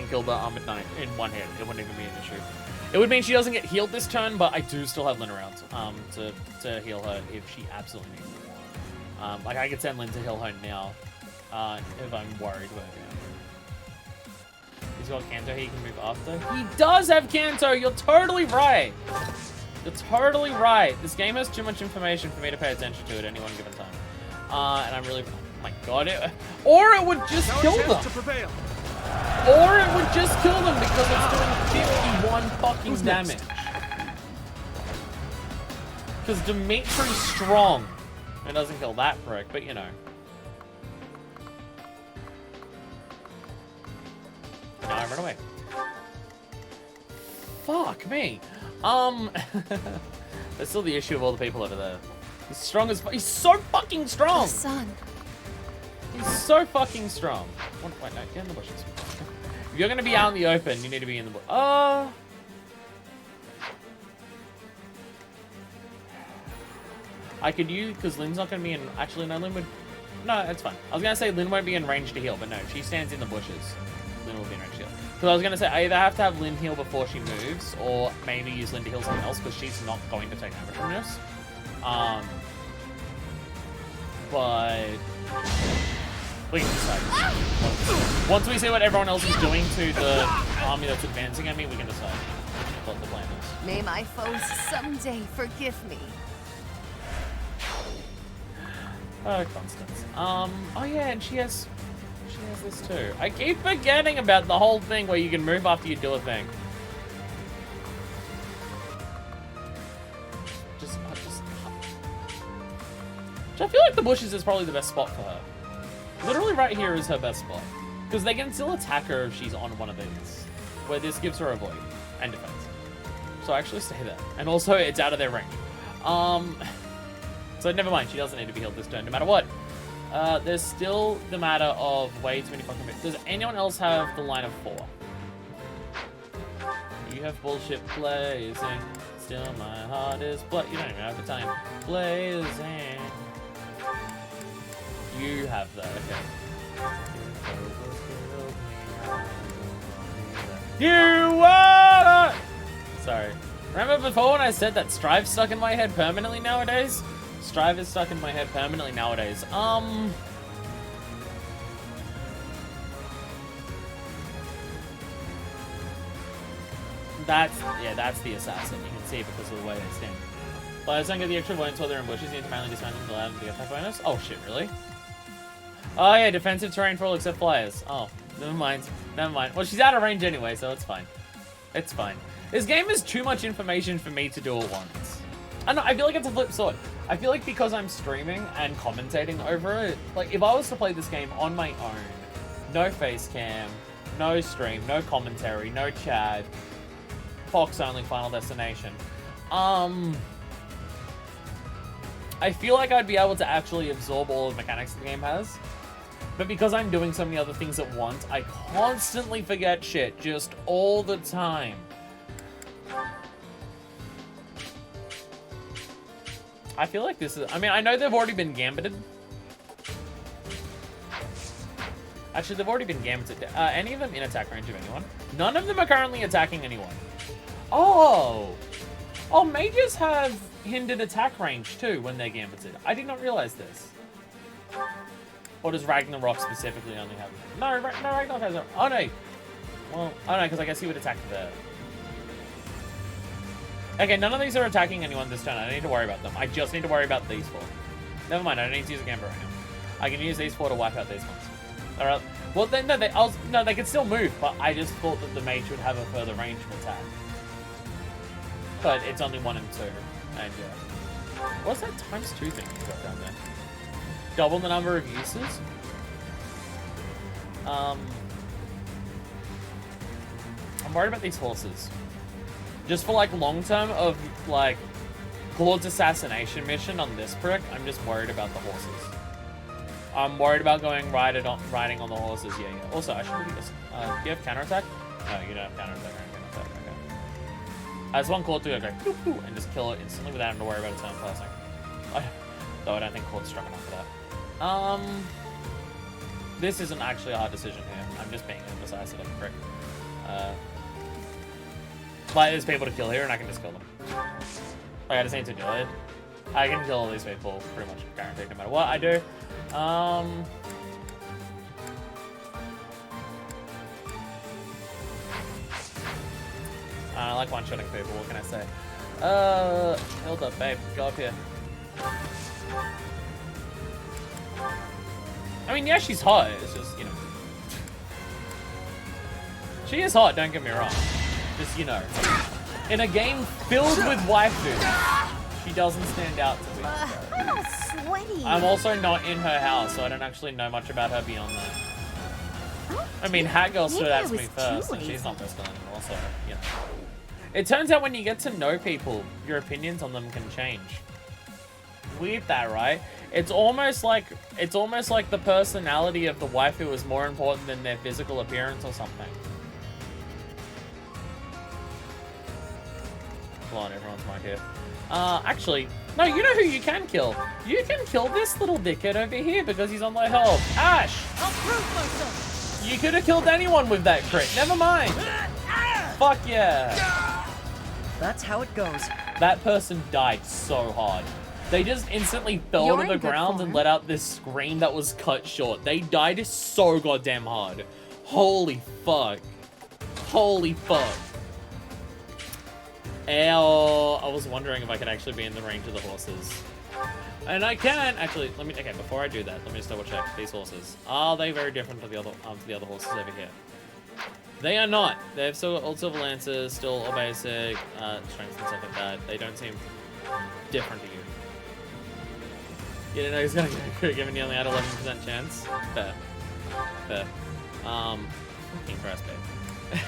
kill the Armored Knight in one hit. It wouldn't even be an issue. It would mean she doesn't get healed this turn, but I do still have Lynn around to heal her if she absolutely needs it. Like, I could send Lynn to heal her now if I'm worried about it. He's got Kanto, he can move after. He does have Kanto! You're totally right! You're totally right. This game has too much information for me to pay attention to at any one given time. And I'm really... Oh my god. Or it would just kill them! Or it would just kill them because it's doing 51 fucking damage. Because Dimitri's strong. It doesn't kill that prick, but you know. Now I run away. Fuck me. That's still the issue of all the people over there. He's strong as fuck. He's so fucking strong. The sun. He's so fucking strong. Wait, no, get in the bushes. If you're gonna be out in the open, you need to be in the bush. I could use, because Lynn's not gonna be in. Actually, no, Lynn would. No, it's fine. I was gonna say Lynn won't be in range to heal, but no, she stands in the bushes. Lynn will be in range to heal. Because I was gonna say I either have to have Lynn heal before she moves, or maybe use Lynn to heal something else, because she's not going to take damage from this. But we can decide. Once we see what everyone else is doing to the army that's advancing at me, we can decide what the plan is. May my foes someday forgive me. Constance. Oh yeah, and she has this too. I keep forgetting about the whole thing where you can move after you do a thing. I feel like the bushes is probably the best spot for her. Literally right here is her best spot. Because they can still attack her if she's on one of these. Where this gives her avoid and defense. So actually stay there. And also it's out of their range. So never mind, she doesn't need to be healed this turn, no matter what. There's still the matter of way too many fucking bits. Does anyone else have the line of 4? You have bullshit blazing. Still my heart is You don't even have the time. Blazing. You have that, okay. You are... Sorry. Remember before when I said that Strive's stuck in my head permanently nowadays? Strive is stuck in my head permanently nowadays. That's the assassin. You can see it because of the way they stand. Players don't get the extra points while they're in bushes. You need to manually dismantle the lab and the attack bonus. Oh shit, really? Oh yeah, defensive terrain for all except flyers. Oh, never mind. Never mind. Well, she's out of range anyway, so it's fine. It's fine. This game is too much information for me to do at once. I know, I feel like it's a flip sword. I feel like because I'm streaming and commentating over it, like if I was to play this game on my own, no face cam, no stream, no commentary, no chat, Fox only Final Destination, I feel like I'd be able to actually absorb all the mechanics the game has. But because I'm doing so many other things at once, I constantly forget shit, just all the time. I feel like this is... I mean, I know they've already been gambited. Actually, they've already been gambited. Any of them in attack range of anyone? None of them are currently attacking anyone. Oh! Oh, mages have hindered attack range too when they're gambited. I did not realize this. Or does Ragnarok specifically only have... No, Ragnarok has... Oh, no. Well, oh, no, because I guess he would attack there. Okay, none of these are attacking anyone this turn. I don't need to worry about them. I just need to worry about these four. Never mind, I don't need to use a Gambler right now. I can use these four to wipe out these ones. Alright. Well, then, no, they can still move, but I just thought that the mage would have a further range of attack. But it's only 1 and 2. And yeah. What's that times 2 thing you got down there? Double the number of uses? I'm worried about these horses. Just for like long term of like Claude's assassination mission on this prick, I'm just worried about the horses. I'm worried about going riding on the horses. Yeah. Also, I should do this. Do you have counterattack? No, you don't have counterattack. Okay. I just want Claude to go poo poo and just kill it instantly without having to worry about its own passing. Though I don't think Claude's strong enough for that. This isn't actually a hard decision here. I'm just being indecisive, prick. Like, there's people to kill here, and I can just kill them. Like, I just need to do it. I can kill all these people, pretty much guaranteed, no matter what I do. I like one-shotting people, what can I say? Hilda, babe, go up here. I mean, yeah, she's hot, it's just, you know. She is hot, don't get me wrong. Just, you know. In a game filled with waifus, she doesn't stand out to me. I'm all sweaty. I'm also not in her house, so I don't actually know much about her beyond that. I mean, Hatgirl stood out to me first, and she's not personal anymore, so, you know. It turns out when you get to know people, your opinions on them can change. Weird that, right? It's almost like the personality of the waifu is more important than their physical appearance or something. Come on, everyone's mic here. Actually, no, you know who you can kill? You can kill this little dickhead over here because he's on low health. Ash! I'll prove myself! You could have killed anyone with that crit. Never mind. Fuck yeah. That's how it goes. That person died so hard. They just instantly fell to the ground and let out this scream that was cut short. They died so goddamn hard. Holy fuck. Holy fuck. Ow. I was wondering if I could actually be in the range of the horses. And I can. Actually, let me, okay, before I do that, let me just double check these horses. Are they very different to the other horses over here? They are not. They've still got old silver lances, still all basic, strength and stuff like that. They don't seem different to you. You didn't know he's gonna get given you only had 11% chance? Fair. Fair. Fucking Christ, babe.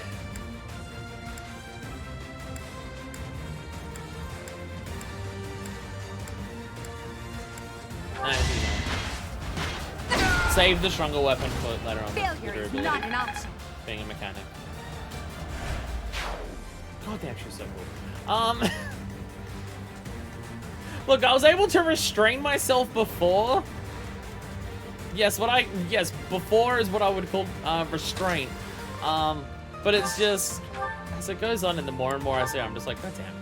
Save the stronger weapon for later on. Failure is not an option. Being a mechanic. God damn, she's so cool. Look, I was able to restrain myself before. Yes, before is what I would call restraint. But it's just as it goes on, and the more and more I see, I'm just like, God damn.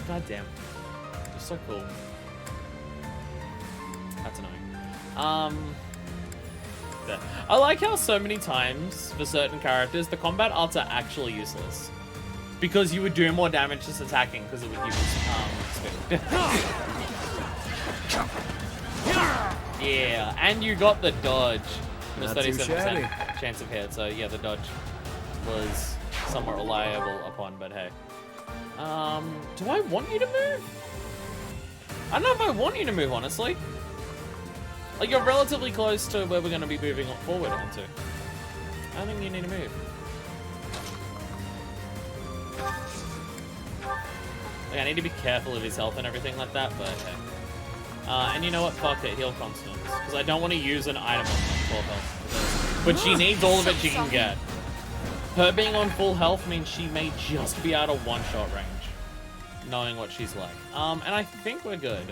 goddamn. You're so cool. That's annoying. There. I like how so many times for certain characters the combat arts are actually useless because you would do more damage just attacking because it would give you speed. Yeah, and you got the dodge. There's 37% chance of hit, so yeah, the dodge was somewhat reliable upon, but hey. Do I want you to move? I don't know if I want you to move, honestly. Like, you're relatively close to where we're going to be moving forward onto. I don't think you need to move. Like, I need to be careful of his health and everything like that, but okay. And you know what? Fuck it. Heal constants. Because I don't want to use an item on full health. But she needs all of it she can get. Her being on full health means she may just be out of one-shot range. Knowing what she's like. And I think we're good.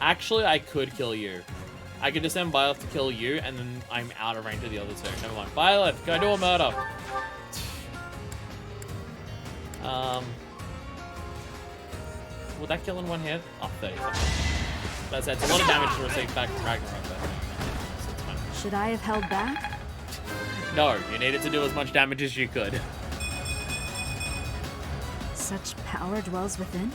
Actually, I could kill you. I could just send Byleth to kill you, and then I'm out of range of the other two. Never mind. Byleth, go do a murder. Would that kill in one hit? Oh, 30. That's a lot of damage to receive back from Ragnarok, but it's fine. Should I have held back? No, you needed to do as much damage as you could. Such power dwells within?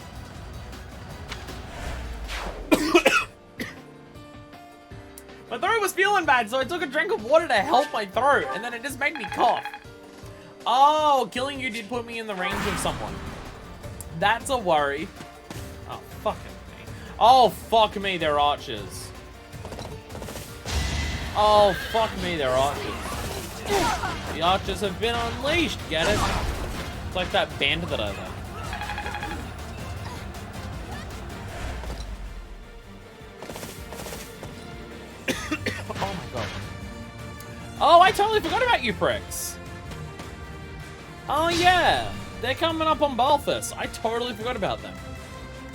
My throat was feeling bad, so I took a drink of water to help my throat, and then it just made me cough. Oh, killing you did put me in the range of someone. That's a worry. Oh, fucking me. Oh, fuck me, they're archers. Oh, fuck me, they're archers. The archers have been unleashed, get it? It's like that band that I like. Oh my god. Oh, I totally forgot about you pricks. Oh yeah, they're coming up on Balthus. I totally forgot about them.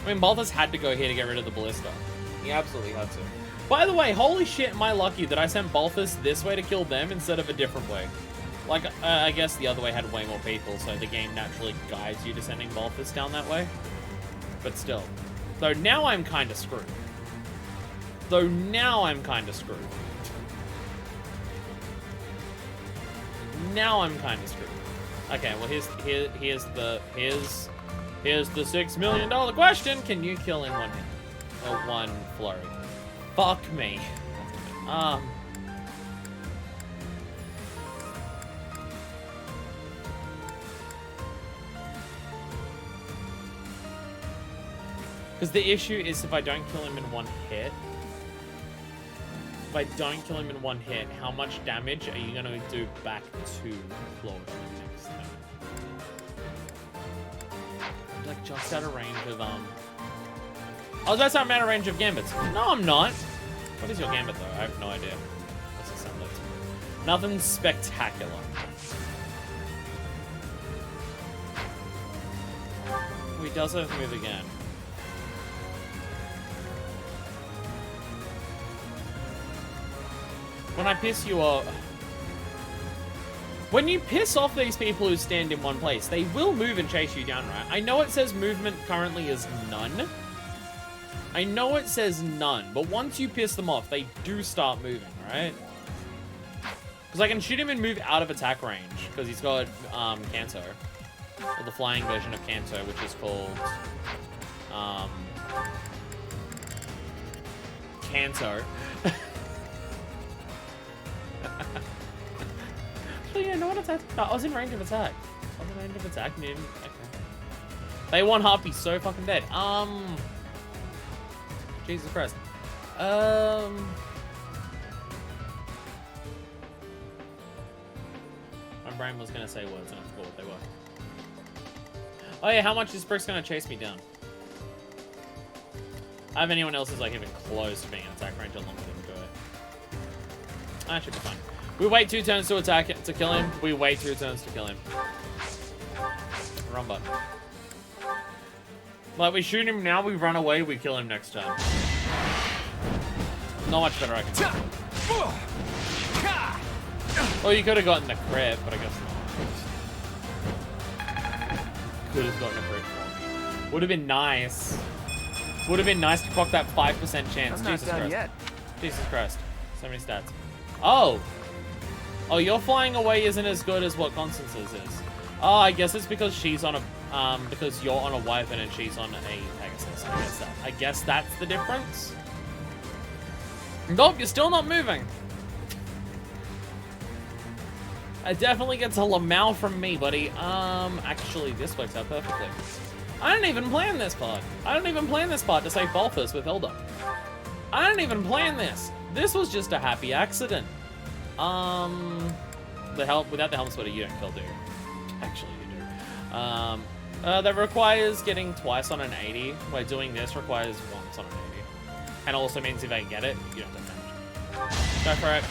I mean, Balthus had to go here to get rid of the ballista. He absolutely had to. By the way, holy shit, am I lucky that I sent Balthus this way to kill them instead of a different way. Like, I guess the other way had way more people, so the game naturally guides you to sending Balthus down that way. But still. Though now I'm kind of screwed. Now I'm kind of screwed. Okay, well here's the $6 million question. Can you kill in one hit? Or one flurry? Fuck me. Because the issue is if I don't kill him in one hit, how much damage are you going to do back to Flora next time? I'm like just out of range of, Oh, that's not out of range of gambits. No, I'm not. What is your gambit, though? I have no idea. What's it sound like? Nothing spectacular. Oh, he does have to move again. When I piss you off... When you piss off these people who stand in one place, they will move and chase you down, right? I know it says movement currently is none. But once you piss them off, they do start moving, right? Because I can shoot him and move out of attack range, because he's got Kanto. Or the flying version of Kanto, which is called... Kanto. Actually, yeah, no one attacked. No, I was in range of attack. Okay. They one half be so fucking dead. Jesus Christ. My brain was gonna say words and I forgot what they were. Oh yeah, how much is Brick's gonna chase me down? I have anyone else who's like even close to being in attack range, I'm not gonna do it. That should be fine. We wait 2 turns to attack it, to kill him. We wait 2 turns to kill him. Run button. Like, we shoot him now, we run away, we kill him next turn. Not much better I can do. Well, you could have gotten the crit, but I guess not. could have gotten a crit for me. Would have been nice. Would have been nice to proc that 5% chance. I'm not Jesus done Christ. yet. Jesus Christ. So many stats. Oh. Oh, your flying away isn't as good as what Constance's is. Oh, I guess it's because she's on a, because you're on a Wyvern and she's on a Pegasus. I guess that's the difference. Nope, you're still not moving. It definitely gets a Lamau from me, buddy. Actually, this works out perfectly. I didn't even plan this part. I didn't even plan this part to save Balthus with Hilda. I didn't even plan this. This was just a happy accident. Without the helm splitter, you don't kill, do you? Actually, you do. That requires getting twice on an 80, where doing this requires once on an 80. And also means if I get it, you don't have damage. Go for it.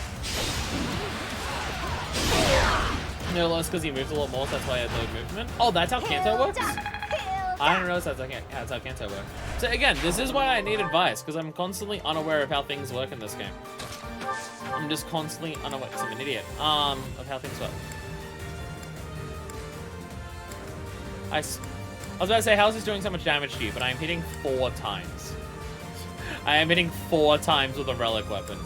No less because he moves a lot more, so that's why I had low movement. Oh, that's how Kanto works? I don't know, that's how Kanto works. So again, this is why I need advice, because I'm constantly unaware of how things work in this game. I'm just constantly unaware, because I'm an idiot, of how things work. I was about to say, how's this doing so much damage to you? But I'm hitting 4 times. I am hitting 4 times with a relic weapon.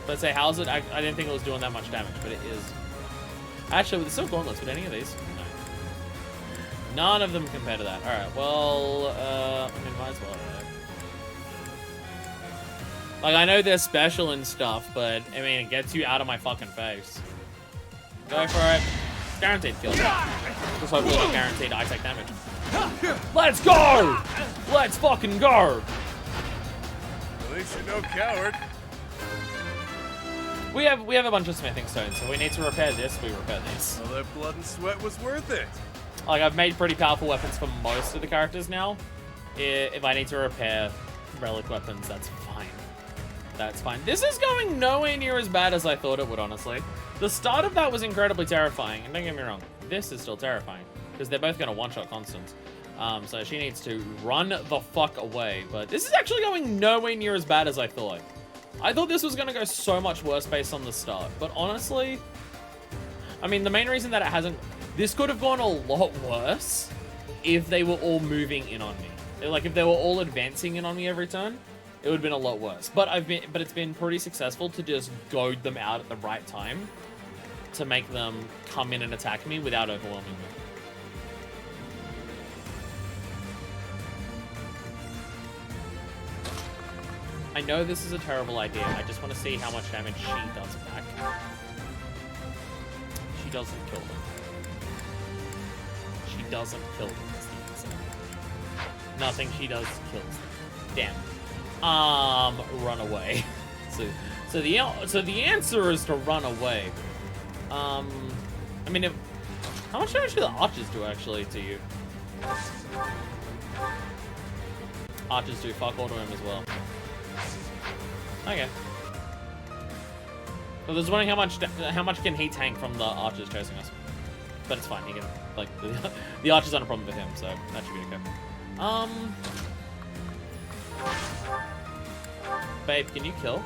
But say, how's it? I didn't think it was doing that much damage, but it is. Actually, with the Silk Gauntlets, would any of these? No. None of them compare to that. Alright, well, I mean, might as well, right? Like, I know they're special and stuff, but, I mean, it gets you out of my fucking face. Go for it. Guaranteed kill. Just hopefully not guaranteed I take damage. Let's go! Let's fucking go! At least you're no coward. We have a bunch of smithing stones, so we need to repair this, we repair this. Well, that blood and sweat was worth it. Like, I've made pretty powerful weapons for most of the characters now. If I need to repair relic weapons, that's fine. That's fine. This is going nowhere near as bad as I thought it would, honestly. The start of that was incredibly terrifying, and don't get me wrong, this is still terrifying, because they're both going to one-shot Constance. So she needs to run the fuck away, but this is actually going nowhere near as bad as I thought. I thought this was going to go so much worse based on the start, but honestly, I mean, the main reason that it hasn't, this could have gone a lot worse if they were all moving in on me. Like, if they were all advancing in on me every turn, it would have been a lot worse. But it's been pretty successful to just goad them out at the right time to make them come in and attack me without overwhelming me. I know this is a terrible idea. I just want to see how much damage she does back. She doesn't kill them. She doesn't kill them, is the answer. Nothing she does kills them. Damn. Run away. So the answer is to run away. I mean, how much damage do the archers do actually to you? Archers do fuck all to him as well. Okay. So I was wondering how much can he tank from the archers chasing us? But it's fine. He can, like, the archers aren't a problem with him, so that should be okay. Babe, can you kill?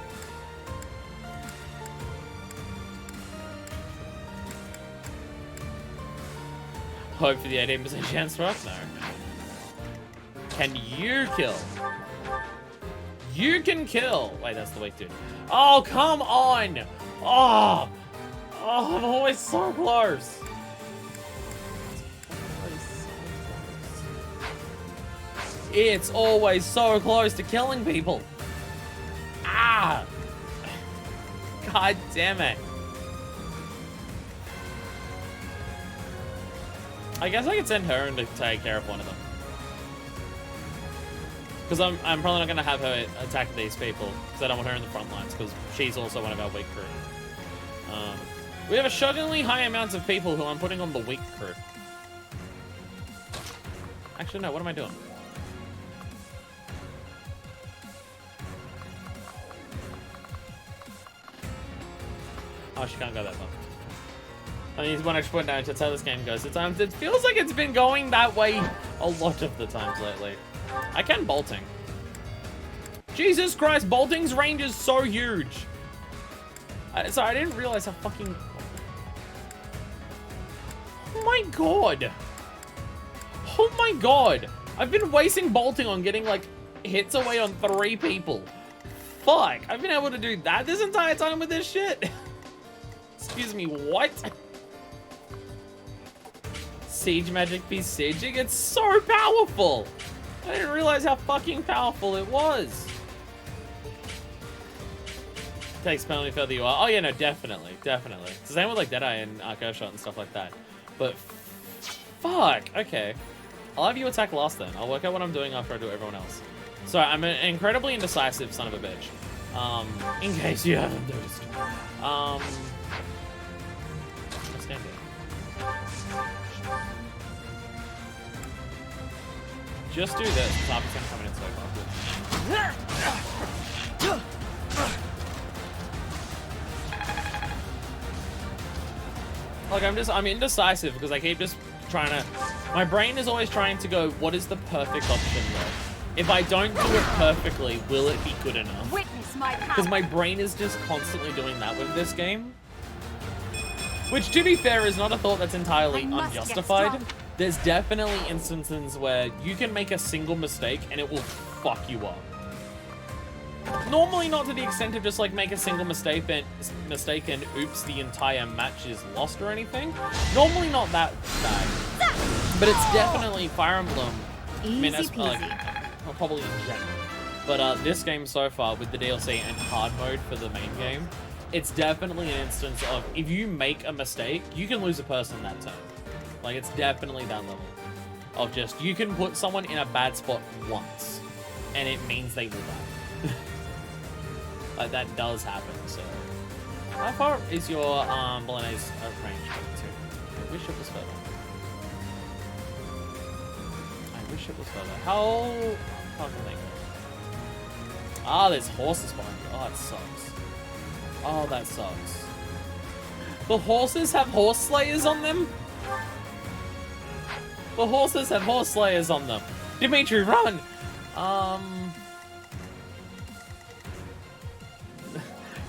Hope for the 18% chance for us? No. Can you kill? You can kill. Wait, that's the weak dude. Oh, come on. Oh, I'm always so close. It's always so close to killing people. Ah. God damn it. I guess I could send her in to take care of one of them. Because I'm probably not going to have her attack these people, because I don't want her in the front lines, because she's also one of our weak crew. We have a shockingly high amount of people who I'm putting on the weak crew. Actually, no, what am I doing? Oh, she can't go that far. I need one extra point damage, that's how this game goes. At times, it feels like it's been going that way a lot of the times lately. I can bolting. Jesus Christ, bolting's range is so huge. Sorry, I didn't realize how fucking... Oh my god. Oh my god. I've been wasting bolting on getting like hits away on 3 people. Fuck. I've been able to do that this entire time with this shit. Excuse me, what? Siege magic be sieging? It's so powerful. I didn't realize how fucking powerful it was. Takes penalty further you are. Oh yeah, no, definitely, definitely. It's the same with like Deadeye and Earthshot and stuff like that. But fuck, okay. I'll have you attack last then. I'll work out what I'm doing after I do everyone else. So I'm an incredibly indecisive son of a bitch. In case you haven't noticed. Let's stand here. Just do this. Stop it's gonna come in so far. Like I'm indecisive because I keep just trying to, my brain is always trying to go, what is the perfect option though? If I don't do it perfectly, will it be good enough? Witness my power. Because my brain is just constantly doing that with this game. Which, to be fair, is not a thought that's entirely unjustified. There's definitely instances where you can make a single mistake and it will fuck you up. Normally not to the extent of just like make a single mistake and oops, the entire match is lost or anything. Normally not that bad. But it's definitely Fire Emblem. Easy I mean, that's peasy. well, probably in general. But this game so far with the DLC and hard mode for the main game, it's definitely an instance of if you make a mistake, you can lose a person that turn. Like it's definitely that level of just you can put someone in a bad spot once, and it means they will die. Like that does happen. So, how far is your Bolognese range to? I wish it was further. I wish it was further. How far can they go? Ah, there's horses behind you. Oh, it sucks. Oh, that sucks. The horses have horse slayers on them? The horses have horse slayers on them. Dimitri, run!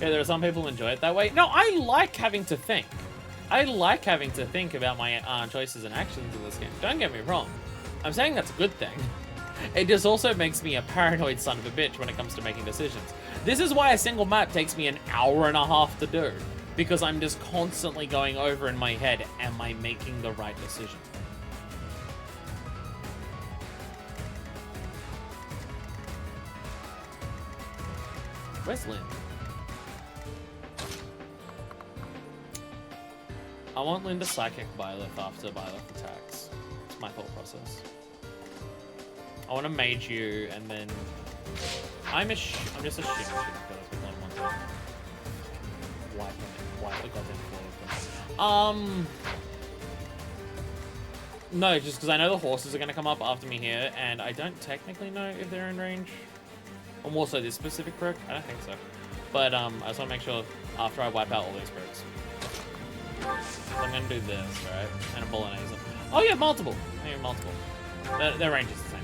Yeah, there are some people who enjoy it that way. No, I like having to think. I like having to think about my choices and actions in this game. Don't get me wrong. I'm saying that's a good thing. It just also makes me a paranoid son of a bitch when it comes to making decisions. This is why a single map takes me an hour and a half to do. Because I'm just constantly going over in my head, am I making the right decision? Where's Lynn? I want Lynn to psychic Byleth after Byleth attacks. It's my thought process. I want to mage you, and then I'm just assuming she goes with one thing. Wipe the goddamn floor of them. No, just because I know the horses are going to come up after me here, and I don't technically know if they're in range. Or more so this specific perk? I don't think so. But I just want to make sure after I wipe out all these perks. So I'm going to do this, right? And a Bolognese. Oh yeah, multiple. Yeah, multiple. Their range is the same.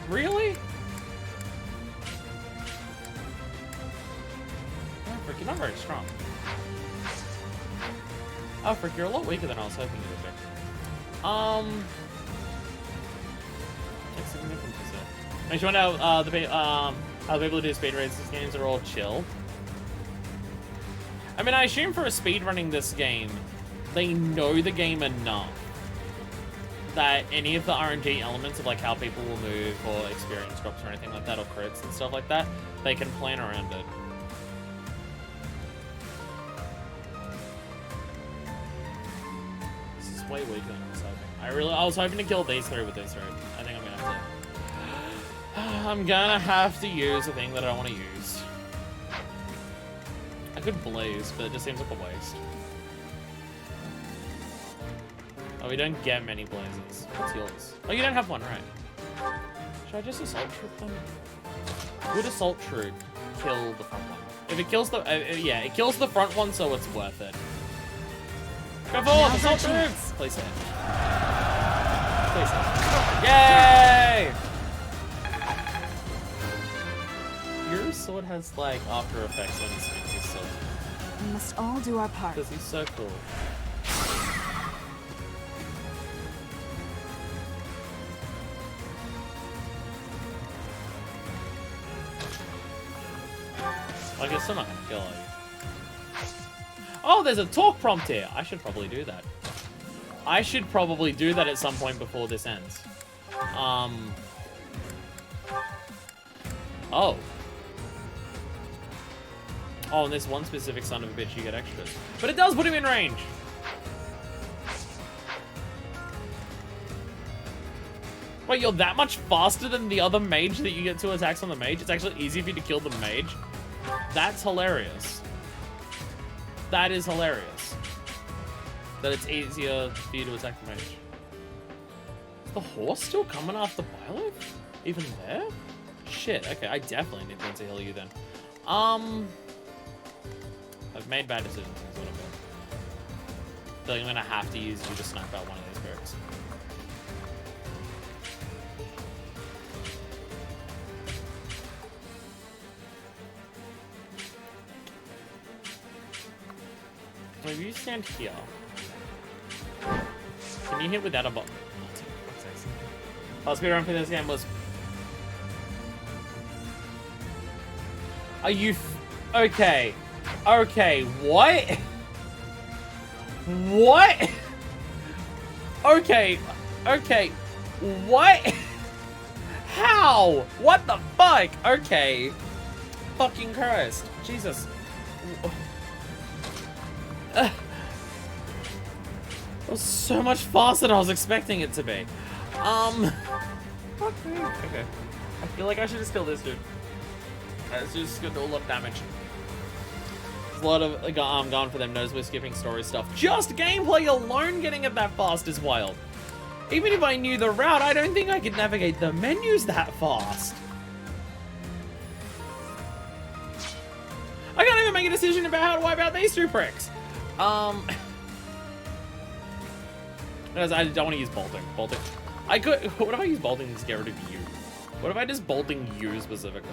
Really? Oh, frick, you're not very strong. Oh, frick, you're a lot weaker than I was hoping you would be. Makes you wonder how the people who do speed runs these games are all chill. I mean, I assume for a speed running this game, they know the game enough that any of the RNG elements of like how people will move or experience drops or anything like that, or crits and stuff like that, they can plan around it. This is way weaker than I was hoping. I was hoping to kill these three with these three. I think I'm gonna have to. I'm gonna have to use a thing that I don't want to use. I could blaze, but it just seems like a waste. Oh, we don't get many blazes. What's yours? Oh, you don't have one, right? Should I just assault troop them? Would assault troop kill the front one? If it kills the, yeah, it kills the front one, so it's worth it. Go forward, assault troop! Please hit. Please hit. Yay! Your sword has like after effects when he swings his sword. We must all do our part. Because he's so cool. still not gonna kill, are you? Oh, there's a talk prompt here. I should probably do that. I should probably do that at some point before this ends. Oh. Oh, and this one specific son of a bitch, you get extras. But it does put him in range. Wait, you're that much faster than the other mage that you get 2 attacks on the mage? It's actually easy for you to kill the mage? That's hilarious. That is hilarious. That it's easier for you to attack the mage. Is the horse still coming after Byleth? Even there? Shit, okay, I definitely need one to heal you then. I've made bad decisions, is what I've done. I feel like I'm gonna have to use you to snipe out one of these barracks. Maybe you stand here. Can you hit without a button? Last speedrun for this game was... Are you... Okay. Okay, what? What? Okay. Okay. What? How? What the fuck? Okay. Fucking Christ. Jesus. It was so much faster than I was expecting it to be. Okay. I feel like I should just kill this dude. It's just gonna do a lot of damage. There's a lot of gone for them knows we're skipping story stuff. Just gameplay alone getting it that fast is wild. Even if I knew the route, I don't think I could navigate the menus that fast. I can't even make a decision about how to wipe out these 2 pricks. Because I don't want to use bolting. I could. What if I use bolting to get rid of you? What if I just bolting you specifically?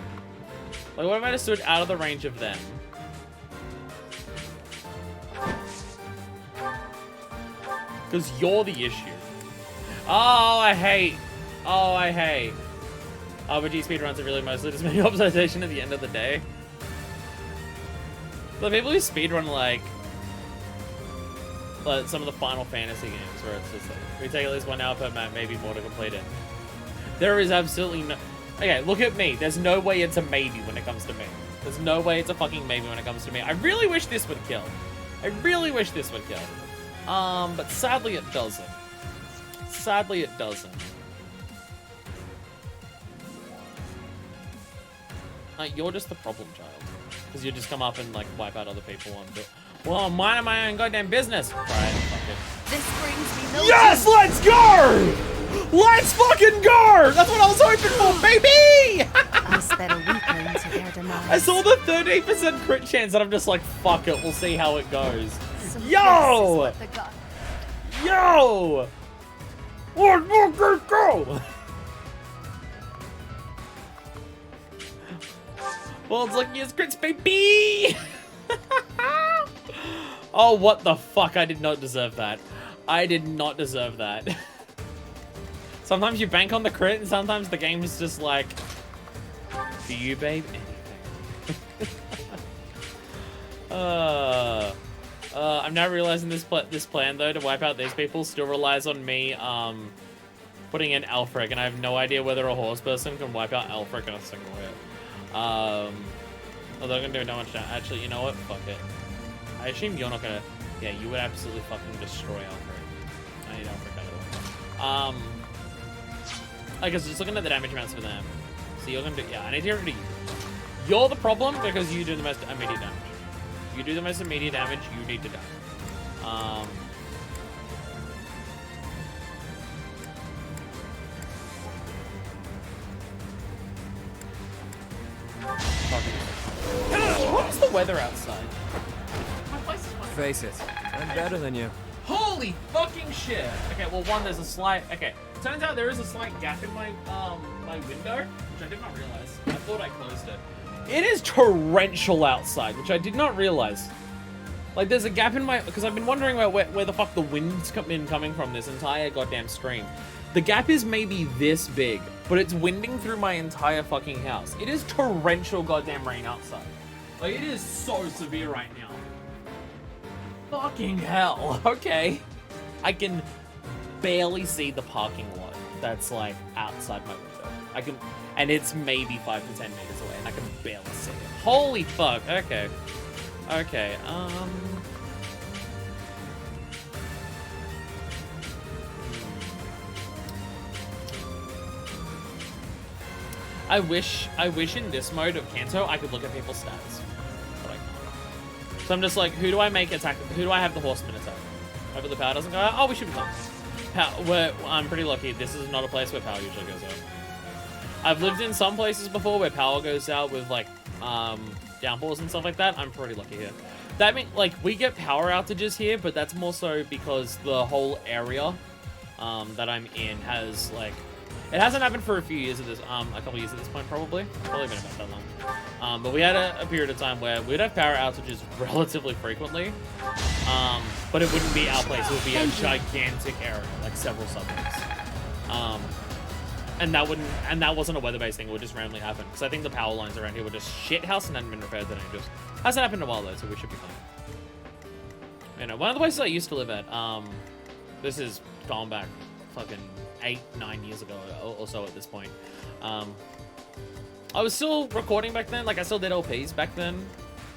Like, what if I just stood out of the range of them? Because you're the issue. Oh, I hate. RPG speedruns are really mostly just making optimization at the end of the day. The people who speedrun like some of the Final Fantasy games where it's just like, we take at least 1 hour per map, maybe more to complete it. There is absolutely no... Okay, look at me. There's no way it's a maybe when it comes to me. There's no way it's a fucking maybe when it comes to me. I really wish this would kill. But sadly it doesn't. You're just the problem child. Because you just come up and like wipe out other people and do... Well, I'm minding my own goddamn business. Right, fuck it. This brings me no Yes, let's go! Let's fucking go! That's what I was hoping for, baby! I sped a weakling to their demise. I saw the 13% crit chance and I'm just like, fuck it, we'll see how it goes. So Yo! Yo! Let's go! Well, it's like, yes, crits, baby! Oh, what the fuck? I did not deserve that. Sometimes you bank on the crit, and sometimes the game is just like, do you, babe? Anything. I'm now realizing this plan, though, to wipe out these people still relies on me, putting in Alfric, and I have no idea whether a horse person can wipe out Alfric in a single hit. Although I'm gonna do no much damage. Actually, you know what? Fuck it. I assume you're not gonna... Yeah, you would absolutely fucking destroy Alfred. I need Alfred out of the way. I guess just looking at the damage amounts for them. So you're gonna do... Yeah, I need to get rid of you. You're the problem because you do the most immediate damage. You do the most immediate damage, you need to die. What's the weather outside? My place is fine. Face it, I'm better than you. Holy fucking shit! Okay, well, one, there's a slight... Okay, turns out there is a slight gap in my my window, which I did not realize. I thought I closed it. It is torrential outside, which I did not realize. Like, there's a gap in my... Because I've been wondering where the fuck the wind's been coming from this entire goddamn stream. The gap is maybe this big, but it's winding through my entire fucking house. It is torrential goddamn rain outside. Like, it is so severe right now. Fucking hell. Okay. I can barely see the parking lot that's like outside my window. I can, and it's maybe 5 to 10 meters away, and I can barely see it. Holy fuck. Okay. Okay. I wish in this mode of Kanto I could look at people's stats, but I can't. So I'm just like, who do I make attack? Who do I have the horseman attack? Hopefully the power doesn't go out. Oh, we should be fine. I'm pretty lucky. This is not a place where power usually goes out. I've lived in some places before where power goes out with like downpours and stuff like that. I'm pretty lucky here. That means like we get power outages here, but that's more so because the whole area that I'm in has like. It hasn't happened for a few years at this, a couple years at this point, probably been about that long. But we had a period of time where we'd have power outages relatively frequently, but it wouldn't be our place. It would be a gigantic area, like several suburbs. And that wasn't a weather-based thing. It would just randomly happen. Because I think the power lines around here were just shit house and hadn't been repaired. Then it just hasn't happened in a while though, so we should be fine. You know, one of the places I used to live at, this is gone back fucking 8-9 years ago or so at this point. I was still recording back then, like I still did LPs back then,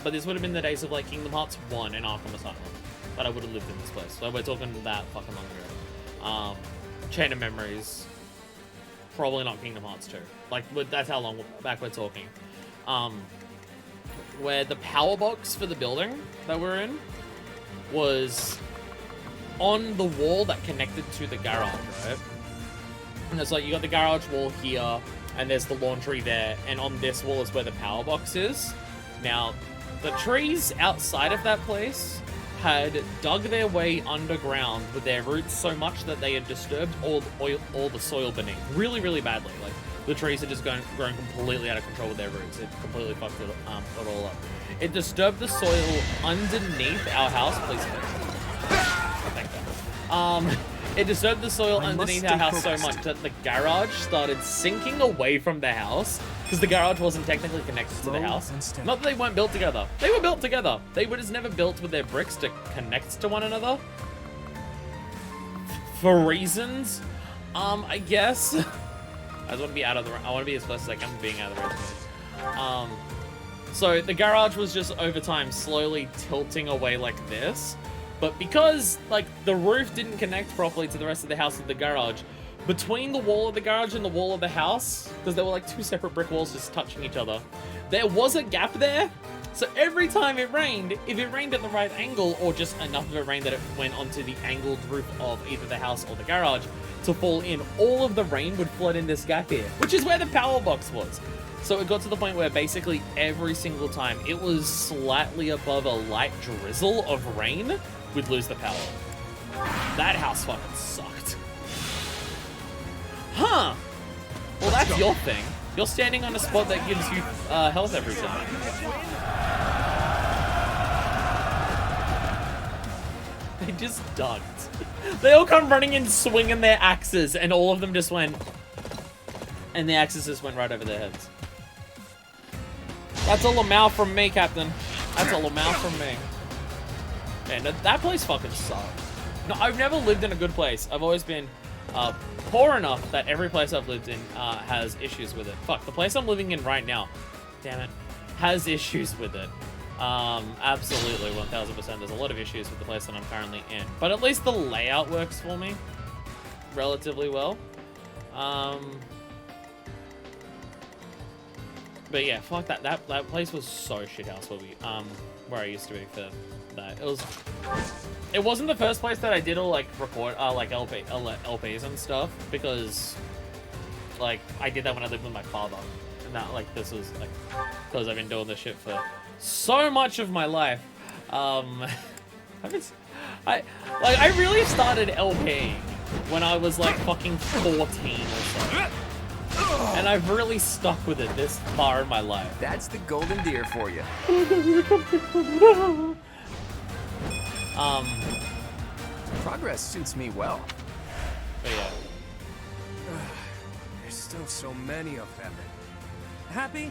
but this would have been the days of like Kingdom Hearts 1 and Arkham Asylum that I would have lived in this place. So we're talking that fucking long ago. Chain of Memories, probably not Kingdom Hearts 2. Like that's how long back we're talking. Where the power box for the building that we're in was on the wall that connected to the garage, right? And it's like, you got the garage wall here, and there's the laundry there, and on this wall is where the power box is. Now, the trees outside of that place had dug their way underground with their roots so much that they had disturbed all the soil beneath. Really, really badly. Like, the trees had just grown completely out of control with their roots. It completely fucked it all up. It disturbed the soil underneath our house. Please, thank God. It disturbed the soil underneath our house so much that the garage started sinking away from the house because the garage wasn't technically connected to the house. Not that they weren't built together. They were built together. They were just never built with their bricks to connect to one another. For reasons, I guess. I just want to be out of the. I want to be as close as I can to being out of the road. So the garage was just over time slowly tilting away like this. But because, like, the roof didn't connect properly to the rest of the house with the garage, between the wall of the garage and the wall of the house, because there were, like, 2 separate brick walls just touching each other, there was a gap there. So every time it rained, if it rained at the right angle, or just enough of it rained that it went onto the angled roof of either the house or the garage to fall in, all of the rain would flood in this gap here, which is where the power box was. So it got to the point where basically every single time it was slightly above a light drizzle of rain, we'd lose the power. That house fucking sucked. Huh. Well, that's your thing. You're standing on a spot that gives you health every time. They just ducked. They all come running in swinging their axes, and all of them just went... And the axes just went right over their heads. That's a Lamau from me, Captain. That's a Lamau from me. Man, that place fucking sucked. No, I've never lived in a good place. I've always been poor enough that every place I've lived in has issues with it. Fuck, the place I'm living in right now, damn it, has issues with it. Absolutely, 1000%. There's a lot of issues with the place that I'm currently in. But at least the layout works for me relatively well. But yeah, fuck that. That place was so shithouse where I used to be for that. It wasn't the first place that I did all like record like LPs and stuff, because like I did that when I lived with my father, and that like this was like because I've been doing this shit for so much of my life. I really started LPing when I was like fucking 14 or so. And I've really stuck with it this far in my life. That's the golden deer for you. Progress suits me well. But yeah. There's still so many of them. Happy?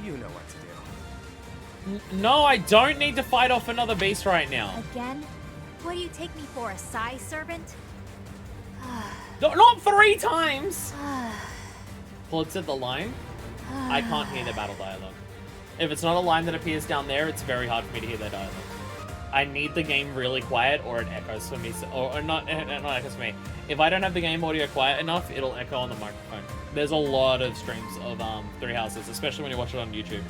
You know what to do. No, I don't need to fight off another beast right now. Again? What do you take me for, a Psy servant? No, not 3 times! Well, it's at the line. I can't hear the battle dialogue. If it's not a line that appears down there, it's very hard for me to hear their dialogue. I need the game really quiet or it echoes for me. Or not echoes for me. If I don't have the game audio quiet enough, it'll echo on the microphone. There's a lot of streams of Three Houses, especially when you watch it on YouTube.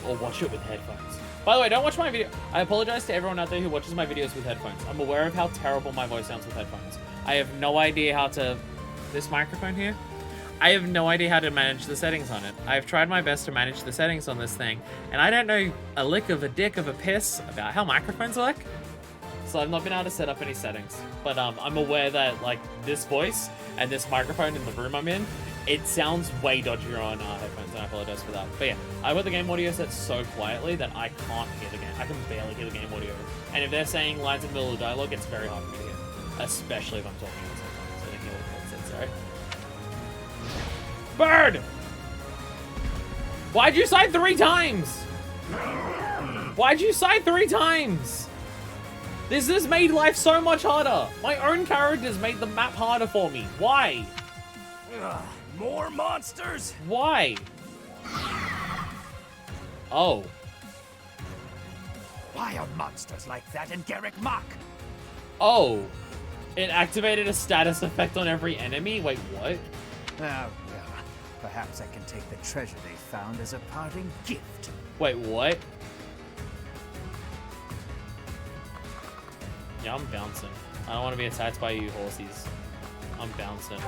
Or watch it with headphones. By the way, don't watch my video. I apologize to everyone out there who watches my videos with headphones. I'm aware of how terrible my voice sounds with headphones. I have no idea how to... This microphone here? I have no idea how to manage the settings on it. I've tried my best to manage the settings on this thing, and I don't know a lick of a dick of a piss about how microphones work. So I've not been able to set up any settings. But I'm aware that, like, this voice and this microphone in the room I'm in, it sounds way dodgier on headphones, and I apologize for that. But yeah, I've got the game audio set so quietly that I can't hear the game. I can barely hear the game audio. And if they're saying lines in the middle of the dialogue, it's very hard for me to hear. Especially if I'm talking at the same time. So I didn't hear what it said, sorry. Bird! Why'd you sigh 3 times? Why'd you sigh 3 times? This has made life so much harder. My own characters made the map harder for me. Why? More monsters? Why? Oh. Why are monsters like that in Garrick Mach? Oh. It activated a status effect on every enemy? Wait, what? Well, perhaps I can take the treasure they found as a parting gift. Wait, what? Yeah, I'm bouncing. I don't want to be attacked by you horsies. I'm bouncing.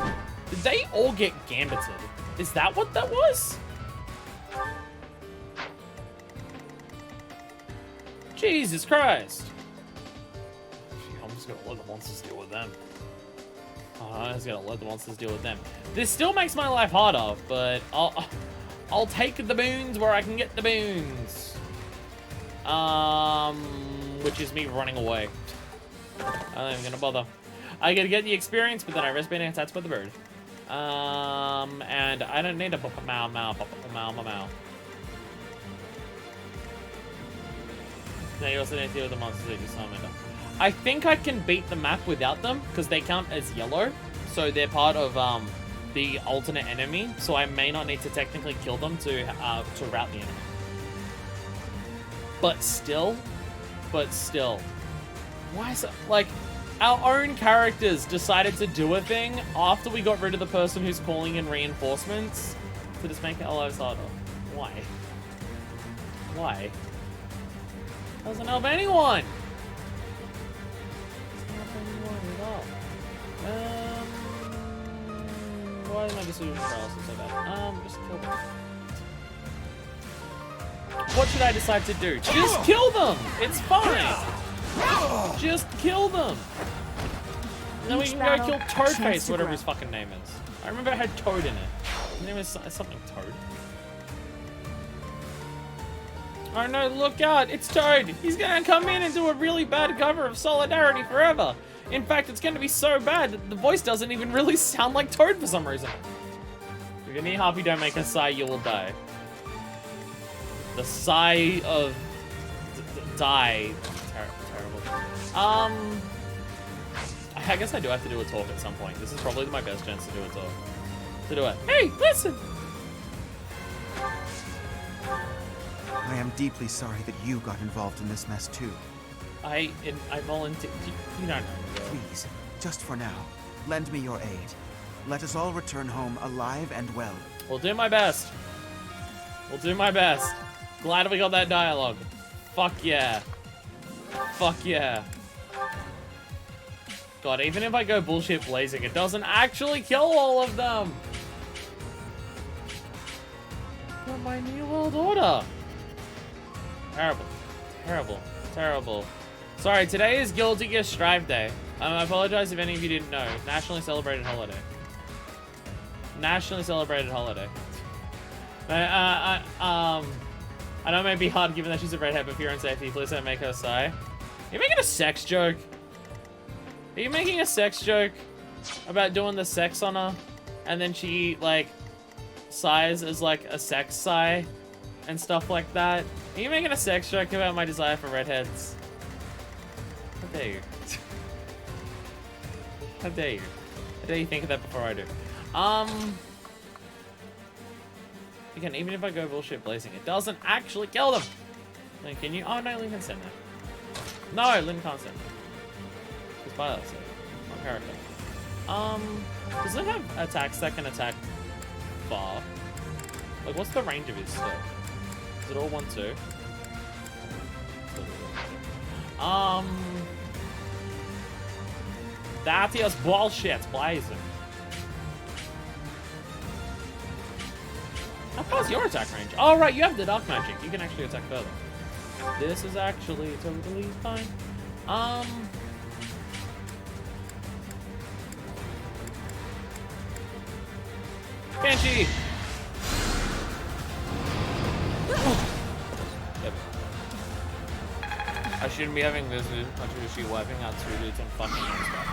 Did they all get gambited? Is that what that was? Jesus Christ. I'm just gonna let the monsters deal with them. I'm just gonna let the monsters deal with them. This still makes my life harder, but I'll take the boons where I can get the boons. Which is me running away. I'm not even gonna bother. I gotta get the experience, but then I risk being attacked by the bird. And I don't need a mow. Now you also need to deal with the monsters that you summoned. I think I can beat the map without them, because they count as yellow. So they're part of the alternate enemy. So I may not need to technically kill them to route the enemy. But still. Why is it, like, our own characters decided to do a thing after we got rid of the person who's calling in reinforcements to just make our lives harder. Why? Why? Doesn't help anyone! Why is my decision paralysis so bad? Just kill them. What should I decide to do? Just kill them! It's fine! Just kill them! And then we can go kill Toadface, whatever his fucking name is. I remember it had Toad in it. His name is something Toad. Oh no, look out! It's Toad! He's gonna come in and do a really bad cover of Solidarity Forever! In fact, it's gonna be so bad that the voice doesn't even really sound like Toad for some reason. If you're near Harpy, don't make a sigh, you will die. The sigh of... die. Terrible. I guess I do have to do a talk at some point. This is probably my best chance to do a talk. To do it. Hey, listen! I am deeply sorry that you got involved in this mess too. I volunteered. You don't know. Please, just for now, lend me your aid. Let us all return home alive and well. We'll do my best. We'll do my best. Glad we got that dialogue. Fuck yeah. Fuck yeah. God, even if I go bullshit blazing, it doesn't actually kill all of them. For my new world order. Terrible. Terrible. Terrible. Sorry, today is Guilty Gear Strive Day. I apologize if any of you didn't know. Nationally celebrated holiday. Nationally celebrated holiday. I know it may be hard given that she's a redhead, but for your own safety, please don't make her sigh. Are you making a sex joke? Are you making a sex joke about doing the sex on her? And then she, like, sighs as, like, a sex sigh? and stuff like that. Are you making a sex joke about my desire for redheads? How dare you? How dare you? How dare you think of that before I do? Again, even if I go bullshit blazing, it doesn't actually kill them. Lynn, can you? Oh no, Lynn can send that. No, Lynn can't send that. It's by us, my character. Does it have attacks that can attack far? Like, what's the range of his stuff? Is it all 1-2? That is bullshit, blazing. How far's your attack range? Oh, right, you have the dark magic. You can actually attack further. This is actually totally fine. Banshee! Yep. I shouldn't be having this dude. I should be wiping out 2 dudes and fucking stuff.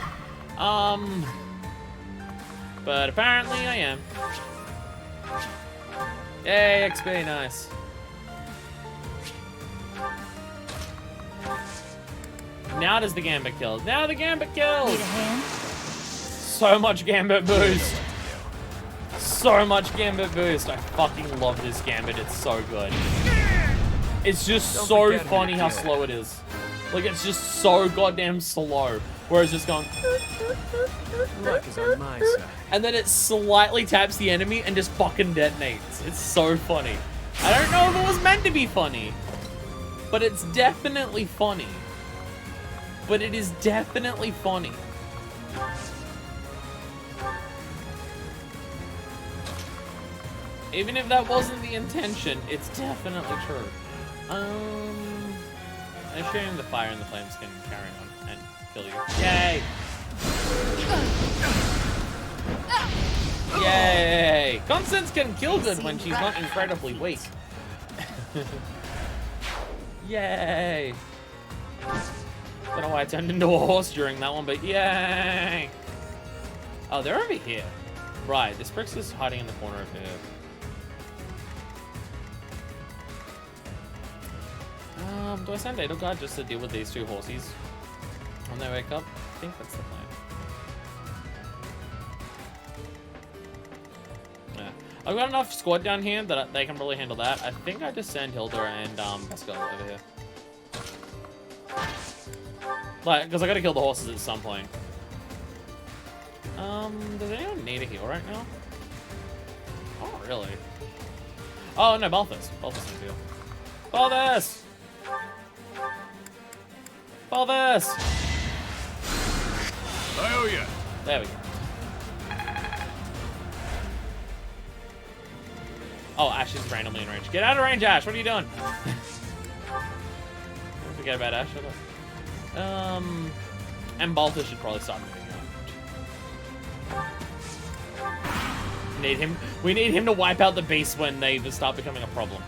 But apparently I am. Yay, XP, nice. Now does the Gambit kill. Now the Gambit kills! Need a hand? So much Gambit boost! So much Gambit boost. I fucking love this Gambit. It's so good. It's just so funny how slow it is. Like, it's just so goddamn slow. Whereas just going... Luck is on my side. And then it slightly taps the enemy and just fucking detonates. It's so funny. I don't know if it was meant to be funny. But it's definitely funny. But it is definitely funny. Even if that wasn't the intention, it's definitely true. I assume the fire and the flames can carry on and kill you. Yay! Yay! Constance can kill good when she's not incredibly weak. Yay! Don't know why I turned into a horse during that one, but yay! Oh, they're over here. Right, this prick's just hiding in the corner over here. Do I send Adel Guard just to deal with these 2 horsies when they wake up? I think that's the plan. Yeah. I've got enough squad down here that they can really handle that. I think I just send Hilda and Pascal over here. Like, because I gotta kill the horses at some point. Does anyone need a heal right now? Oh, really? Oh, no, Balthus. Balthus needs a heal. Balthus! Balthus! I owe ya. There we go. Oh, Ash is randomly in range. Get out of range, Ash. What are you doing? Forget about Ash. And Balthus should probably start moving out. We need him to wipe out the beast when they start becoming a problem.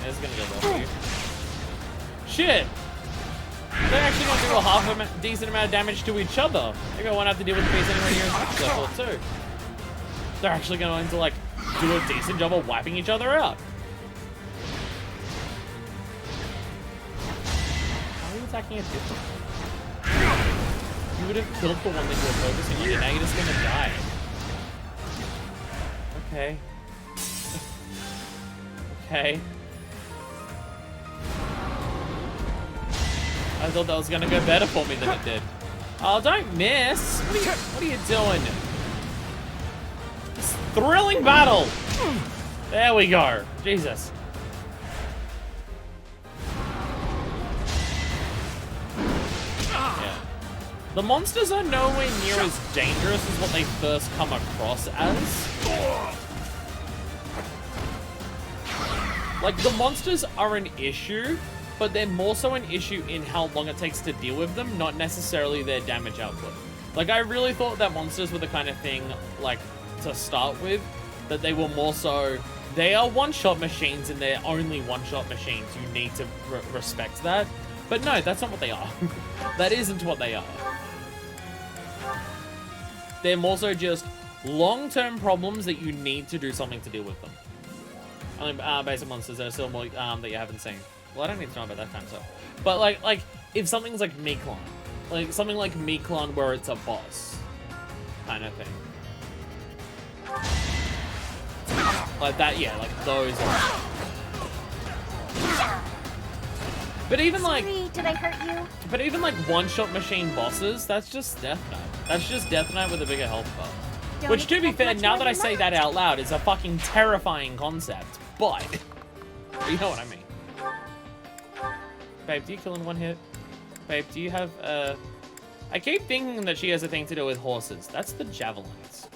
This is gonna go well for you. Shit! They're actually gonna do a half a decent amount of damage to each other. They're gonna want to have to deal with the beast anywhere near as circle too. They're actually going to like do a decent job of wiping each other out. How are you attacking it differently? You would have killed the one that you were focusing on, and now you're just gonna die. Okay. Okay. I thought that was gonna go better for me than it did. Oh, don't miss! What are you doing? This thrilling battle! There we go. Jesus. Yeah. The monsters are nowhere near as dangerous as what they first come across as. Like, the monsters are an issue, but they're more so an issue in how long it takes to deal with them, not necessarily their damage output. Like, I really thought that monsters were the kind of thing, like, to start with, that they were more so, they are one-shot machines and they're only one-shot machines. You need to respect that. But no, that's not what they are. That isn't what they are. They're more so just long-term problems that you need to do something to deal with them. Only basic monsters. There are still more that you haven't seen. Well, I don't need to know about that kind of stuff. But like if something's like Miklon, like something like Miklon where it's a boss kind of thing. Like that, yeah, like those are... But even like... Sorry, did I hurt you? But even like one-shot machine bosses, that's just Death Knight. That's just Death Knight with a bigger health bar. Don't Which, to be expect fair, much now more that I than say that out loud, is a fucking terrifying concept. But... you know what I mean. Babe, do you kill in one hit? Babe, do you have, I keep thinking that she has a thing to do with horses. That's the javelins.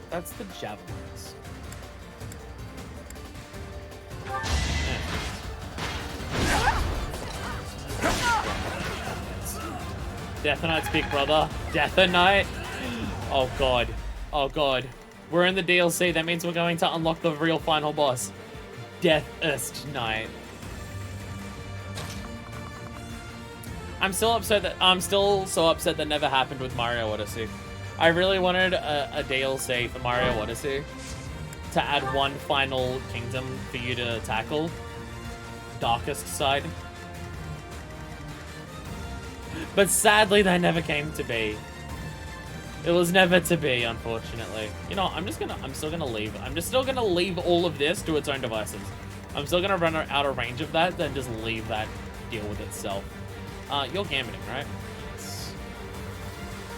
That's the javelins. Death Knight's big brother. Death Knight. Oh god. Oh god. We're in the DLC. That means we're going to unlock the real final boss. Deathest Knight. I'm still so upset that never happened with Mario Odyssey. I really wanted a DLC for Mario Odyssey to add one final kingdom for you to tackle. Darkest side. But sadly, that never came to be. It was never to be, unfortunately. You know, I'm still gonna leave all of this to its own devices. I'm still gonna run out of range of that, then just leave that deal with itself. You're gambiting, right? Yes.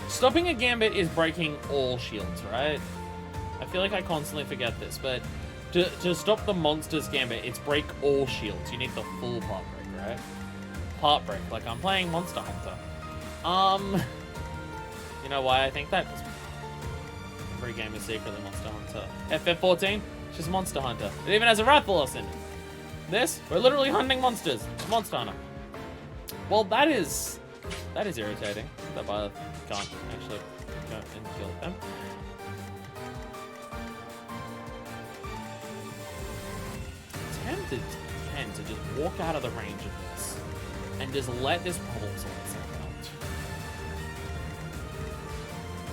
Stopping a gambit is breaking all shields, right? I feel like I constantly forget this, but to stop the monster's gambit, it's break all shields. You need the full part break, right? Part break, like I'm playing Monster Hunter. You know why I think that? Every game is secretly Monster Hunter. FF14, it's just Monster Hunter. It even has a rat velocity in it. This, we're literally hunting monsters. It's Monster Hunter. Well, that is irritating. That I can't actually go and kill them. Tempted again to just walk out of the range of this and just let this problem solve itself out.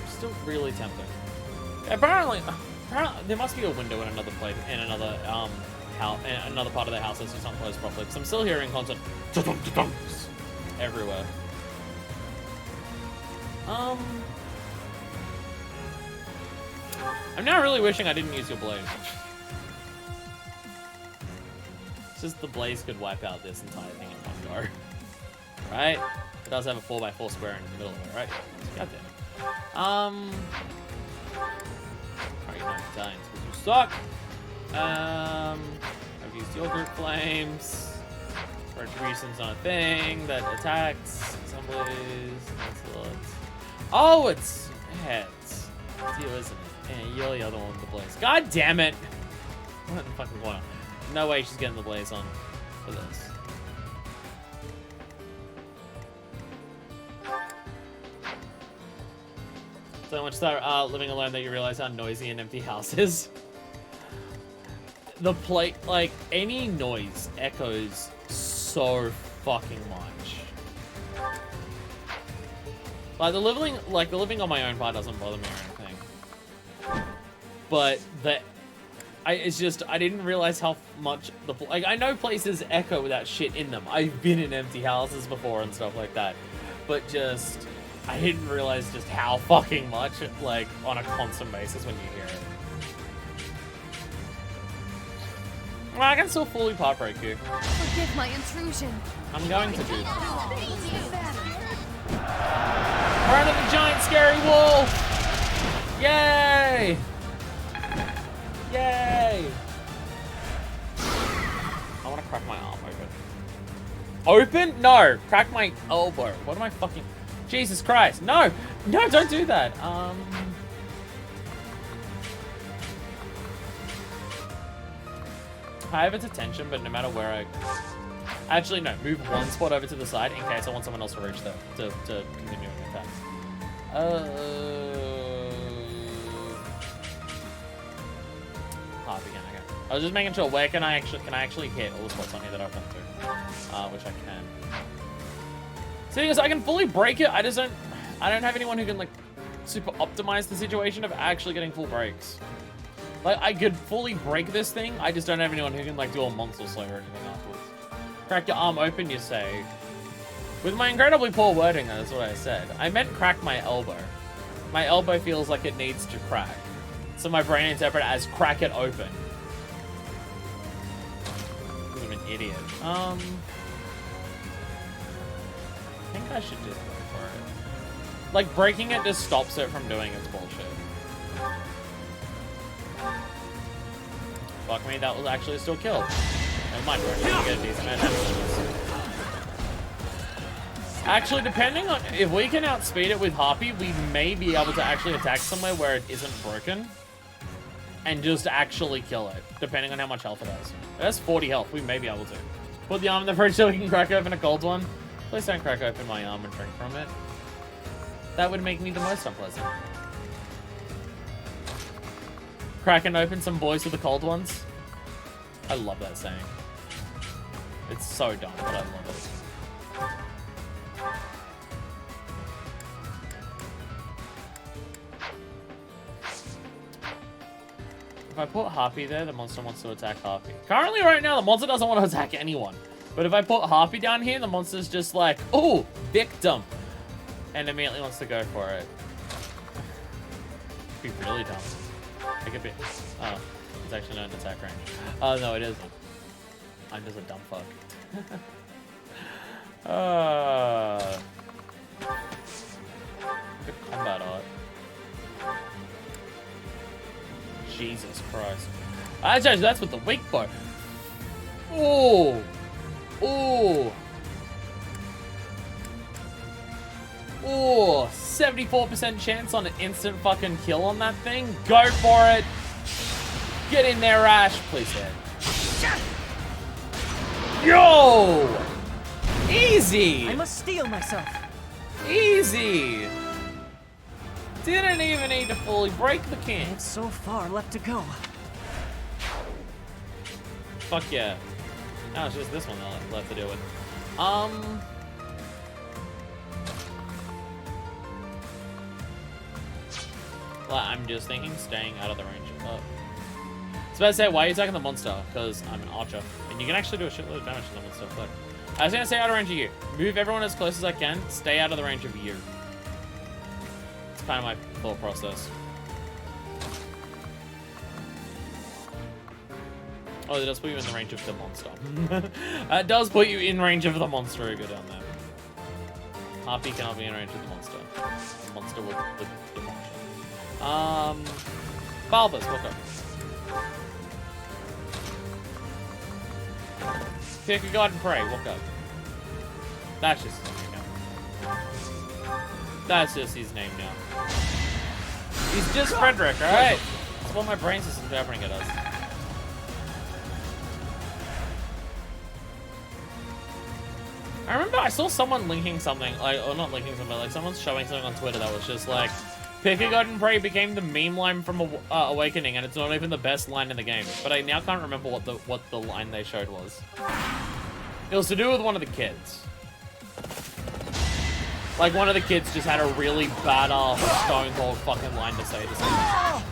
Still really tempting. Apparently, there must be a window in another place, in another house, in another part of the house that's just not closed properly. Because I'm still hearing constant everywhere. I'm now really wishing I didn't use your blaze. It's just the blaze could wipe out this entire thing in one go. Right? It does have a 4x4 square in the middle of it, right? God damn it. Alright, no times because you suck. I've used your group flames. Retribution's not a thing that attacks assemblies. Oh, it's heads. It's you, isn't it? Yeah, you're the other one with the blaze. God damn it! What the fucking going on? No way she's getting the blaze on for this. So much start living alone that you realize how noisy an empty house is. The like any noise echoes so fucking much. Like the living on my own part doesn't bother me or anything. But it's just I didn't realize how much I know places echo without shit in them. I've been in empty houses before and stuff like that, but just I didn't realize just how fucking much like on a constant basis when you hear it. Well, I can still fully part break you. Forgive my intrusion. I'm going to do that. Run at the giant scary wolf! Yay! Yay! I want to crack my arm open. Open? No! Crack my elbow. What am I fucking... Jesus Christ. No! No, don't do that. I have its attention, but no matter where I... Actually, no. Move one spot over to the side in case I want someone else to reach there to continue an attack. Half again, okay. I was just making sure where can I actually hit all the spots on here that I want to, which I can. See, so I can fully break it. I don't have anyone who can like super optimize the situation of actually getting full breaks. Like, I could fully break this thing. I just don't have anyone who can, like, do a monster slayer or anything afterwards. Crack your arm open, you say. With my incredibly poor wording, that's what I said. I meant crack my elbow. My elbow feels like it needs to crack. So my brain interprets it as crack it open. Because I'm an idiot. I think I should just go for it. Like, breaking it just stops it from doing its bullshit. Fuck me, that was actually still killed. Never mind, we're actually gonna get a decent amount of damage. Actually, depending on if we can outspeed it with Harpy, we may be able to actually attack somewhere where it isn't broken and just actually kill it, depending on how much health it has. It has 40 health. We may be able to. Put the arm in the fridge so we can crack open a cold one. Please don't crack open my arm and drink from it. That would make me the most unpleasant. Cracking open some boys with the cold ones. I love that saying. It's so dumb, but I love it. If I put Harpy there, the monster wants to attack Harpy. Currently, right now, the monster doesn't want to attack anyone. But if I put Harpy down here, the monster's just like, oh, victim. And immediately wants to go for it. It'd be really dumb. Like a bit. Oh, it's actually not an attack range. Oh, no, it isn't. I'm just a dumb fuck. Good combat art. Jesus Christ. Actually, that's with the weak bow. Ooh. Ooh. Ooh. 74% chance on an instant fucking kill on that thing. Go for it. Get in there, Ash. Please hit. Yo! Easy! I must steel myself. Easy! Didn't even need to fully break the can. It's so far left to go. Fuck yeah. Now it's just this one left to deal with. Well, I'm just thinking staying out of the range. So I was about to say, why are you attacking the monster? Because I'm an archer. And you can actually do a shitload of damage to the monster. But I was going to stay out of range of you. Move everyone as close as I can. Stay out of the range of you. It's kind of my thought process. Oh, it does put you in the range of the monster. It does put you in range of the monster if you're down there. Harpy cannot be in range of the monster. The monster will demolish it. Balbus, welcome. Pick a god and pray, walk up. That's just his name now. That's just his name now. He's just Frederick, alright? That's what my brain system's interpreting it as. I remember I saw someone linking something, like, or not linking something, like someone's showing something on Twitter that was just like, Pick a God and Pray became the meme line from Awakening, and it's not even the best line in the game. But I now can't remember what the line they showed was. It was to do with one of the kids. Like, one of the kids just had a really badass, stone cold fucking line to say to something.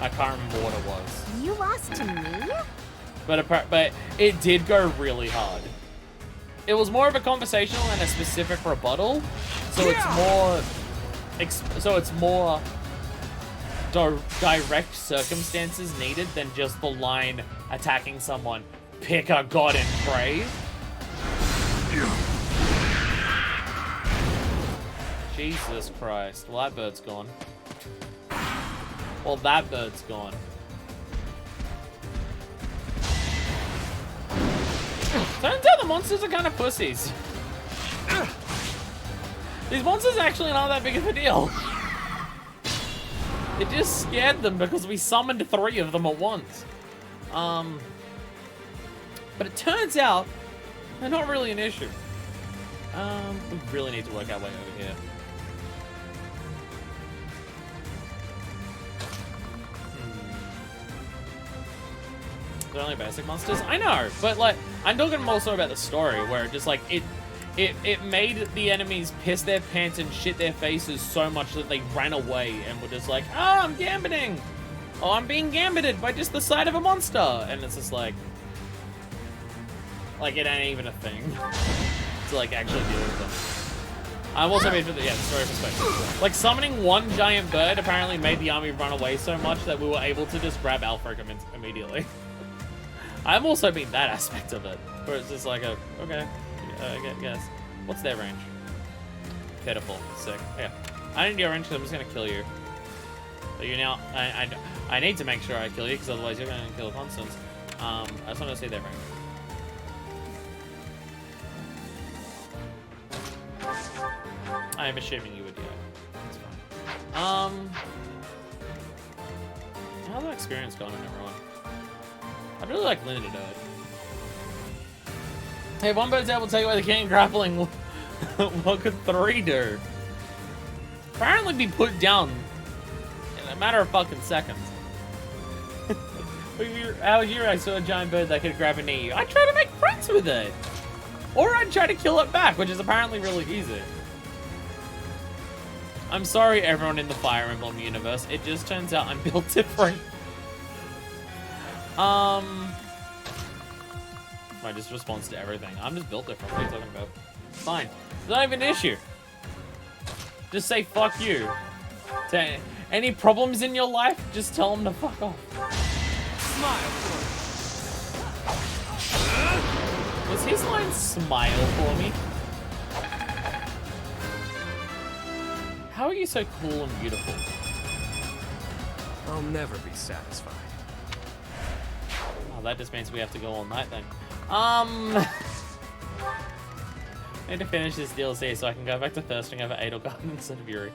I can't remember what it was. You lost to me? But it did go really hard. It was more of a conversational and a specific rebuttal, so it's more direct circumstances needed than just the line attacking someone. Pick a god and pray. Jesus Christ. Well, that bird's gone. Well, that bird's gone. Turns out the monsters are kind of pussies. These monsters actually aren't that big of a deal. It just scared them because we summoned 3 of them at once. But it turns out they're not really an issue. We really need to work our way over here. They're only basic monsters? I know, but like, I'm talking more so about the story where just like, it made the enemies piss their pants and shit their faces so much that they ran away and were just like, oh, I'm gambling. oh, I'm being gambited by just the sight of a monster. And it's just like it ain't even a thing to like actually deal with them. I'm also made for the story perspective. Like summoning one giant bird apparently made the army run away so much that we were able to just grab Alfred immediately. I'm also being that aspect of it, where it's just like okay, I guess. What's their range? Pitiful, sick. Yeah, I need your range because I'm just gonna kill you. So you now, I need to make sure I kill you because otherwise you're gonna kill Constance. I just want to see their range. I am assuming you would, yeah. That's fine. How's that experience going on, everyone? I'd really like Linda to do it. Hey, one bird's able to tell you why they can't grappling. What could 3 do? Apparently be put down in a matter of fucking seconds. How was your I saw a giant bird that could grab and eat you? I try to make friends with it. Or I'd try to kill it back, which is apparently really easy. I'm sorry, everyone in the Fire Emblem universe. It just turns out I'm built different. My just response to everything. I'm just built different. What are you talking about? Fine. It's not even an issue. Just say fuck you. Any problems in your life? Just tell them to fuck off. Smile for me. Was his line smile for me? How are you so cool and beautiful? I'll never be satisfied. Oh, that just means we have to go all night then. Need to finish this DLC so I can go back to thirsting over Edelgard instead of Yuri.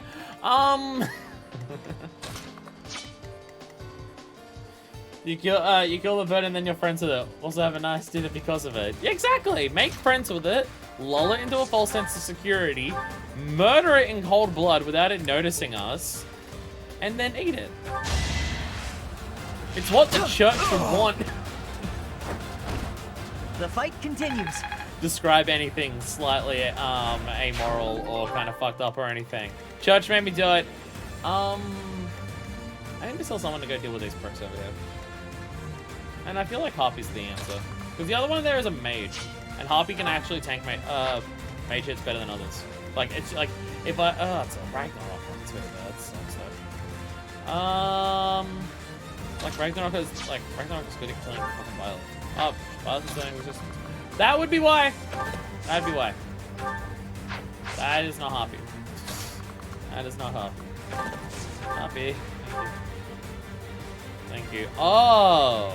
You kill the bird and then you're friends with it. Also have a nice dinner because of it. Yeah, exactly. Make friends with it, lull it into a false sense of security, murder it in cold blood without it noticing us, and then eat it. It's what the church would want. The fight continues. Describe anything slightly amoral or kind of fucked up or anything. Church made me do it. I need to tell someone to go deal with these pricks over here. And I feel like Harpy's the answer. Because the other one there is a mage. And Harpy can actually tank mage hits better than others. Like, it's like, if I, it's a Ragnarok one too, that sucks though. Like Ragnarok is good at killing fucking Violet. Oh, Violet's doing resistance. That would be why. That'd be why. That is not Harpy. That is not Harpy. Harpy. Thank you. Oh.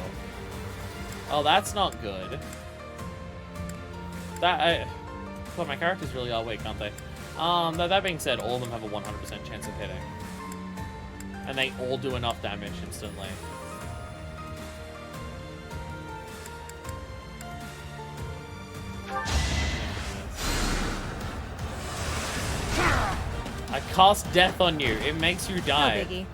Oh, that's not good. Well, my characters really are weak, aren't they? That being said, all of them have a 100% chance of hitting. And they all do enough damage instantly. I cast death on you. It makes you die. No biggie.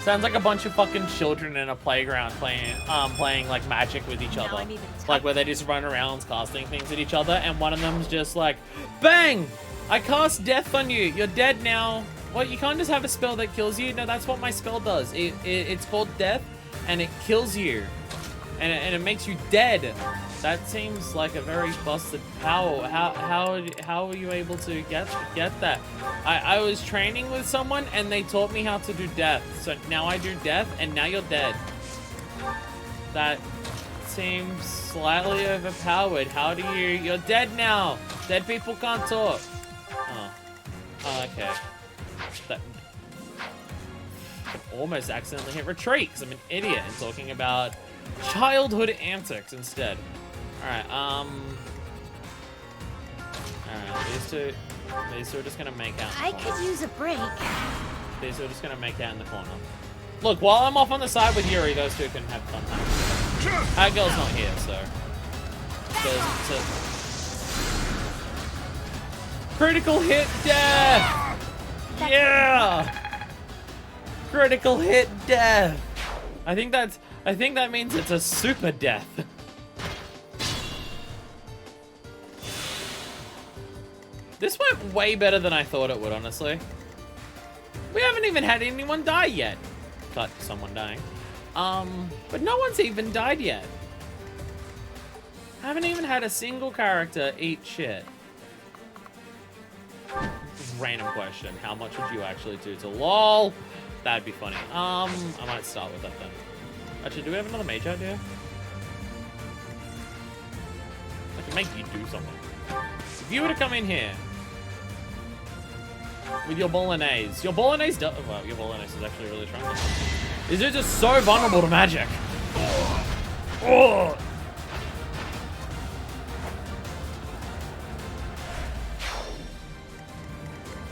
Sounds like a bunch of fucking children in a playground playing like Magic with each other. Like where they just run around casting things at each other, and one of them's just like, bang! I cast death on you. You're dead now. What? You can't just have a spell that kills you? No, that's what my spell does. It's called death, and it kills you, and it makes you dead. That seems like a very busted power. How were you able to get that? I was training with someone and they taught me how to do death. So now I do death and now you're dead. That seems slightly overpowered. How do you're dead now. Dead people can't talk. Oh, okay. That almost accidentally hit retreat because I'm an idiot and talking about childhood antics instead. Alright, these two are just gonna make out. I could use a break. These two are just gonna make out in the corner. Look, while I'm off on the side with Yuri, those two can have fun time. Our girl's not here, so. Critical hit death! Yeah! Critical hit death! I think that means it's a super death. This went way better than I thought it would, honestly. We haven't even had anyone die yet. cut someone dying. But no one's even died yet. Haven't even had a single character eat shit. Random question. How much would you actually do to LOL? That'd be funny. I might start with that then. Actually, do we have another mage out here? I can make you do something. If you were to come in here with your bolognese, your bolognese well, your bolognese is actually really strong. These are just so vulnerable to magic. Oh.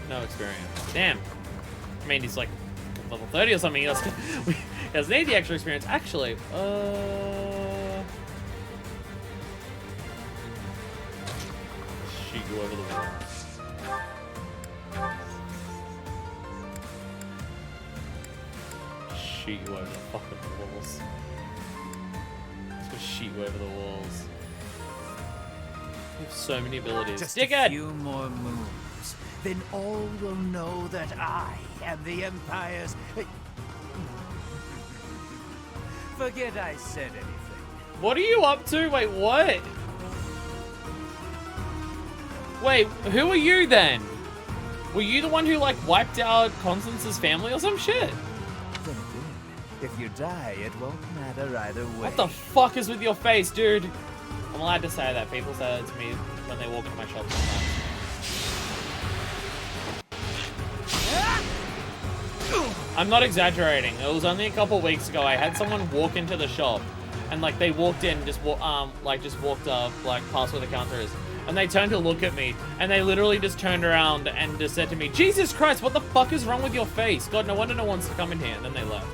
No experience. Damn. I mean, he's like level 30 or something. He doesn't need the extra experience. Actually, shoot you over the wall. Shoot you over the fucking walls. Just shoot you over the walls. You have so many abilities. Just Dickhead! a few more moves, then all will know that I am the Empire's... Forget I said anything. What are you up to? Wait, what? Wait, who are you then? Were you the one who like wiped out Constance's family or some shit? Then again, if you die, it won't matter either way. What the fuck is with your face, dude? I'm allowed to say that. People say that to me when they walk into my shop sometimes. I'm not exaggerating. It was only a couple weeks ago. I had someone walk into the shop, and like they walked in, just walked up, like past where the counter is, and they turned to look at me, and they literally just turned around and just said to me, "Jesus Christ, what the fuck is wrong with your face? God, no wonder no one's to come in here." And then they left.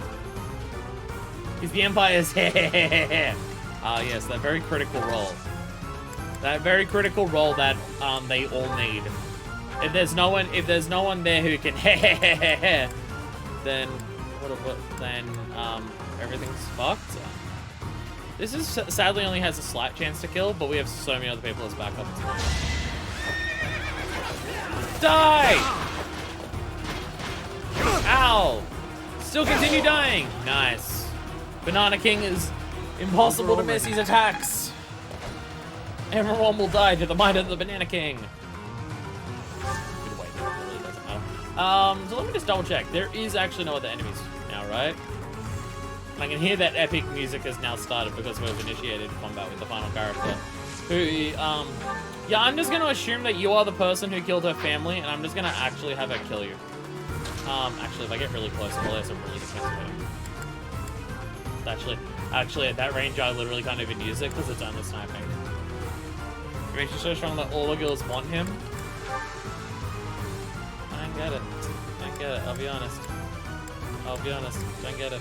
He's the Empire's hair. Ah, yes, that very critical role. That very critical role that they all need. If there's no one there who can then everything's fucked. This is sadly only has a slight chance to kill, but we have so many other people as backup. Die! Ow! Still continue dying. Nice. Banana King is impossible to miss his attacks. Everyone will die to the might of the Banana King. So let me just double check. There is actually no other enemies now, right? I can hear that epic music has now started because we've initiated combat with the final character. Who, yeah, I'm just gonna assume that you are the person who killed her family, and I'm just gonna actually have her kill you. Actually, if I get really close, I'll have some really good chance of hitting. Actually, at that range, I literally can't even use it because it's only sniping. It makes you so strong that all the girls want him. I don't get it. I'll be honest. Don't get it.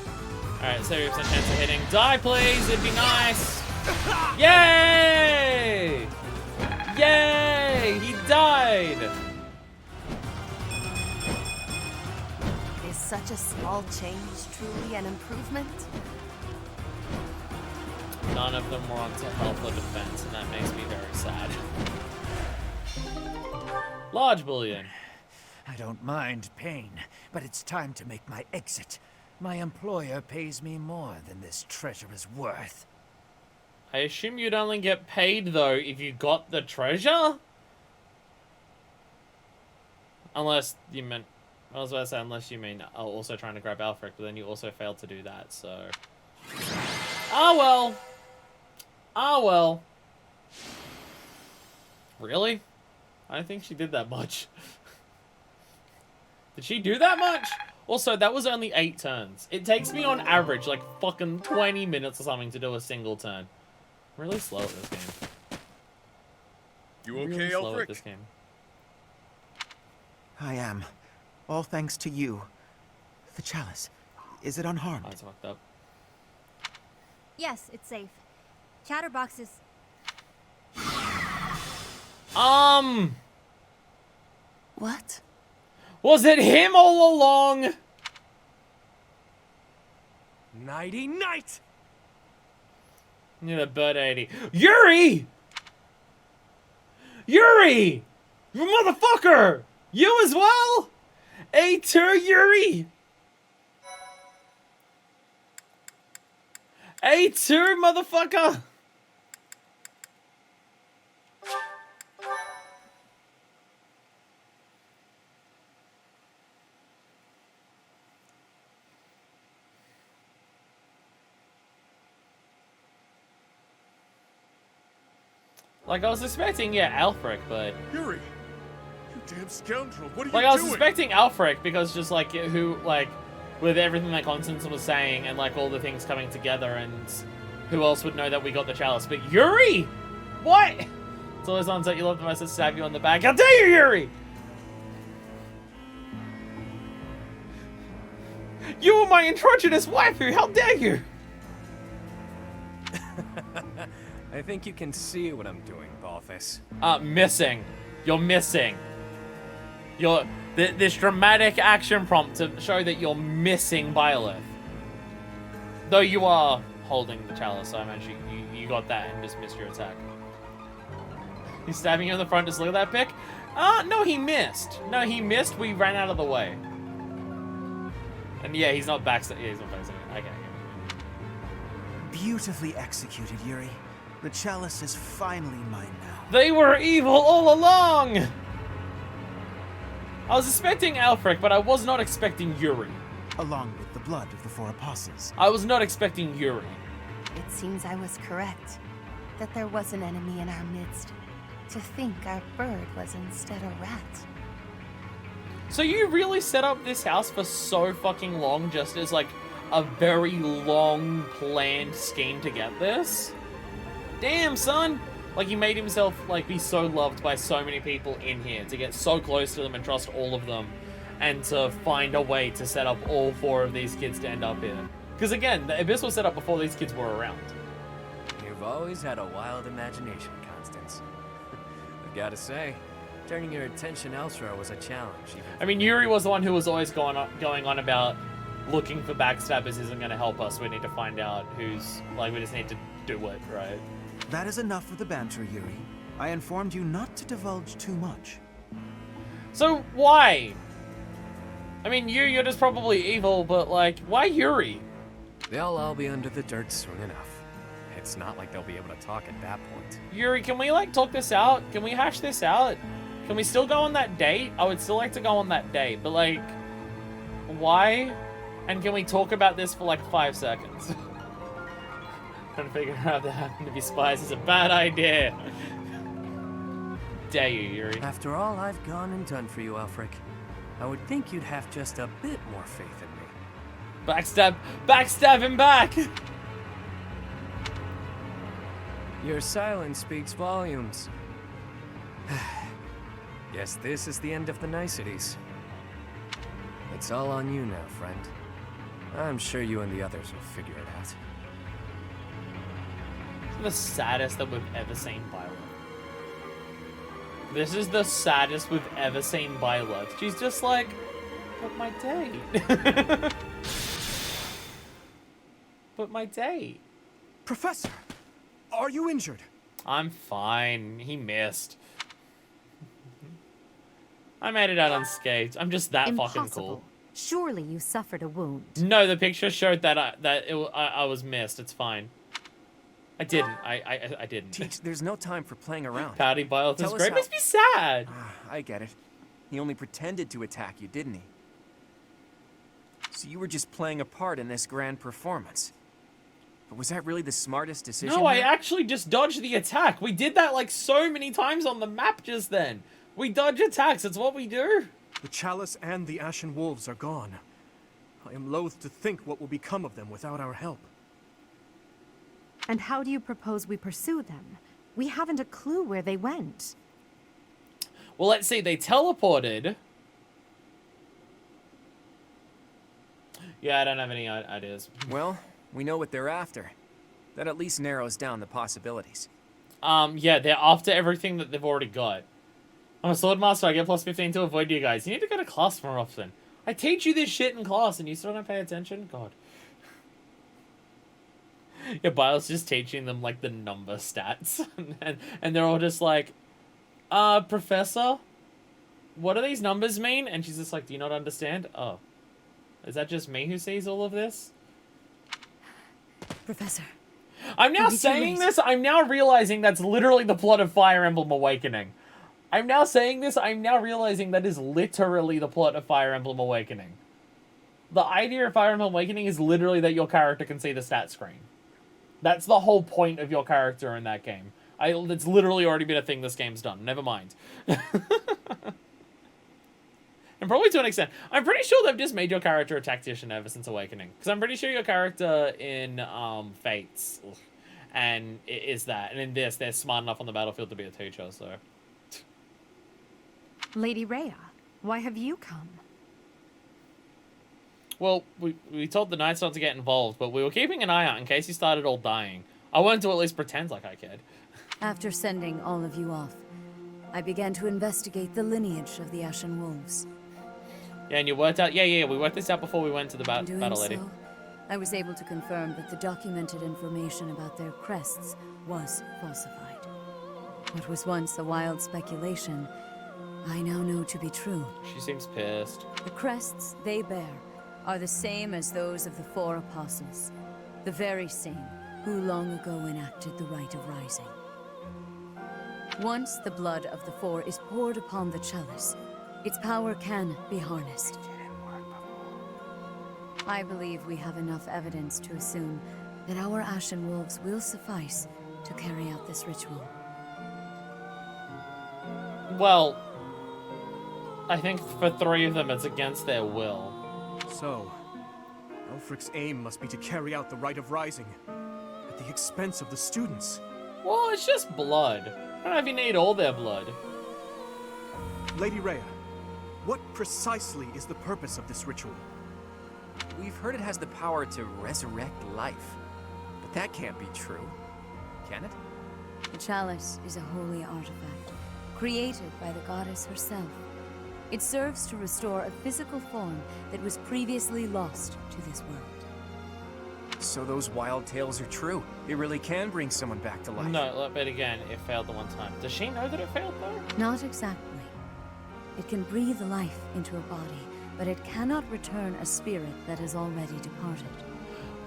Alright, 70% chance of hitting. Die, please! It'd be nice! Yay! Yay! He died! Is such a small change truly an improvement? None of them were onto health or defense, and that makes me very sad. Large bullion. I don't mind pain, but it's time to make my exit. My employer pays me more than this treasure is worth. I assume you'd only get paid, though, if you got the treasure? Unless you meant... I was about to say, unless you mean also trying to grab Alfred, but then you also failed to do that, so... Oh, well. Oh, well. Really? I don't think she did that much. Did she do that much? Also, that was only 8 turns. It takes me on average like fucking 20 minutes or something to do a single turn. I'm really slow at this game. You I'm okay, really slow Elfric? at this game. I am. All thanks to you. The chalice. Is it unharmed? Oh, it's fucked up. Yes, it's safe. Chatterbox is... What? Was it him all along? Nighty night! Yeah, the bird 80. Yuri! Yuri! You motherfucker! You as well? A2 Yuri! A2, motherfucker! Like, I was expecting, yeah, Alfric, but... Yuri! You damn scoundrel, what are you Like, I was doing? suspecting Alfric because just, like, who, like, with everything that Constance was saying and, like, all the things coming together and who else would know that we got the chalice? But Yuri? What? It's always ones that you love the most that stab you on the back. How dare you, Yuri? You were my androgynous waifu, how dare you? I think you can see what I'm doing, Ballface. Missing. You're missing. You're... This dramatic action prompt to show that you're missing Byleth. Though you are holding the chalice, so I imagine you got that and just missed your attack. He's stabbing you in the front, just look at that pick. No, he missed. No, he missed, we ran out of the way. And yeah, he's not back. Yeah, he's not back. Okay. Beautifully executed, Yuri. The chalice is finally mine now. They were evil all along! I was expecting Alfric, but I was not expecting Yuri. Along with the blood of the four apostles. I was not expecting Yuri. It seems I was correct. That there was an enemy in our midst. To think our bird was instead a rat. So you really set up this house for so fucking long just as, like, a very long planned scheme to get this? Damn, son! Like, he made himself, like, be so loved by so many people in here, to get so close to them and trust all of them, and to find a way to set up all 4 of these kids to end up here. Because, again, the Abyss was set up before these kids were around. You've always had a wild imagination, Constance. I've got to say, turning your attention elsewhere was a challenge. I mean, Yuri was the one who was always going on about looking for backstabbers isn't going to help us. We need to find out who's, like, we just need to do it, right? That is enough for the banter, Yuri. I informed you not to divulge too much. So, why? I mean, you're just probably evil, but, like, why Yuri? They'll all be under the dirt soon enough. It's not like they'll be able to talk at that point. Yuri, can we, like, talk this out? Can we hash this out? Can we still go on that date? I would still like to go on that date, but, like, why? And can we talk about this for, like, 5 seconds? Trying to figure out that having to be spies is a bad idea. Dare you, Yuri? After all I've gone and done for you, Alfric, I would think you'd have just a bit more faith in me. Backstab him back! Your silence speaks volumes. Guess this is the end of the niceties. It's all on you now, friend. I'm sure you and the others will figure it out. The saddest that we've ever seen Byleth. This is the saddest we've ever seen Byleth. She's just like, but my date. But my date. Professor, are you injured? I'm fine. He missed. I made it out unscathed. I'm just that fucking cool. Surely you suffered a wound. No, the picture showed that I was missed. It's fine. I didn't. I didn't. Teach, there's no time for playing around. Pouty Byleth is great. How... Makes me sad. I get it. He only pretended to attack you, didn't he? So you were just playing a part in this grand performance. But was that really the smartest decision? No, I actually just dodged the attack. We did that like so many times on the map just then. We dodge attacks. It's what we do. The chalice and the Ashen Wolves are gone. I am loath to think what will become of them without our help. And how do you propose we pursue them? We haven't a clue where they went. Well, let's see. They teleported. Yeah, I don't have any ideas. Well, we know what they're after. That at least narrows down the possibilities. Yeah, they're after everything that they've already got. I'm a sword master. I get plus 15 to avoid you guys. You need to go to class more often. I teach you this shit in class and you still don't pay attention? God. Yeah, Byleth's just teaching them, like, the number stats. and they're all just like, Professor, what do these numbers mean? And she's just like, do you not understand? Oh. Is that just me who sees all of this? Professor. I'm now It'll be too saying late. this, I'm now realizing that's literally the plot of Fire Emblem Awakening. I'm now saying this, I'm now realizing that is literally the plot of Fire Emblem Awakening. The idea of Fire Emblem Awakening is literally that your character can see the stat screen. That's the whole point of your character in that game. It's literally already been a thing this game's done. Never mind. And probably to an extent. I'm pretty sure they've just made your character a tactician ever since Awakening. Because I'm pretty sure your character in Fates and it is that. And in this, they're smart enough on the battlefield to be a teacher, so... Lady Rhea, why have you come? Well, we told the Knights not to get involved, but we were keeping an eye out in case you started all dying. I wanted to at least pretend like I cared. After sending all of you off, I began to investigate the lineage of the Ashen Wolves. Yeah, and you worked out... Yeah, we worked this out before we went to the In doing battle lady. so, I was able to confirm that the documented information about their crests was falsified. What was once a wild speculation, I now know to be true. She seems pissed. The crests they bear are the same as those of the four apostles, the very same who long ago enacted the Rite of Rising. Once the blood of the four is poured upon the chalice, its power can be harnessed. I believe we have enough evidence to assume that our Ashen Wolves will suffice to carry out this ritual. Well, I think for 3 of them it's against their will. So, Elfric's aim must be to carry out the Rite of Rising at the expense of the students. Well, it's just blood. I don't know if you need all their blood. Lady Rhea, what precisely is the purpose of this ritual? We've heard it has the power to resurrect life. But that can't be true. Can it? The chalice is a holy artifact, created by the goddess herself. It serves to restore a physical form that was previously lost to this world. So those wild tales are true. It really can bring someone back to life. No, but again, it failed the one time. Does she know that it failed, though? Not exactly. It can breathe life into a body, but it cannot return a spirit that has already departed.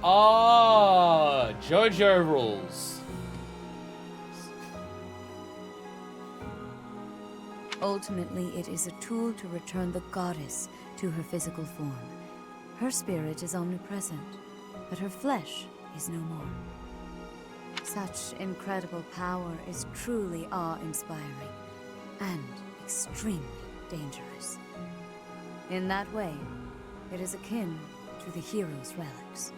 Oh, JoJo rules. Ultimately, it is a tool to return the goddess to her physical form. Her spirit is omnipresent, but her flesh is no more. Such incredible power is truly awe-inspiring and extremely dangerous. In that way, it is akin to the hero's relics.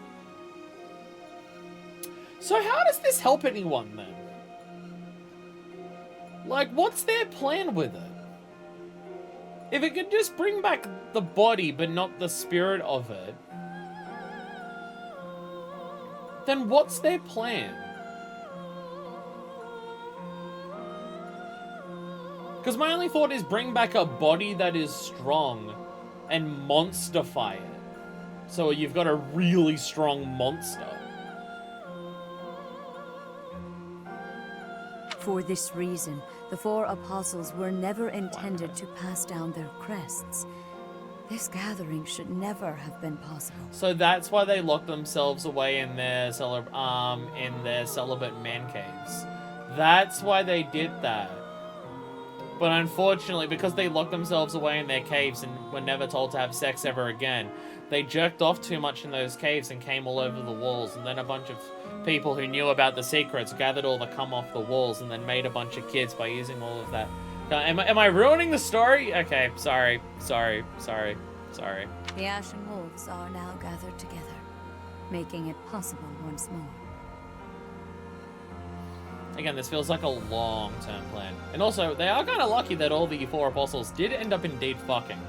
So how does this help anyone, then? Like, what's their plan with it? If it could just bring back the body, but not the spirit of it, then what's their plan? Because my only thought is bring back a body that is strong and monsterify it. So you've got a really strong monster. For this reason, the four apostles were never intended to pass down their crests. This gathering should never have been possible. So that's why they locked themselves away in their celibate man caves. That's why they did that. But unfortunately, because they locked themselves away in their caves and were never told to have sex ever again, they jerked off too much in those caves and came all over the walls, and then a bunch of people who knew about the secrets gathered all the cum off the walls and then made a bunch of kids by using all of that. Am I ruining the story? Okay, sorry. The Ashen Wolves are now gathered together, making it possible once more. Again, this feels like a long-term plan. And also, they are kind of lucky that all the four apostles did end up indeed fucking.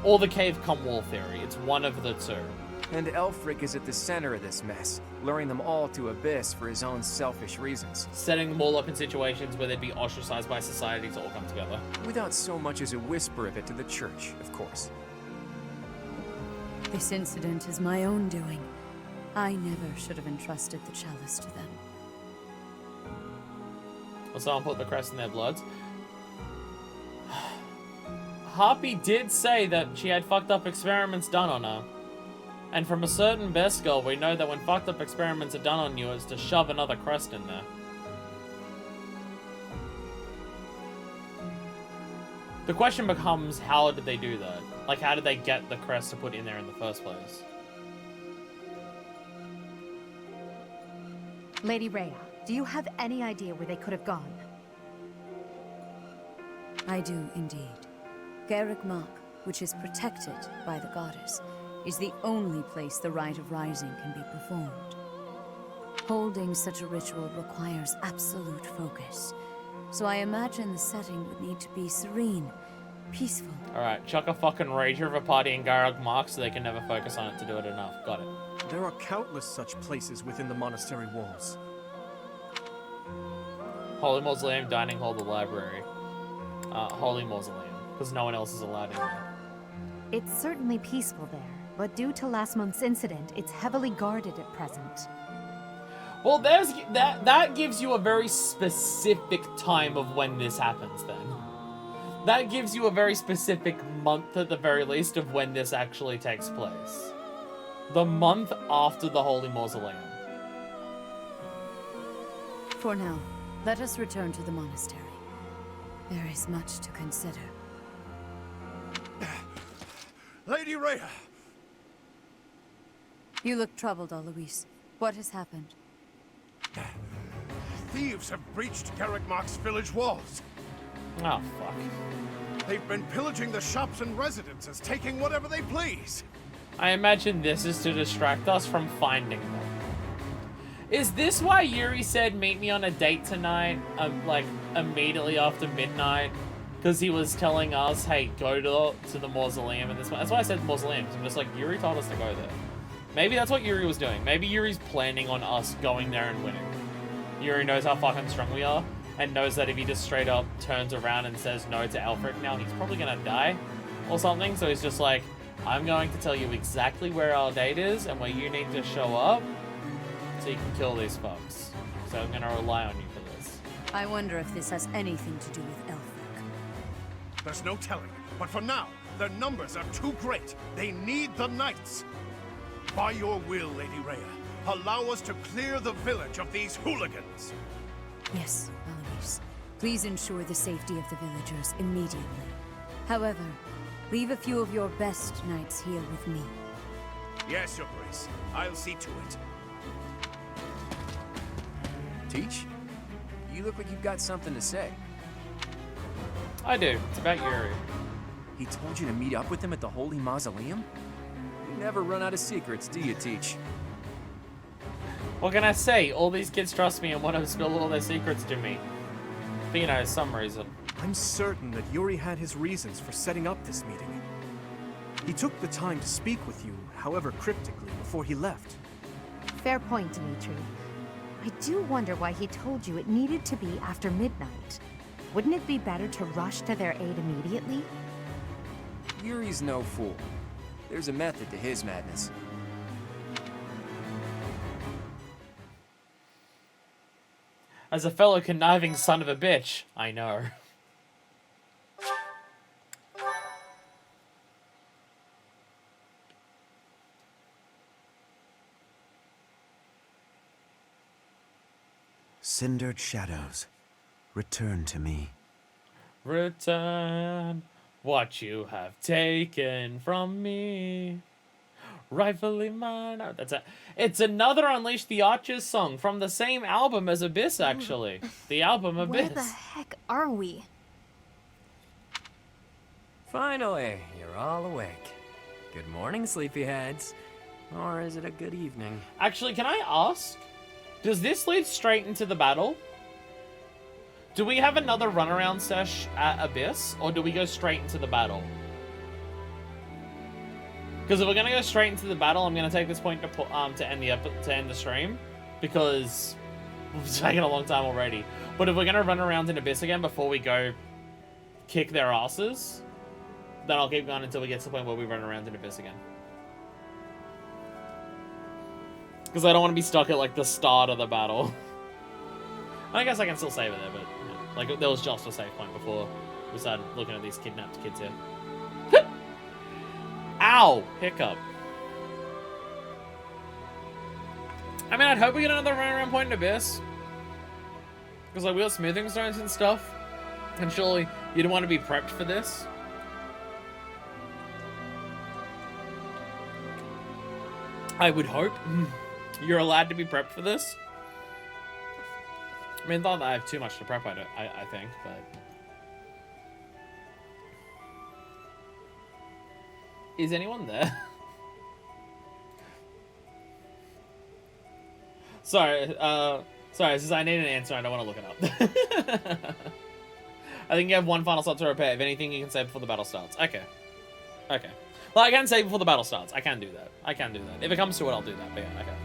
Or the cave cum wall theory. It's one of the two. And Elfric is at the center of this mess, luring them all to Abyss for his own selfish reasons. Setting them all up in situations where they'd be ostracized by society to all come together. Without so much as a whisper of it to the church, of course. This incident is my own doing. I never should have entrusted the chalice to them. Will someone put the crest in their bloods? Harpy did say that she had fucked up experiments done on her. And from a certain best girl, we know that when fucked up experiments are done on you, it's to shove another crest in there. The question becomes, how did they do that? Like, how did they get the crest to put in there in the first place? Lady Rhea, do you have any idea where they could have gone? I do indeed. Garrick Mach, which is protected by the goddess, is the only place the rite of rising can be performed. Holding such a ritual requires absolute focus, so I imagine the setting would need to be serene, peaceful. Alright, chuck a fucking rager of a party in Garrick Mach so they can never focus on it to do it enough. Got it. There are countless such places within the monastery walls. Holy Mausoleum, Dining Hall, the library. Holy Mausoleum, because no one else is allowed in there. It's certainly peaceful there, but due to last month's incident, it's heavily guarded at present. Well, there's that gives you a very specific time of when this happens then. That gives you a very specific month at the very least of when this actually takes place. The month after the Holy Mausoleum. For now, let us return to the monastery. There is much to consider. Lady Rhea! You look troubled, Alois. What has happened? Thieves have breached Garrick Mach's village walls. Oh, fuck. They've been pillaging the shops and residences, taking whatever they please. I imagine this is to distract us from finding them. Is this why Yuri said, meet me on a date tonight, like, immediately after midnight? Because he was telling us, hey, go to the mausoleum, and that's why I said mausoleums. I'm just like, Yuri told us to go there. Maybe that's what Yuri was doing. Maybe Yuri's planning on us going there and winning. Yuri knows how fucking strong we are, and knows that if he just straight up turns around and says no to Alfred now, he's probably gonna die or something. So he's just like, I'm going to tell you exactly where our date is and where you need to show up so you can kill these fucks. So I'm gonna rely on you for this. I wonder if this has anything to do with Elfric. There's no telling, but for now, their numbers are too great. They need the knights. By your will, Lady Rhea, allow us to clear the village of these hooligans. Yes, Alois. Please ensure the safety of the villagers immediately. However, leave a few of your best knights here with me. Yes, Your Grace. I'll see to it. Teach? You look like you've got something to say. I do. It's about Yuri. He told you to meet up with him at the Holy Mausoleum? You never run out of secrets, do you, Teach? What can I say? All these kids trust me and want to spill all their secrets to me. For, you know, some reason. I'm certain that Yuri had his reasons for setting up this meeting. He took the time to speak with you, however cryptically, before he left. Fair point, Dimitri. I do wonder why he told you it needed to be after midnight. Wouldn't it be better to rush to their aid immediately? Yuri's no fool. There's a method to his madness. As a fellow conniving son of a bitch, I know. Cindered shadows, return to me. Return what you have taken from me. Rightfully mine. Oh, it's another Unleash the Archers song from the same album as Abyss, actually. The album Abyss. Where the heck are we? Finally, you're all awake. Good morning, sleepyheads. Or is it a good evening? Actually, can I ask? Does this lead straight into the battle? Do we have another runaround sesh at Abyss, or do we go straight into the battle? Because if we're gonna go straight into the battle, I'm gonna take this point to end the stream, because we've taken a long time already. But if we're gonna run around in Abyss again before we go kick their asses, then I'll keep going until we get to the point where we run around in Abyss again. Because I don't want to be stuck at like the start of the battle. I guess I can still save it there, but you know, like there was just a save point before we started looking at these kidnapped kids here. Ow! Hiccup. I mean, I'd hope we get another run around Point Abyss. Because, like, we got smoothing stones and stuff. And surely you'd want to be prepped for this. I would hope you're allowed to be prepped for this. I mean, not that I have too much to prep, I think, but... Is anyone there? Sorry, since I need an answer, I don't want to look it up. I think you have one final slot to repair. If anything, you can save before the battle starts. Okay. Okay. Well, I can save before the battle starts. I can do that. I can do that. If it comes to it, I'll do that. But yeah, okay.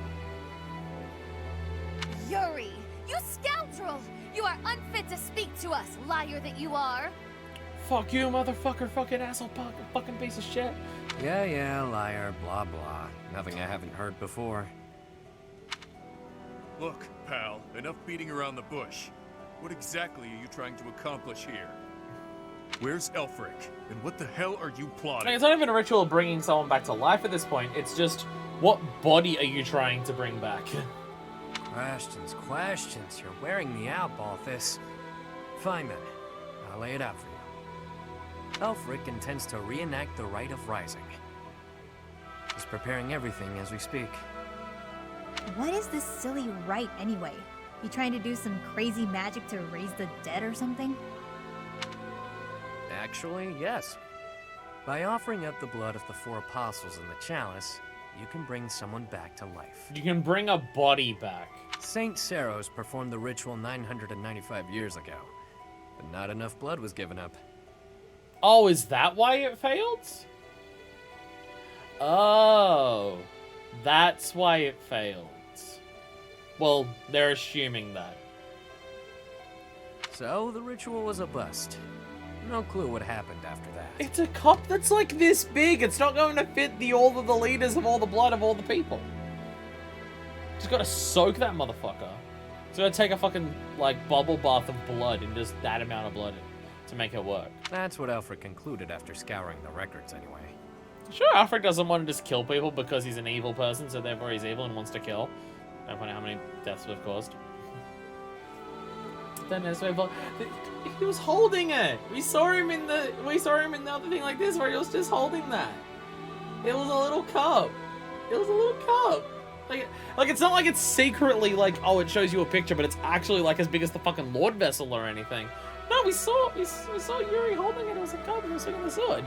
Yuri, you scoundrel! You are unfit to speak to us, liar that you are. Fuck you, motherfucker, fucking asshole, fucking piece of shit. Yeah, liar, blah, blah. Nothing I haven't heard before. Look, pal, enough beating around the bush. What exactly are you trying to accomplish here? Where's Elfric? And what the hell are you plotting? Like, it's not even a ritual of bringing someone back to life at this point. It's just, what body are you trying to bring back? Questions. You're wearing me out, Balthus. Fine then. I'll lay it out for you. Elfric intends to reenact the Rite of Rising. He's preparing everything as we speak. What is this silly rite anyway? You trying to do some crazy magic to raise the dead or something? Actually, yes. By offering up the blood of the 4 apostles in the chalice, you can bring someone back to life. You can bring a body back. Saint Saros performed the ritual 995 years ago, but not enough blood was given up. Oh, is that why it failed? Oh, that's why it failed. Well, they're assuming that. So, the ritual was a bust. No clue what happened after that. It's a cup that's like this big. It's not going to fit all of the liters of all the blood of all the people. Just gotta soak that motherfucker. It's gonna take a fucking, like, bubble bath of blood and just that amount of blood to make it work. That's what Alfred concluded after scouring the records anyway. Sure, Alfred doesn't want to just kill people because he's an evil person, so therefore he's evil and wants to kill. Don't find out how many deaths we've caused. He was holding it. We saw him in the other thing like this where he was just holding that. It was a little cup. It was a little cup. Like it's not like it's secretly like, oh, it shows you a picture, but it's actually like as big as the fucking Lord vessel or anything. No, we saw Yuri holding it. It was a cup. He was swinging the sword.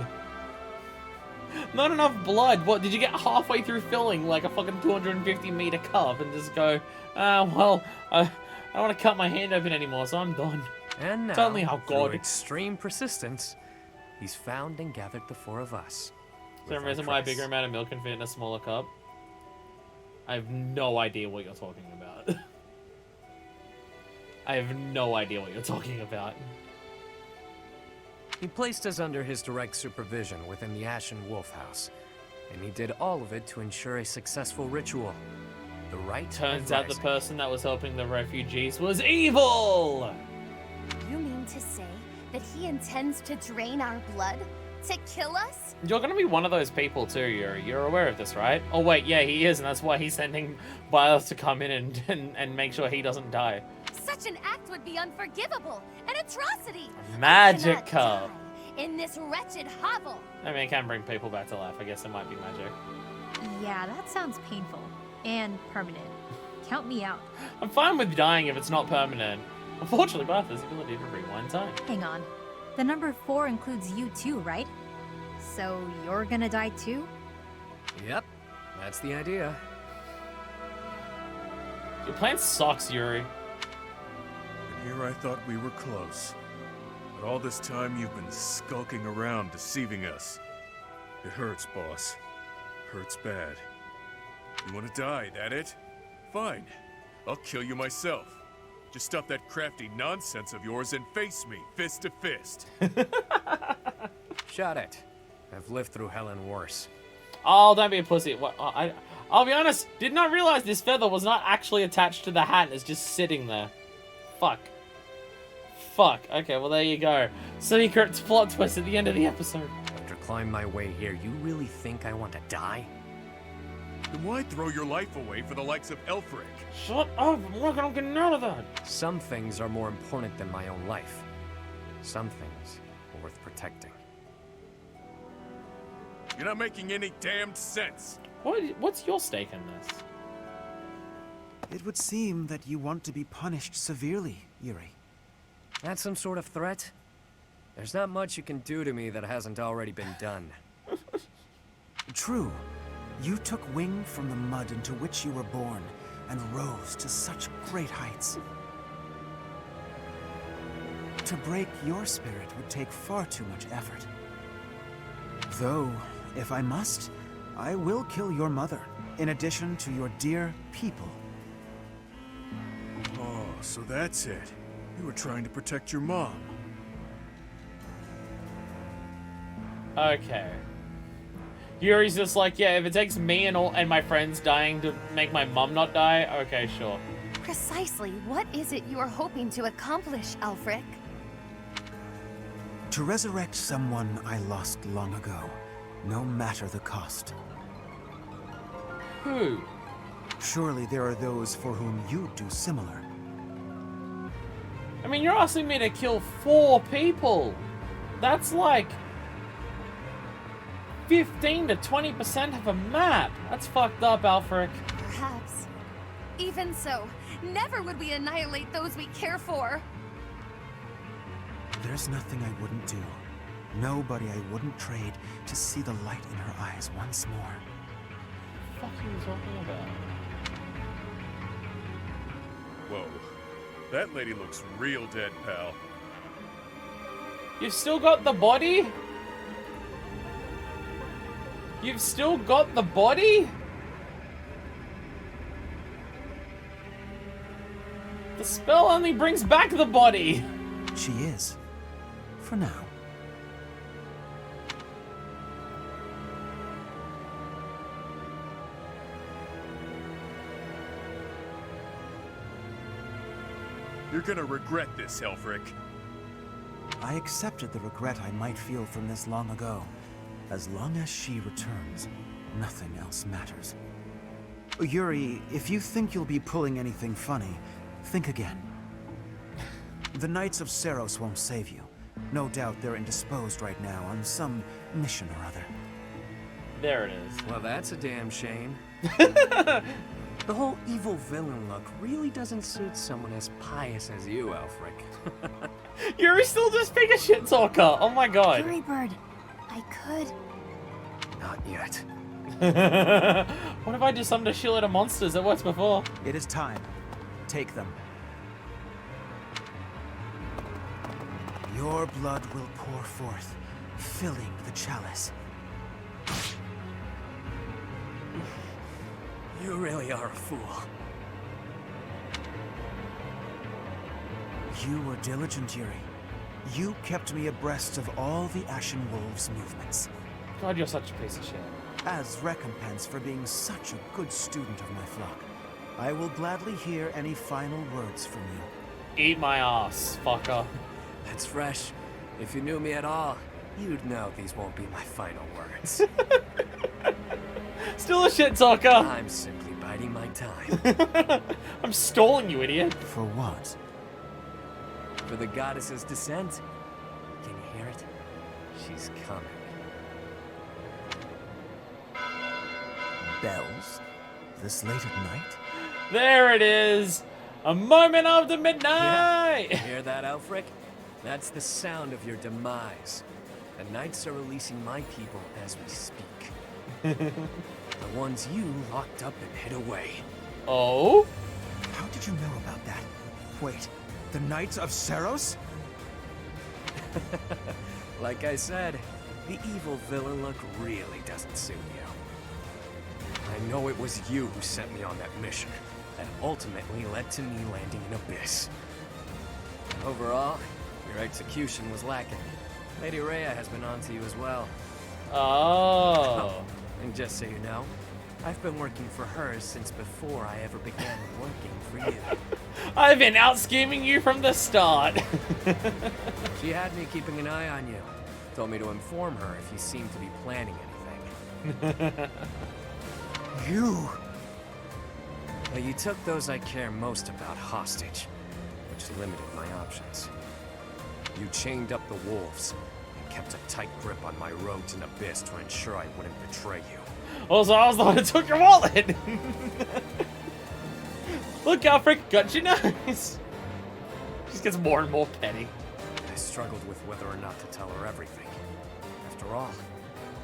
Not enough blood. What, did you get halfway through filling like a fucking 250-meter cup and just go, well, I don't want to cut my hand open anymore, so I'm done. And now, tell me how through extreme persistence, he's found and gathered the 4 of us. Is there a reason why a bigger amount of milk can fit in a smaller cup? I have no idea what you're talking about. I have no idea what you're talking about. He placed us under his direct supervision within the Ashen Wolf House, and he did all of it to ensure a successful ritual. The Rite Turns out the person that was helping the refugees was evil! You mean to say that he intends to drain our blood? To kill us? You're gonna be one of those people too, Yuri. You're aware of this, right? Oh wait, yeah, he is, and that's why he's sending Biles to come in and make sure he doesn't die. Such an act would be unforgivable, an atrocity. Magic cup. In this wretched hovel. I mean, it can bring people back to life. I guess it might be magic. Yeah, that sounds painful. And permanent. Count me out. I'm fine with dying if it's not permanent. Unfortunately, Barth has the ability to rewind time. Hang on. The number 4 includes you too, right? So you're gonna die too? Yep, that's the idea. Your plan sucks, Yuri. And here I thought we were close. But all this time you've been skulking around, deceiving us. It hurts, boss. Hurts bad. You want to die, that it? Fine. I'll kill you myself. Just stop that crafty nonsense of yours and face me, fist to fist. Shut it. I've lived through hell and worse. Oh, don't be a pussy. What? I'll be honest, did not realize this feather was not actually attached to the hat. It's just sitting there. Fuck. Okay, well there you go. Secret plot twist at the end of the episode. After climbing my way here, you really think I want to die? Then why throw your life away for the likes of Elfric? Shut up! I'm not getting out of that! Some things are more important than my own life. Some things are worth protecting. You're not making any damned sense. What's your stake in this? It would seem that you want to be punished severely, Yuri. That's some sort of threat? There's not much you can do to me that hasn't already been done. True. You took wing from the mud into which you were born, and rose to such great heights. To break your spirit would take far too much effort. Though, if I must, I will kill your mother, in addition to your dear people. Oh, so that's it. You were trying to protect your mom. Okay. Yuri's just like, yeah, if it takes me and my friends dying to make my mum not die, okay, sure. Precisely, what is it you are hoping to accomplish, Elfric? To resurrect someone I lost long ago, no matter the cost. Who? Surely there are those for whom you'd do similar. I mean, you're asking me to kill 4 people. That's like 15 to 20% of a map. That's fucked up, Alfric. Perhaps. Even so, never would we annihilate those we care for. There's nothing I wouldn't do. Nobody I wouldn't trade to see the light in her eyes once more. What the fuck are you talking about? Whoa. That lady looks real dead, pal. You've still got the body? You've still got the body? The spell only brings back the body. She is. For now. You're gonna regret this, Elfric. I accepted the regret I might feel from this long ago. As long as she returns, nothing else matters. Yuri, if you think you'll be pulling anything funny, think again. The Knights of Seros won't save you. No doubt they're indisposed right now on some mission or other. There it is. Well, that's a damn shame. The whole evil villain look really doesn't suit someone as pious as you, Elfric. Yuri still just being a shit talker. Oh my god. Yuri Bird, I could. Not yet. What if I just summoned a shitload of monsters that worked before? It is time. Take them. Your blood will pour forth, filling the chalice. You really are a fool. You were diligent, Yuri. You kept me abreast of all the Ashen Wolves' movements. God, you're such a piece of shit. As recompense for being such a good student of my flock, I will gladly hear any final words from you. Eat my ass, fucker. That's fresh. If you knew me at all, you'd know these won't be my final words. Still a shit talker. I'm simply biding my time. I'm stalling you, idiot. For what? For the goddess's descent. Can you hear it? She's coming. Bells? This late at night? There it is. A moment after midnight. Yeah. Hear that, Elfric? That's the sound of your demise. The Knights are releasing my people as we speak. The ones you locked up and hid away. Oh? How did you know about that? Wait, the Knights of Seros? Like I said, the evil villain look really doesn't suit you. I know it was you who sent me on that mission, that ultimately led to me landing in Abyss. Overall, your execution was lacking. Lady Rhea has been on to you as well. Oh. And just so you know, I've been working for her since before I ever began working for you. I've been out scheming you from the start. She had me keeping an eye on you. Told me to inform her if you seemed to be planning anything. You... Well, you took those I care most about hostage, which limited my options. You chained up the wolves and kept a tight grip on my road to Abyss to ensure I wouldn't betray you. Also, I was the one who took your wallet! Look, Alfred, got your nose! Just gets more and more petty. I struggled with whether or not to tell her everything. After all,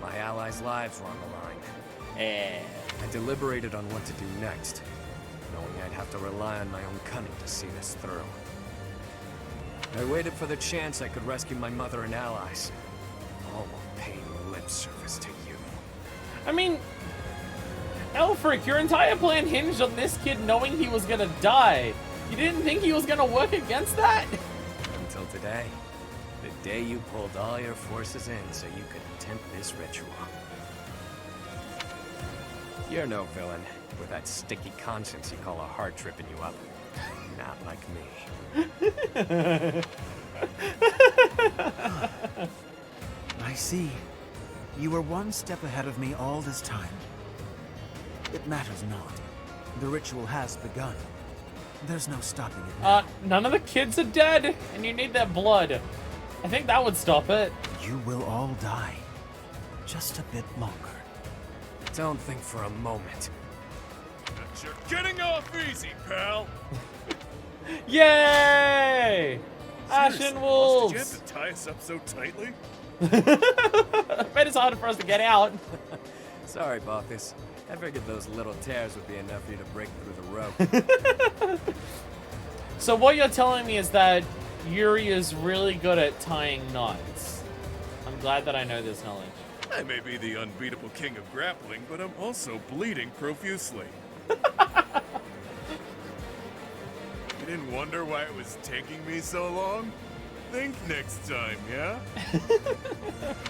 my allies' lives were on the line. I deliberated on what to do next, knowing I'd have to rely on my own cunning to see this through. I waited for the chance I could rescue my mother and allies, all while paying lip service to you. I mean, Elfric, your entire plan hinged on this kid knowing he was gonna die. You didn't think he was gonna work against that? Until today. The day you pulled all your forces in so you could attempt this ritual. You're no villain, with that sticky conscience you call a heart tripping you up. Not like me. I see. You were one step ahead of me all this time. It matters not. The ritual has begun. There's no stopping it now. None of the kids are dead, and you need their blood. I think that would stop it. You will all die. Just a bit longer. Don't think for a moment. But you're getting off easy, pal. Yay! Ashen Wolves! Did you have to tie us up so tightly? Made it harder for us to get out. Sorry, Balthus. I figured those little tears would be enough for you to break through the rope. So what you're telling me is that Yuri is really good at tying knots. I'm glad that I know this knowledge. I may be the unbeatable king of grappling, but I'm also bleeding profusely. You didn't wonder why it was taking me so long? Think next time, yeah?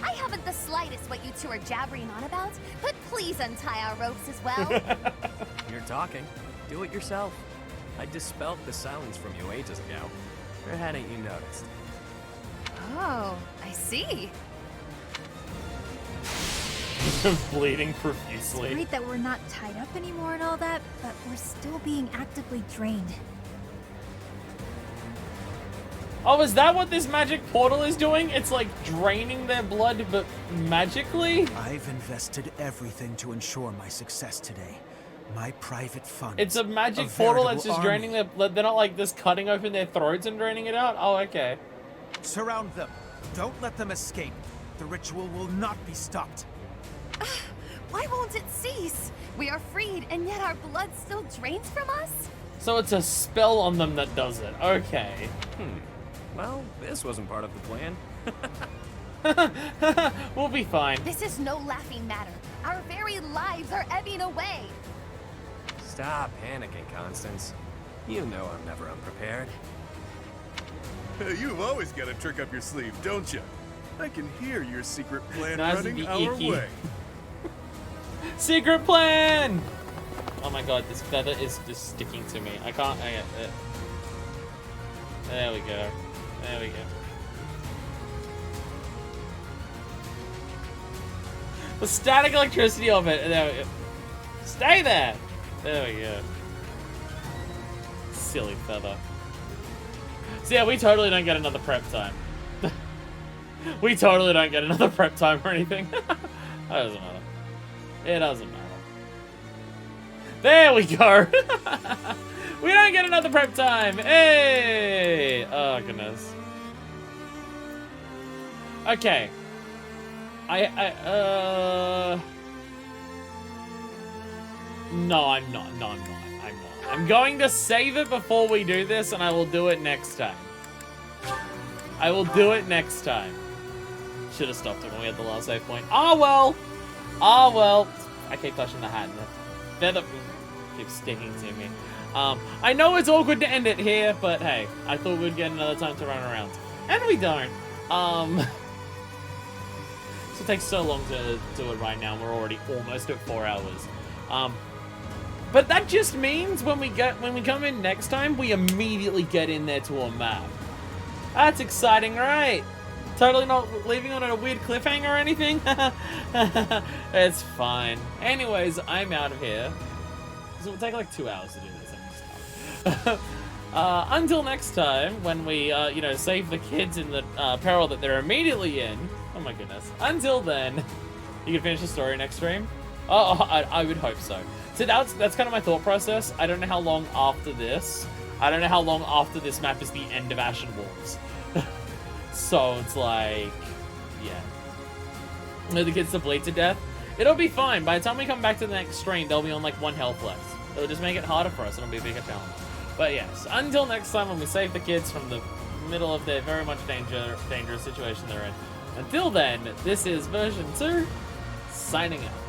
I haven't the slightest what you two are jabbering on about, but please untie our ropes as well. You're talking. Do it yourself. I dispelled the silence from you ages ago. Or hadn't you noticed? Oh, I see. Bleeding profusely. It's great that we're not tied up anymore and all that, but we're still being actively drained. Oh, is that what this magic portal is doing? It's like draining their blood, but magically? I've invested everything to ensure my success today. My private funds. It's a magic portal that's just draining their blood. They're not like this cutting open their throats and draining it out? Oh, okay. Surround them. Don't let them escape. The ritual will not be stopped. Why won't it cease? We are freed, and yet our blood still drains from us? So it's a spell on them that does it. Okay. Well, this wasn't part of the plan. We'll be fine. This is no laughing matter. Our very lives are ebbing away. Stop panicking, Constance. You know I'm never unprepared. You've always got a trick up your sleeve, don't you? I can hear your secret plan Nice running and our icky. way. Secret plan! Oh my god, this feather is just sticking to me. I can't. There we go. There we go. The static electricity of it. There we go. Stay there! There we go. Silly feather. So yeah, we totally don't get another prep time. We totally don't get another prep time or anything. That doesn't matter. It doesn't matter. There we go! We don't get another prep time! Hey! Oh, goodness. Okay. No, I'm not. No, I'm not. I'm not. I'm going to save it before we do this, and I will do it next time. I will do it next time. Should have stopped it when we had the last save point. Oh, well! Oh, well. I keep touching the hat. They're the... keeps sticking to me. I know it's awkward to end it here, but hey, I thought we'd get another time to run around. And we don't. So it takes so long to do it right now. We're already almost at 4 hours. But that just means when we come in next time, we immediately get in there to a map. That's exciting, right? Totally not leaving on a weird cliffhanger or anything. It's fine. Anyways, I'm out of here. So it'll take like 2 hours to do this. Until next time, when we, you know, save the kids in the peril that they're immediately in. Oh my goodness. Until then, you can finish the story next stream. Oh, I would hope so. So that's kind of my thought process. I don't know how long after this. I don't know how long after this map is the end of Ashen Wolves. So it's like, yeah. The kids to bleed to death. It'll be fine. By the time we come back to the next stream, they'll be on like 1 health less. It'll just make it harder for us. It'll be a bigger challenge. But yes, until next time when we save the kids from the middle of their very much dangerous situation they're in. Until then, this is version 2, signing out.